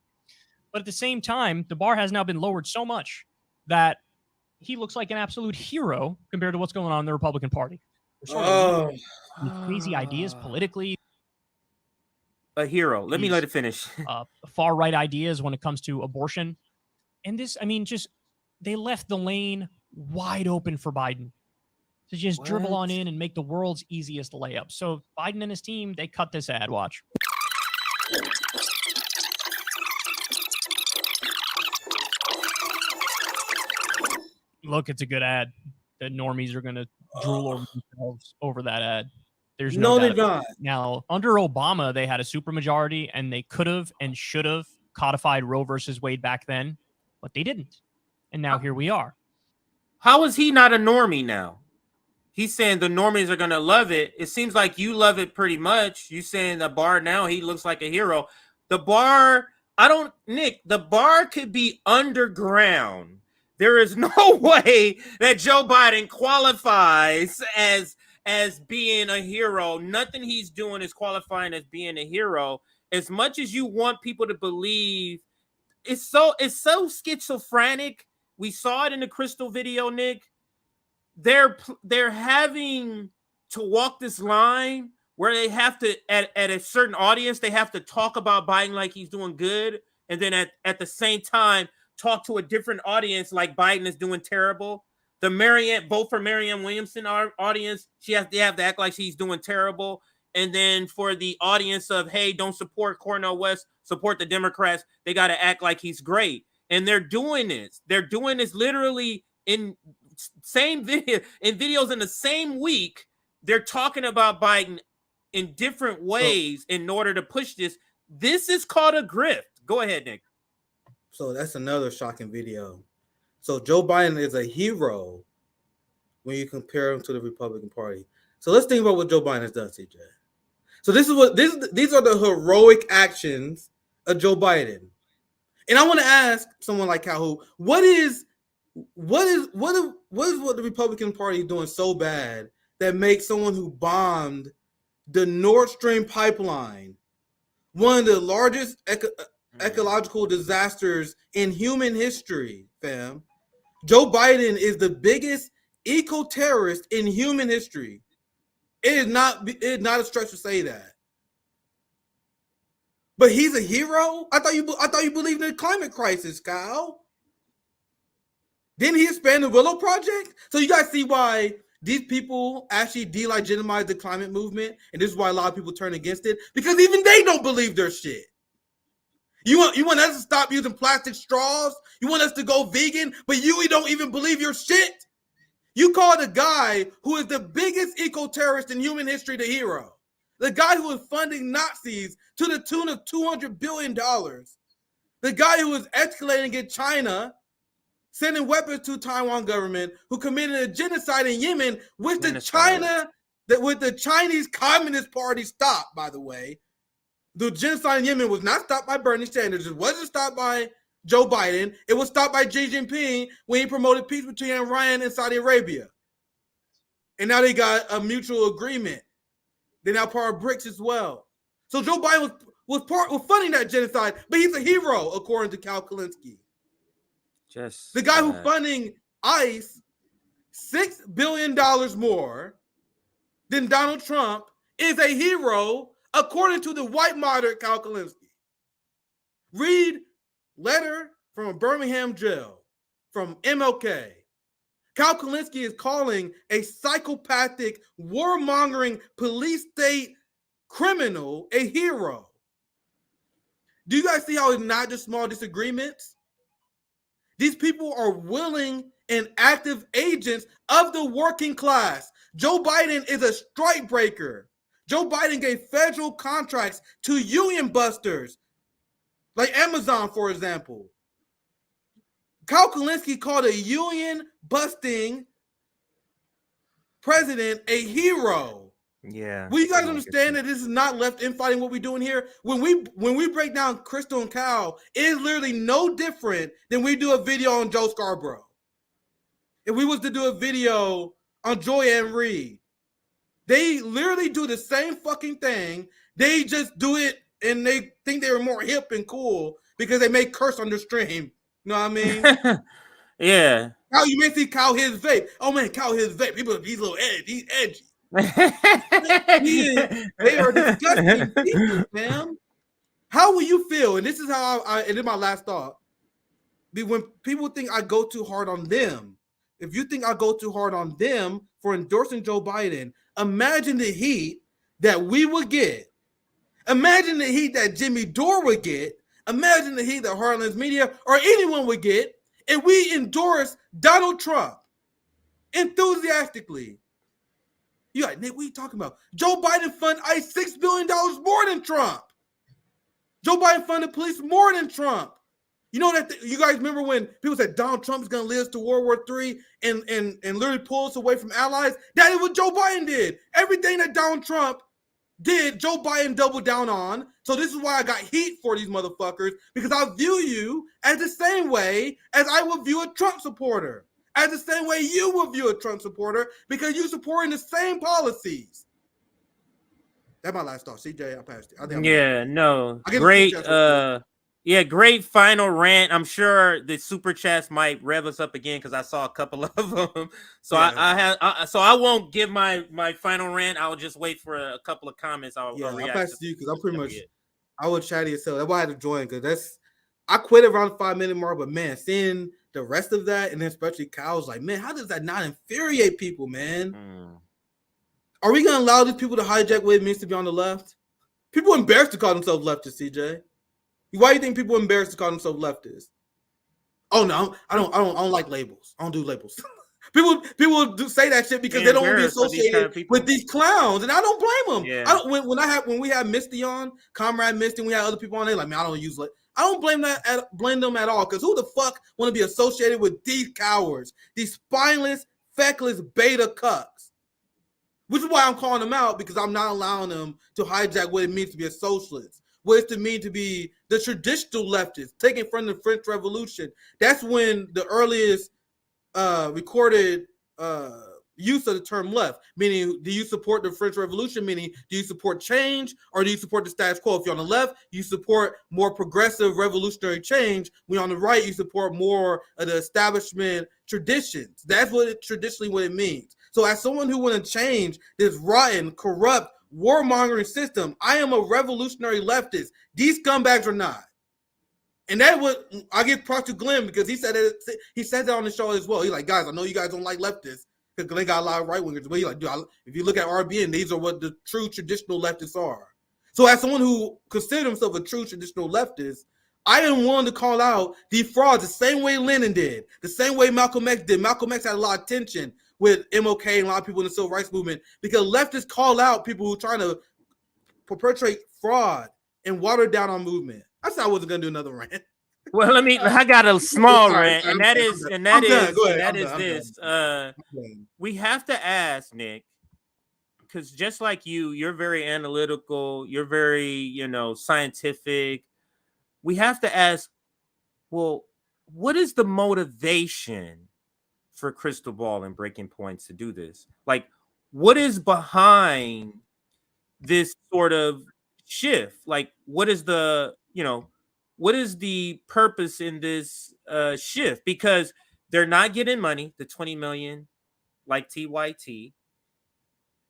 But at the same time, the bar has now been lowered so much that he looks like an absolute hero compared to what's going on in the Republican Party. They're sort of with crazy ideas politically. A hero. Let it finish. Far-right ideas when it comes to abortion. And this, I mean, just they left the lane wide open for Biden to just dribble on in and make the world's easiest layup. So Biden and his team, they cut this ad. Watch. Look, it's a good ad. The normies are going to drool over themselves over that ad. There's no they're not. Now, under Obama, they had a supermajority, and they could have and should have codified Roe versus Wade back then, but they didn't. And now here we are. How is he not a normie now? He's saying the normies are going to love it. It seems like you love it pretty much. You saying the bar now, he looks like a hero. The bar, Nick, the bar could be underground. There is no way that Joe Biden qualifies as being a hero. Nothing he's doing is qualifying as being a hero. As much as you want people to believe, it's so schizophrenic. We saw it in the Krystal video, Nick. they're having to walk this line where they have to at a certain audience they have to talk about Biden like he's doing good, and then at the same time talk to a different audience like Biden is doing terrible. The vote for Marianne Williamson audience, they have to act like she's doing terrible. And then for the audience of, hey, don't support Cornel West, support the Democrats, they got to act like he's great. And they're doing this. They're doing this literally in videos in the same week. They're talking about Biden in different ways in order to push this. This is called a grift. Go ahead, Nick. So that's another shocking video. So Joe Biden is a hero when you compare him to the Republican Party. So let's think about what Joe Biden has done, CJ. So these are the heroic actions of Joe Biden. And I want to ask someone like Calhoun, what is what the Republican Party doing so bad that makes someone who bombed the Nord Stream pipeline, one of the largest ecological disasters in human history, fam? Joe Biden is the biggest eco-terrorist in human history. It is not a stretch to say that. But he's a hero? I thought you believed in the climate crisis, Kyle. Didn't he expand the Willow Project? So you guys see why these people actually delegitimize the climate movement, and this is why a lot of people turn against it, because even they don't believe their shit. You want us to stop using plastic straws? You want us to go vegan, but you don't even believe your shit? You call the guy who is the biggest eco-terrorist in human history the hero. The guy who is funding Nazis to the tune of $200 billion. The guy who is escalating in China, sending weapons to Taiwan government, who committed a genocide in Yemen, which the Chinese Communist Party stopped, by the way. The genocide in Yemen was not stopped by Bernie Sanders. It wasn't stopped by Joe Biden. It was stopped by Xi Jinping when he promoted peace between Iran and Saudi Arabia. And now they got a mutual agreement. They're now part of BRICS as well. So Joe Biden was funding that genocide, but he's a hero, according to Cal Kalinske. The guy who's funding ICE $6 billion more than Donald Trump is a hero, according to the white moderate Cal Kalinske. Read letter from a Birmingham jail from MLK. Cal Kalinske is calling a psychopathic, warmongering police state criminal a hero. Do you guys see how it's not just small disagreements? These people are willing and active agents of the working class. Joe Biden is a strike breaker. Joe Biden gave federal contracts to union busters, like Amazon, for example. Cal Kalinske called a union-busting president a hero. Yeah. Will you guys understand that this is not left infighting what we're doing here? When we break down Krystal and Cal, it is literally no different than we do a video on Joe Scarborough. If we was to do a video on Joy Ann Reid, they literally do the same fucking thing. They just do it and they think they were more hip and cool because they may curse on the stream. You know what I mean? Yeah. Kyle, you may see Kyle his vape. Oh man, Kyle his vape. He's a little edgy. He's edgy. They are disgusting people, man. How will you feel? And this is how and then my last thought. When people think I go too hard on them, if you think I go too hard on them for endorsing Joe Biden, imagine the heat that we would get. Imagine the heat that Jimmy Dore would get. Imagine the heat that Heartland's Media or anyone would get if we endorse Donald Trump enthusiastically. You like, Nick, what are you talking about? Joe Biden funded ICE $6 billion more than Trump. Joe Biden funded police more than Trump. You know that you guys remember when people said Donald Trump is going to lead us to World War III and literally pull us away from allies? That is what Joe Biden did. Everything that Donald Trump did, Joe Biden doubled down on. So this is why I got heat for these motherfuckers, because I view you as the same way as I would view a Trump supporter. As the same way you will view a Trump supporter, because you're supporting the same policies. That's my last thought. CJ, I passed it. Yeah, no. Great Yeah, great final rant. I'm sure the super chats might rev us up again because I saw a couple of them. So so I won't give my final rant. I'll just wait for a couple of comments. I'll I'll react pass to. it to you because I'm pretty much I would chatty as hell. That's why I had to join because I quit around the 5-minute mark, but man, seeing the rest of that and then especially Kyle's like, man, how does that not infuriate people, man? Are we gonna allow these people to hijack what it means to be on the left? People are embarrassed to call themselves leftists, CJ. Why do you think people are embarrassed to call themselves leftists? Oh no, I don't like labels. I don't do labels. people do say that shit because they don't want to be associated with these clowns, and I don't blame them. Yeah. I don't when we had Misty on, Comrade Misty, and we had other people on there like, man, I don't use like. I don't blame them at all because who the fuck want to be associated with these cowards, these spineless, feckless beta cucks? Which is why I'm calling them out because I'm not allowing them to hijack what it means to be a socialist. What it means to be the traditional leftists, taken from the French Revolution. That's when the earliest recorded use of the term left, meaning do you support the French Revolution, meaning do you support change or do you support the status quo? If you're on the left, you support more progressive revolutionary change. When you're on the right, you support more of the establishment traditions. That's traditionally what it means. So as someone who want to change this rotten, corrupt, warmongering system, I am a revolutionary leftist. These scumbags are not. And that would I give props to Glenn because he said that on the show as well. He's like, guys, I know you guys don't like leftists because Glenn got a lot of right wingers, but he's like, dude, if you look at RBN, these are what the true traditional leftists are. So as someone who considers himself a true traditional leftist, I am willing to call out these frauds the same way Lenin did, the same way Malcolm X did. Malcolm X had a lot of tension with MLK and a lot of people in the civil rights movement because leftists call out people who are trying to perpetrate fraud and water down our movement. I said I wasn't gonna do another rant. Well, I got a small rant, and that is this. We have to ask, Nick, because just like you're very analytical, you're very, scientific. We have to ask, well, what is the motivation for Krystal Ball and Breaking Points to do this? Like, what is behind this sort of shift? Like, what is the purpose in this shift? Because they're not getting money, the 20 million, like TYT.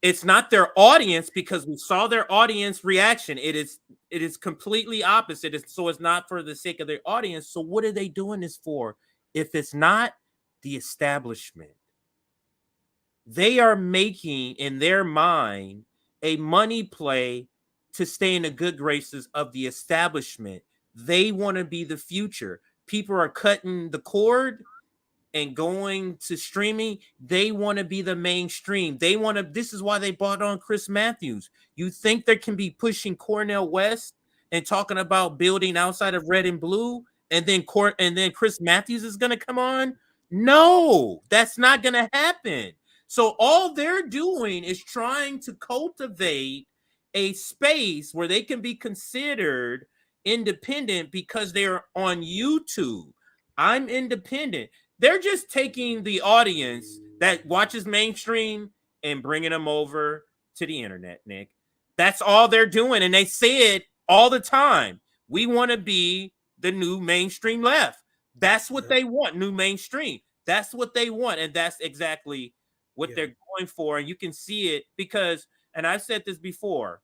It's not their audience because we saw their audience reaction. It is completely opposite. So it's not for the sake of their audience. So what are they doing this for? If it's not the establishment, they are making in their mind a money play to stay in the good graces of the establishment. They want to be the future. People are cutting the cord and going to streaming. They want to be the mainstream. This is why they brought on Chris Matthews. You think they can be pushing Cornel West and talking about building outside of red and blue, and then Chris Matthews is going to come on? No, that's not going to happen. So all they're doing is trying to cultivate a space where they can be considered independent because they're on YouTube. I'm independent. They're just taking the audience that watches mainstream and bringing them over to the internet, Nick. That's all they're doing. And they say it all the time. We want to be the new mainstream left. That's what they want, new mainstream. That's what they want. And that's exactly what they're going for. And you can see it because, and I've said this before,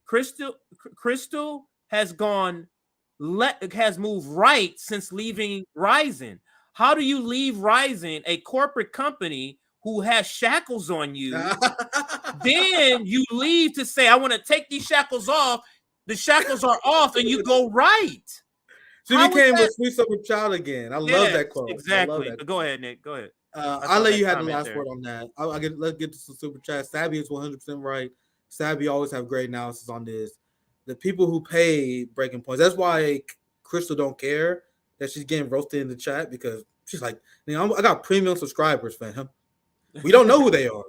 Krystal has moved right since leaving Ryzen. How do you leave Ryzen, a corporate company who has shackles on you? Then you leave to say, I want to take these shackles off. The shackles are off, and you go right. She became a sweet summer child again. I love that quote. Exactly. Go ahead, Nick. Go ahead. I'll let you have the last word on that. Let's get to some super chat. Sabby is 100% right. Sabby always have great analysis on this. The people who pay Breaking Points. That's why Krystal don't care that she's getting roasted in the chat because she's like, I got premium subscribers, fam. We don't know who they are.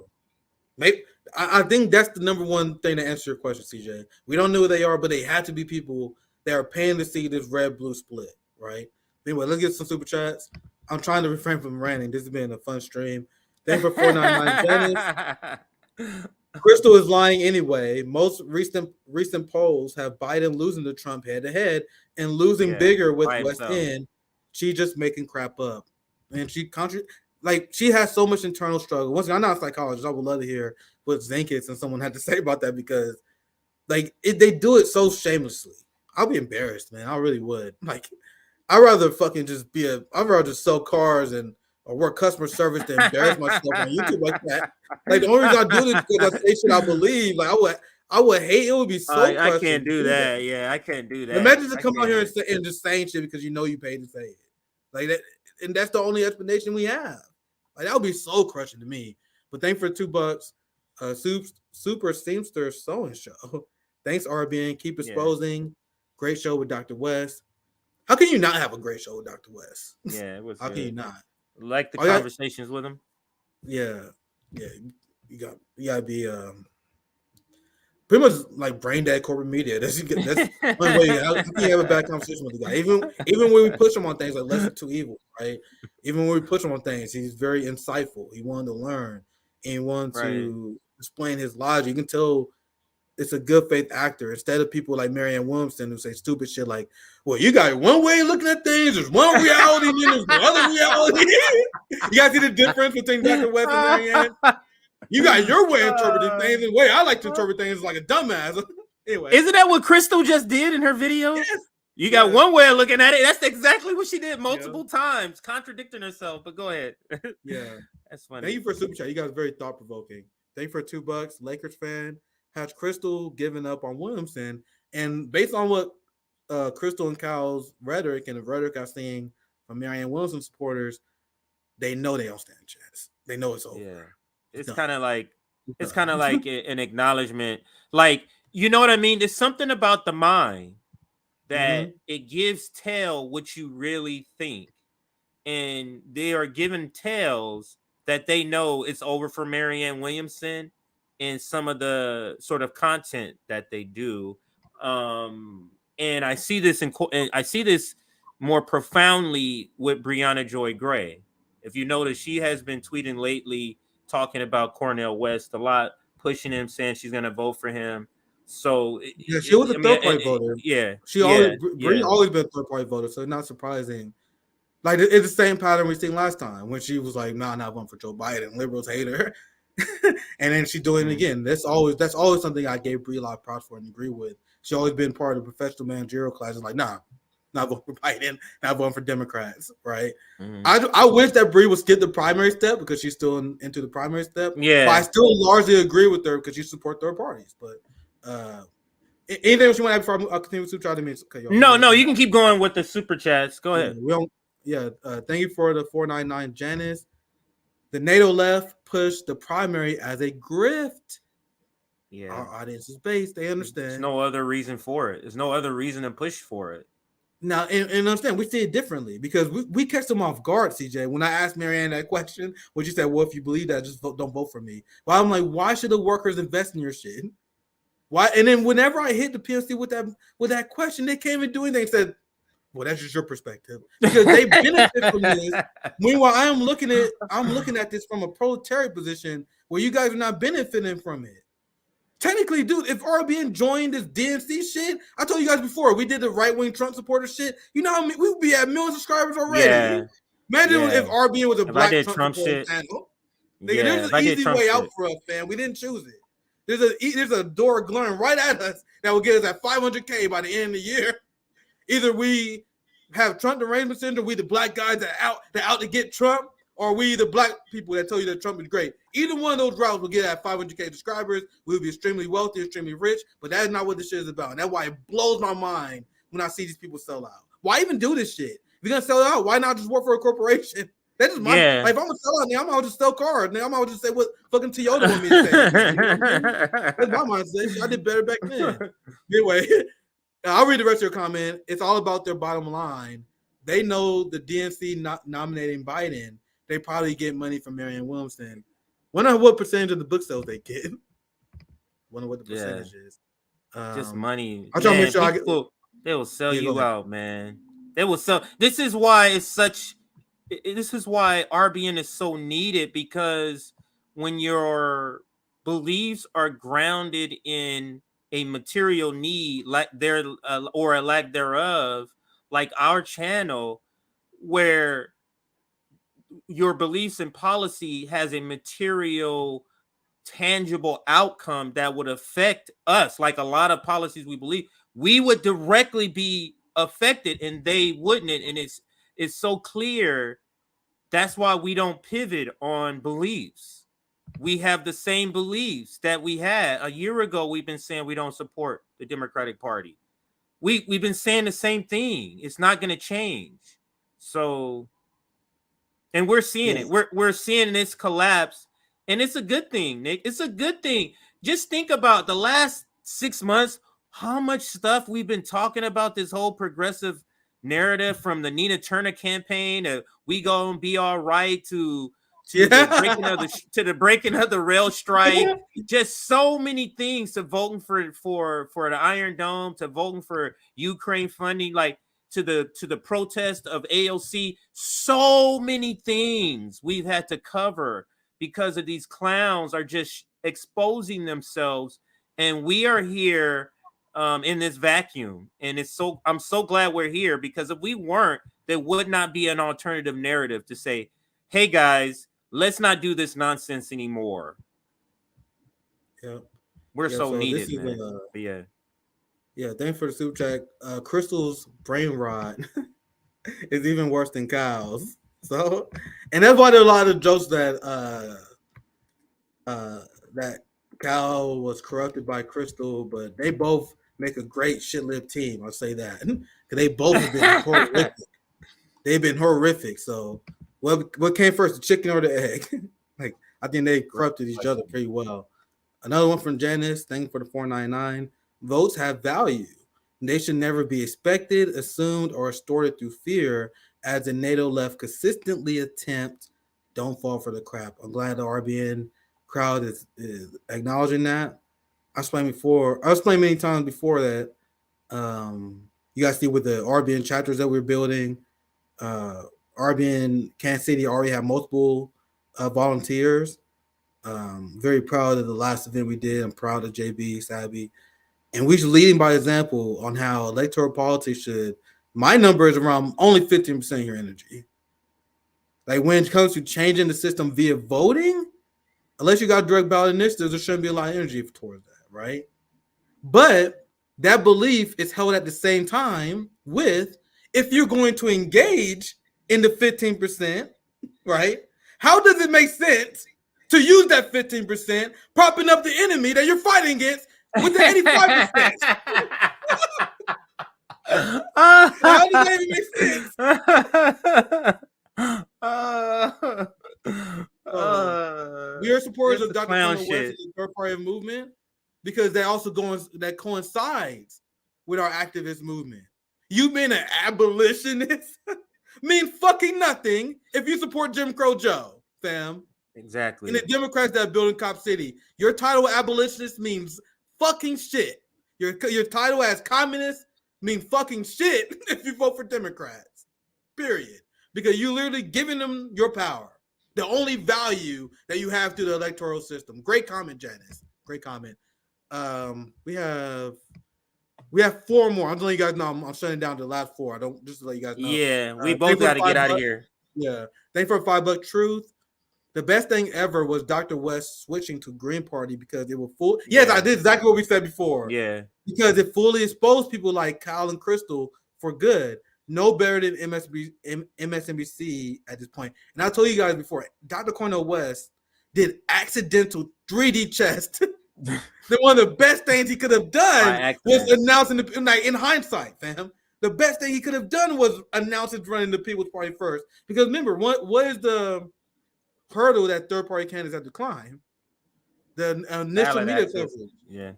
Maybe I think that's the number one thing to answer your question, CJ. We don't know who they are, but they have to be people that are paying to see this red-blue split, right? Anyway, let's get some super chats. I'm trying to refrain from ranting. This has been a fun stream. Thank you for 499 Dennis. Krystal is lying anyway. Most recent polls have Biden losing to Trump head to head and losing bigger with by West himself. End. She just making crap up, and she has so much internal struggle. Once again, I'm not a psychologist. I would love to hear what Zenkis and someone had to say about that because, they do it so shamelessly. I'll be embarrassed, man. I really would. Like, I'd rather fucking I'd rather just sell cars or work customer service than embarrass myself on YouTube like that. Like, the only reason I do this is because I say shit I believe. Like, I would hate it. Would be so I can't do that. Yeah, I can't do that. Imagine to come out here and just saying shit because you know you paid to say it. Like that, and that's the only explanation we have. Like, that would be so crushing to me. But thanks for $2. Super Seamster Sewing Show. Thanks, RBN. Keep exposing. Great show with Dr. West. How can you not have a great show with Dr. West? Yeah, it was. How can you not? Like the conversations with him? Yeah. You gotta be pretty much like brain dead corporate media. That's one way. How can you have a bad conversation with the guy? Even when we push him on things like less too evil, right? Even when we push him on things, he's very insightful. He wanted to learn and he wanted to explain his logic. You can tell it's a good faith actor instead of people like Marianne Williamson who say stupid shit like, well, you got one way of looking at things, there's one reality, and then there's the other reality. You guys see the difference between Dr. West and Marianne? You got your way of interpreting things, and the way I like to interpret things is like a dumbass. Anyway. Isn't that what Krystal just did in her video? Yes. You got one way of looking at it. That's exactly what she did multiple times, contradicting herself. But go ahead. Yeah. That's funny. Thank you for super chat. You guys are very thought provoking. Thank you for $2. Lakers fan. Has Krystal given up on Williamson? And based on what Krystal and Kyle's rhetoric and the rhetoric I've seen from Marianne Williamson supporters, they know they don't stand a chance. They know it's over. Yeah. It's kind of like an acknowledgement. Like, you know what I mean? There's something about the mind that it gives tell what you really think. And they are given tells that they know it's over for Marianne Williamson in some of the sort of content that they do. And I see this I see this more profoundly with Brianna Joy Gray. If you notice, she has been tweeting lately talking about Cornel West a lot, pushing him, saying she's going to vote for him. So yeah, she was a third party voter. Yeah, she always been a third party voter, so it's not surprising. Like, it's the same pattern we seen last time when she was like, "Nah, not voting for Joe Biden." Liberals hate her, and then she's doing it again. That's always something I gave Brie a lot of props for and agree with. She always been part of the professional managerial class. It's like, nah, not voting for Biden, not voting for Democrats, right? I wish that Brie would skip the primary step because she's still into the primary step. Yeah, but I still largely agree with her because she support third parties. But anything else you want to add before I continue to try to make? No, you can keep going with the super chats. Go ahead. Thank you for the 499 Janice. The NATO left pushed the primary as a grift. Yeah, our audience is based. They understand. There's no other reason for it. There's no other reason to push for it. Now, and understand, we see it differently because we catch them off guard, CJ. When I asked Marianne that question, when she said, well, if you believe that, just don't vote for me. Well, I'm like, why should the workers invest in your shit? Why? And then whenever I hit the PNC with that question, they came and doing things. Said, well, that's just your perspective because they benefit from this. Meanwhile, I'm looking at this from a proletariat position where you guys are not benefiting from it. Technically, dude, if RBN joined this DNC shit, I told you guys before, we did the right-wing Trump supporter shit. You know how we would be at million subscribers already. Yeah. Imagine if RBN was a black Trump shit. Channel. There's an easy way out for us, fam. We didn't choose it. There's a door glaring right at us that will get us at 500K by the end of the year. Either we have Trump derangement syndrome, we the black guys that out to get Trump, or we the black people that tell you that Trump is great. Either one of those routes will get at 500K subscribers. We'll be extremely wealthy, extremely rich, but that is not what this shit is about. And that's why it blows my mind when I see these people sell out. Why even do this shit? If you're gonna sell out, why not just work for a corporation? That's just my like, if I'm gonna sell out, then I'm gonna just sell cars. Then I'm gonna just say what fucking Toyota want me to say. That's my mindset. I did better back then. Anyway, I'll read the rest of your comment. It's all about their bottom line. They know the DNC nominating Biden. They probably get money from Marianne Williamson. Wonder what percentage of the book sales they get. Wonder what the percentage is. Just money. I'm trying to make sure they will sell you out, man. They will sell. This is why RBN is so needed, because when you're beliefs are grounded in a material need, like there or a lack thereof, like our channel, where your beliefs and policy has a material, tangible outcome that would affect us, like a lot of policies we believe, we would directly be affected and they wouldn't. And it's so clear. That's why we don't pivot on beliefs. We have the same beliefs that we had a year ago. We've been saying we don't support the Democratic Party. We've been saying the same thing. It's not going to change. So, and we're seeing it. We're seeing this collapse, and it's a good thing, Nick. It's a good thing. Just think about the last 6 months, how much stuff we've been talking about this whole progressive narrative, from the Nina Turner campaign to "We Gonna Be All Right" to the breaking of the rail strike. Just so many things, to voting for the Iron Dome, to voting for Ukraine funding, like to the protest of AOC. So many things we've had to cover because of these clowns are just exposing themselves, and we are here in this vacuum. And I'm so glad we're here, because if we weren't, there would not be an alternative narrative to say, hey guys, let's not do this nonsense anymore. Yeah, we're so needed, this man. Even, yeah, thanks for the super chat. Krystal's brain rot is even worse than Kyle's. So, and that's why there are a lot of jokes that that Kyle was corrupted by Krystal, but they both make a great shit-lived team. I'll say that, because they both have been horrific. They've been horrific. So, what came first, the chicken or the egg? Like, I think they corrupted each other pretty well. Another one from Janice. Thank you for the $4.99. Votes have value. They should never be expected, assumed, or extorted through fear, as the NATO left consistently attempt. Don't fall for the crap. I'm glad the RBN crowd is acknowledging that. I explained many times before that. You guys see with the RBN chapters that we're building, RBN Kansas City already have multiple volunteers. Very proud of the last event we did. I'm proud of JB, Sabby. And we're leading by example on how electoral politics should. My number is around only 15% of your energy. Like, when it comes to changing the system via voting, unless you got direct ballot initiatives, there shouldn't be a lot of energy towards that, right? But that belief is held at the same time with, if you're going to engage in the 15%, right? How does it make sense to use that 15%, propping up the enemy that you're fighting against with the 85%? How does that even make sense? We are supporters of Dr. Cornel West and the third party movement, because that coincides with our activist movement. You being an abolitionist mean fucking nothing if you support Jim Crow Joe, fam. Exactly. And the Democrats that build in Cop City, your title abolitionist means fucking shit. Your title as communist means fucking shit if you vote for Democrats. Period. Because you're literally giving them your power. The only value that you have to the electoral system. Great comment, Janice. Great comment. We have 4 more. I'm letting you guys know I'm shutting down the last 4. I don't, just to let you guys know. Yeah, we both got to get out of here. Yeah. Thanks for $5 truth. The best thing ever was Dr. West switching to Green Party, because it will full. Yes, I did exactly what we said before. Yeah. Because it fully exposed people like Kyle and Krystal for good. No better than MSNBC at this point. And I told you guys before, Dr. Cornel West did accidental 3D chess. One of the best things he could have done was announcing in hindsight, fam. The best thing he could have done was announce his running the People's Party first. Because remember, what is the hurdle that third party candidates have to climb? The initial media coverage. Yeah.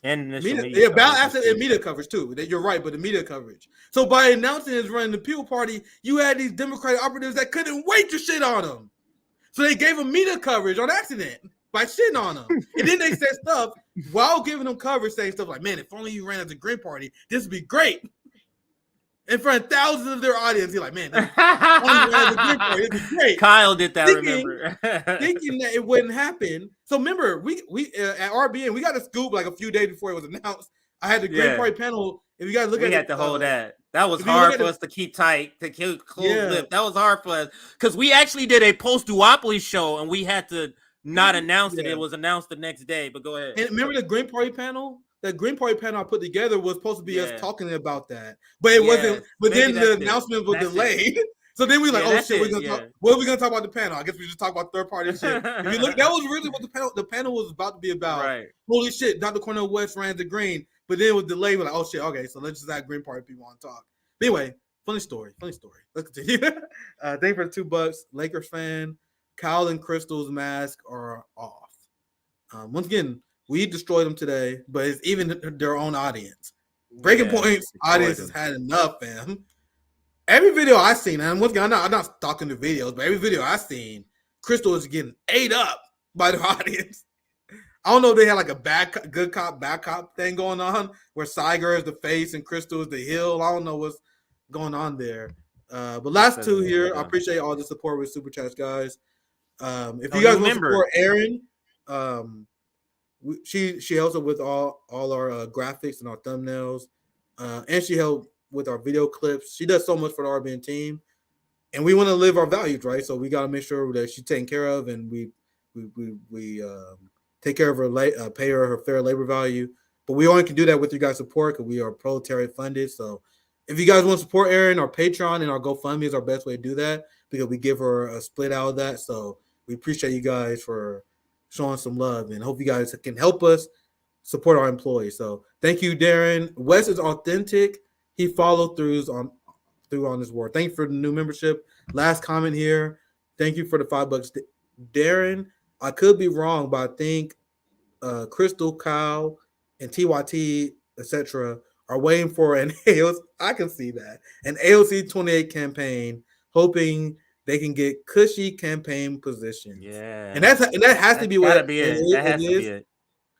And ballot access and media coverage too. You're right, but the media coverage. So by announcing his running the People Party, you had these Democratic operatives that couldn't wait to shit on him. So they gave him media coverage on accident by shitting on him. And then they said stuff while giving him coverage, saying stuff like, man, if only you ran as a Green Party, this would be great. in front of thousands of their audience. He's like, man, this is great. Kyle did that, Thinking remember? that it wouldn't happen. So remember, we at RBN, we got a scoop like a few days before it was announced. I had the Green Party panel. If you guys look we at had to hold that. That was if you hard look for at us to keep tight, to close Yeah. lip. That was hard for us because we actually did a post-duopoly show and we had to not announce it. Yeah. It was announced the next day. But go ahead. And remember the Green Party panel? The Green Party panel I put together was supposed to be us talking about that, but it wasn't. But then the announcement was delayed. So then we were like, oh shit, we're gonna talk. What are we gonna talk about the panel? I guess we just talk about third party shit. If you look, that was really what the panel was about to be about. Right. Holy shit, Dr. Cornel West ran to Green, but then it was delayed. We're like, oh shit, okay, so let's just have Green Party people on talk. But anyway, funny story. Let's continue. Thank you for the $2. Lakers fan, Kyle and Krystal's mask are off. Once again, we destroyed them today, but it's even their own audience. Breaking Point's audience has had enough, fam. Every video I've seen, and once again, I'm not stalking the videos, but every video I've seen, Krystal is getting ate up by the audience. I don't know if they had like a good cop, bad cop thing going on, where Saiger is the face and Krystal is the heel. I don't know what's going on there. But last two here, I appreciate all the support with Super Chats, guys. If you guys want to support Erin, she helps us with all our graphics and our thumbnails, and she helped with our video clips. She does so much for the RBN team, and we want to live our values, right? So we got to make sure that she's taken care of, and we take care of her, pay her fair labor value. But we only can do that with you guys' support because we are proletariat funded. So if you guys want to support Erin, our Patreon and our GoFundMe is our best way to do that because we give her a split out of that. So we appreciate you guys for showing some love and hope you guys can help us support our employees. So thank you, Darren. Wes is authentic. He followed through on his word. Thank you for the new membership. Last comment here. Thank you for the $5. Darren, I could be wrong, but I think Krystal, Kyle, and TYT, etc., are waiting for an AOC. I can see that. An AOC 28 campaign, hoping they can get cushy campaign positions. Yeah. And that has to be what That has to be it.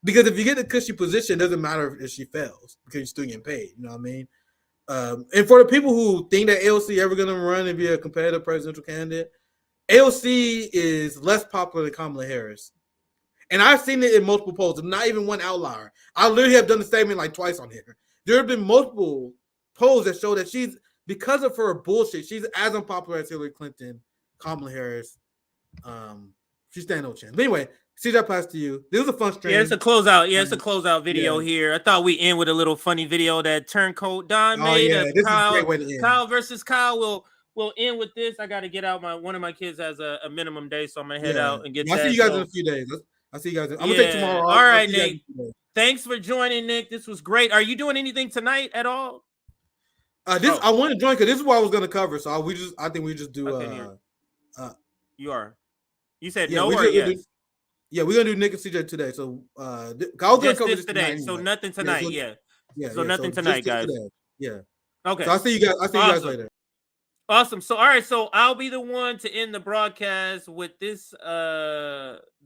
Because if you get the cushy position, it doesn't matter if she fails because you're still getting paid. You know what I mean? And for the people who think that AOC ever going to run and be a competitive presidential candidate, AOC is less popular than Kamala Harris. And I've seen it in multiple polls. I'm not even one outlier. I literally have done the statement like twice on here. There have been multiple polls that show that she's, because of her bullshit, she's as unpopular as Hillary Clinton, Kamala Harris. She's standing no chance. But anyway, CJ, pass to you. This was a fun stream. Yeah, it's a closeout. Yeah, it's a closeout video here. I thought we end with a little funny video that Turncoat Don made. Yeah, this is a great way to end. Kyle versus Kyle. We'll end with this. I got to get out. One of my kids has a minimum day, so I'm gonna head out and get. I'll see you guys in a few days. I'll see you guys. I'm gonna take tomorrow off. All right, Nick. Thanks for joining, Nick. This was great. Are you doing anything tonight at all? I want to join because this is what I was gonna cover. So I think we just do. You are. You said yeah, no or yes? Yeah, we're gonna do Nick and CJ today. So I was gonna cover this today. Anyway. So nothing tonight. So nothing so tonight, guys. Today. Yeah. Okay. So I'll see you guys. You guys later. Awesome. So all right. So I'll be the one to end the broadcast with this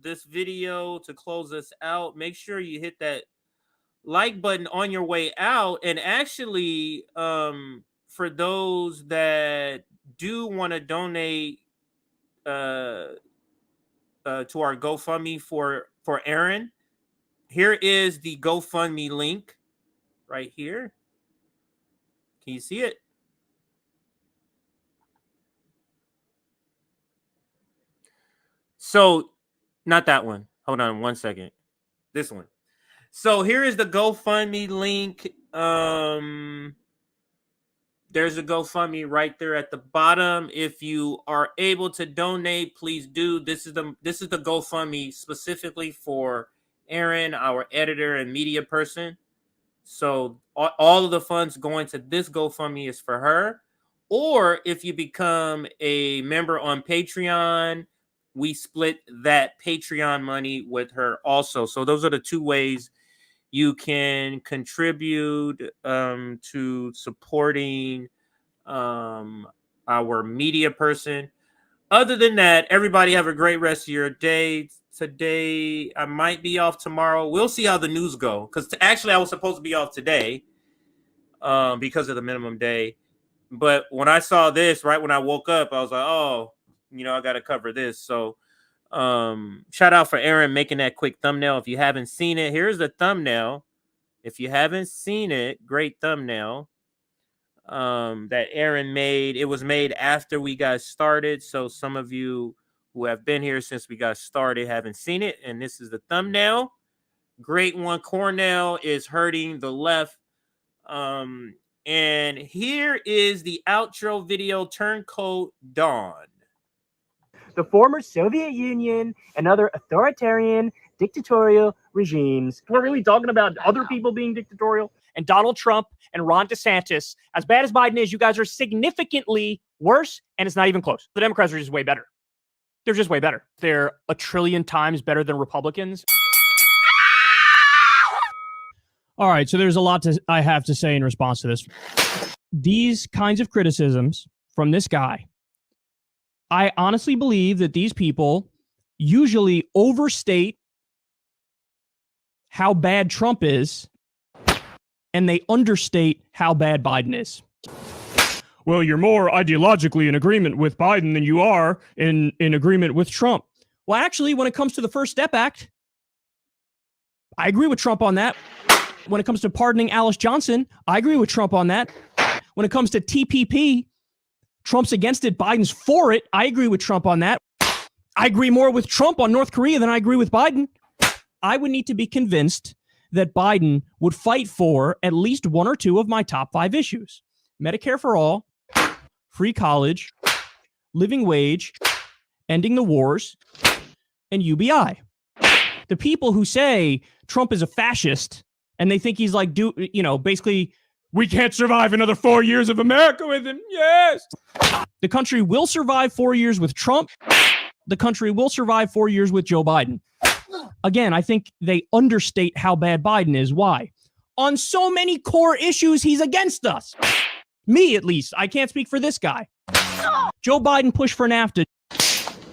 this video to close us out. Make sure you hit that like button on your way out. And actually, for those that do want to donate to our GoFundMe for Erin, here is the GoFundMe link right here. Can you see it? So, not that one. Hold on 1 second. This one. So here is the GoFundMe link. There's a GoFundMe right there at the bottom. If you are able to donate, please do. This is the GoFundMe specifically for Erin, our editor and media person. So all of the funds going to this GoFundMe is for her. Or if you become a member on Patreon, we split that Patreon money with her also. So those are the two ways you can contribute to supporting our media person. Other than that, everybody have a great rest of your day. Today, I might be off tomorrow. We'll see how the news go. Because actually, I was supposed to be off today because of the minimum day. But when I saw this, right when I woke up, I was like, oh, I got to cover this. So shout out for Aaron making that quick thumbnail. If you haven't seen it, here's the thumbnail. If you haven't seen it, great thumbnail that Aaron made. It was made after we got started. So some of you who have been here since we got started haven't seen it. And this is the thumbnail. Great one. Cornel is hurting the left. And here is the outro video, Turncoat Dawn. The former Soviet Union and other authoritarian dictatorial regimes. We're really talking about other people being dictatorial. And Donald Trump and Ron DeSantis, as bad as Biden is, you guys are significantly worse, and it's not even close. The Democrats are just way better. They're just way better. They're a trillion times better than Republicans. All right, so there's a lot I have to say in response to this. These kinds of criticisms from this guy, I honestly believe that these people usually overstate how bad Trump is, and they understate how bad Biden is. Well, you're more ideologically in agreement with Biden than you are in agreement with Trump. Well, actually, when it comes to the First Step Act, I agree with Trump on that. When it comes to pardoning Alice Johnson, I agree with Trump on that. When it comes to TPP, Trump's against it, Biden's for it. I agree with Trump on that. I agree more with Trump on North Korea than I agree with Biden. I would need to be convinced that Biden would fight for at least one or two of my top 5 issues. Medicare for all, free college, living wage, ending the wars, and UBI. The people who say Trump is a fascist and they think he's like, basically, we can't survive another 4 years of America with him. Yes. The country will survive 4 years with Trump. The country will survive 4 years with Joe Biden. Again, I think they understate how bad Biden is. Why? On so many core issues, he's against us. Me, at least. I can't speak for this guy. Joe Biden pushed for NAFTA.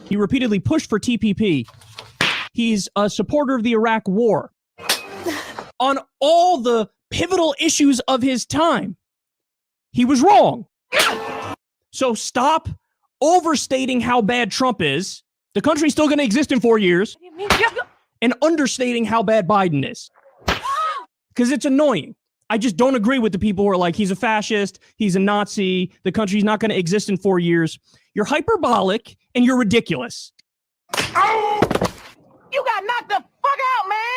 He repeatedly pushed for TPP. He's a supporter of the Iraq War. On all the pivotal issues of his time, he was wrong. So stop overstating how bad Trump is. The country's still going to exist in 4 years. And understating how bad Biden is. Because it's annoying. I just don't agree with the people who are like, he's a fascist, he's a Nazi, the country's not going to exist in 4 years. You're hyperbolic and you're ridiculous. You got knocked the fuck out, man!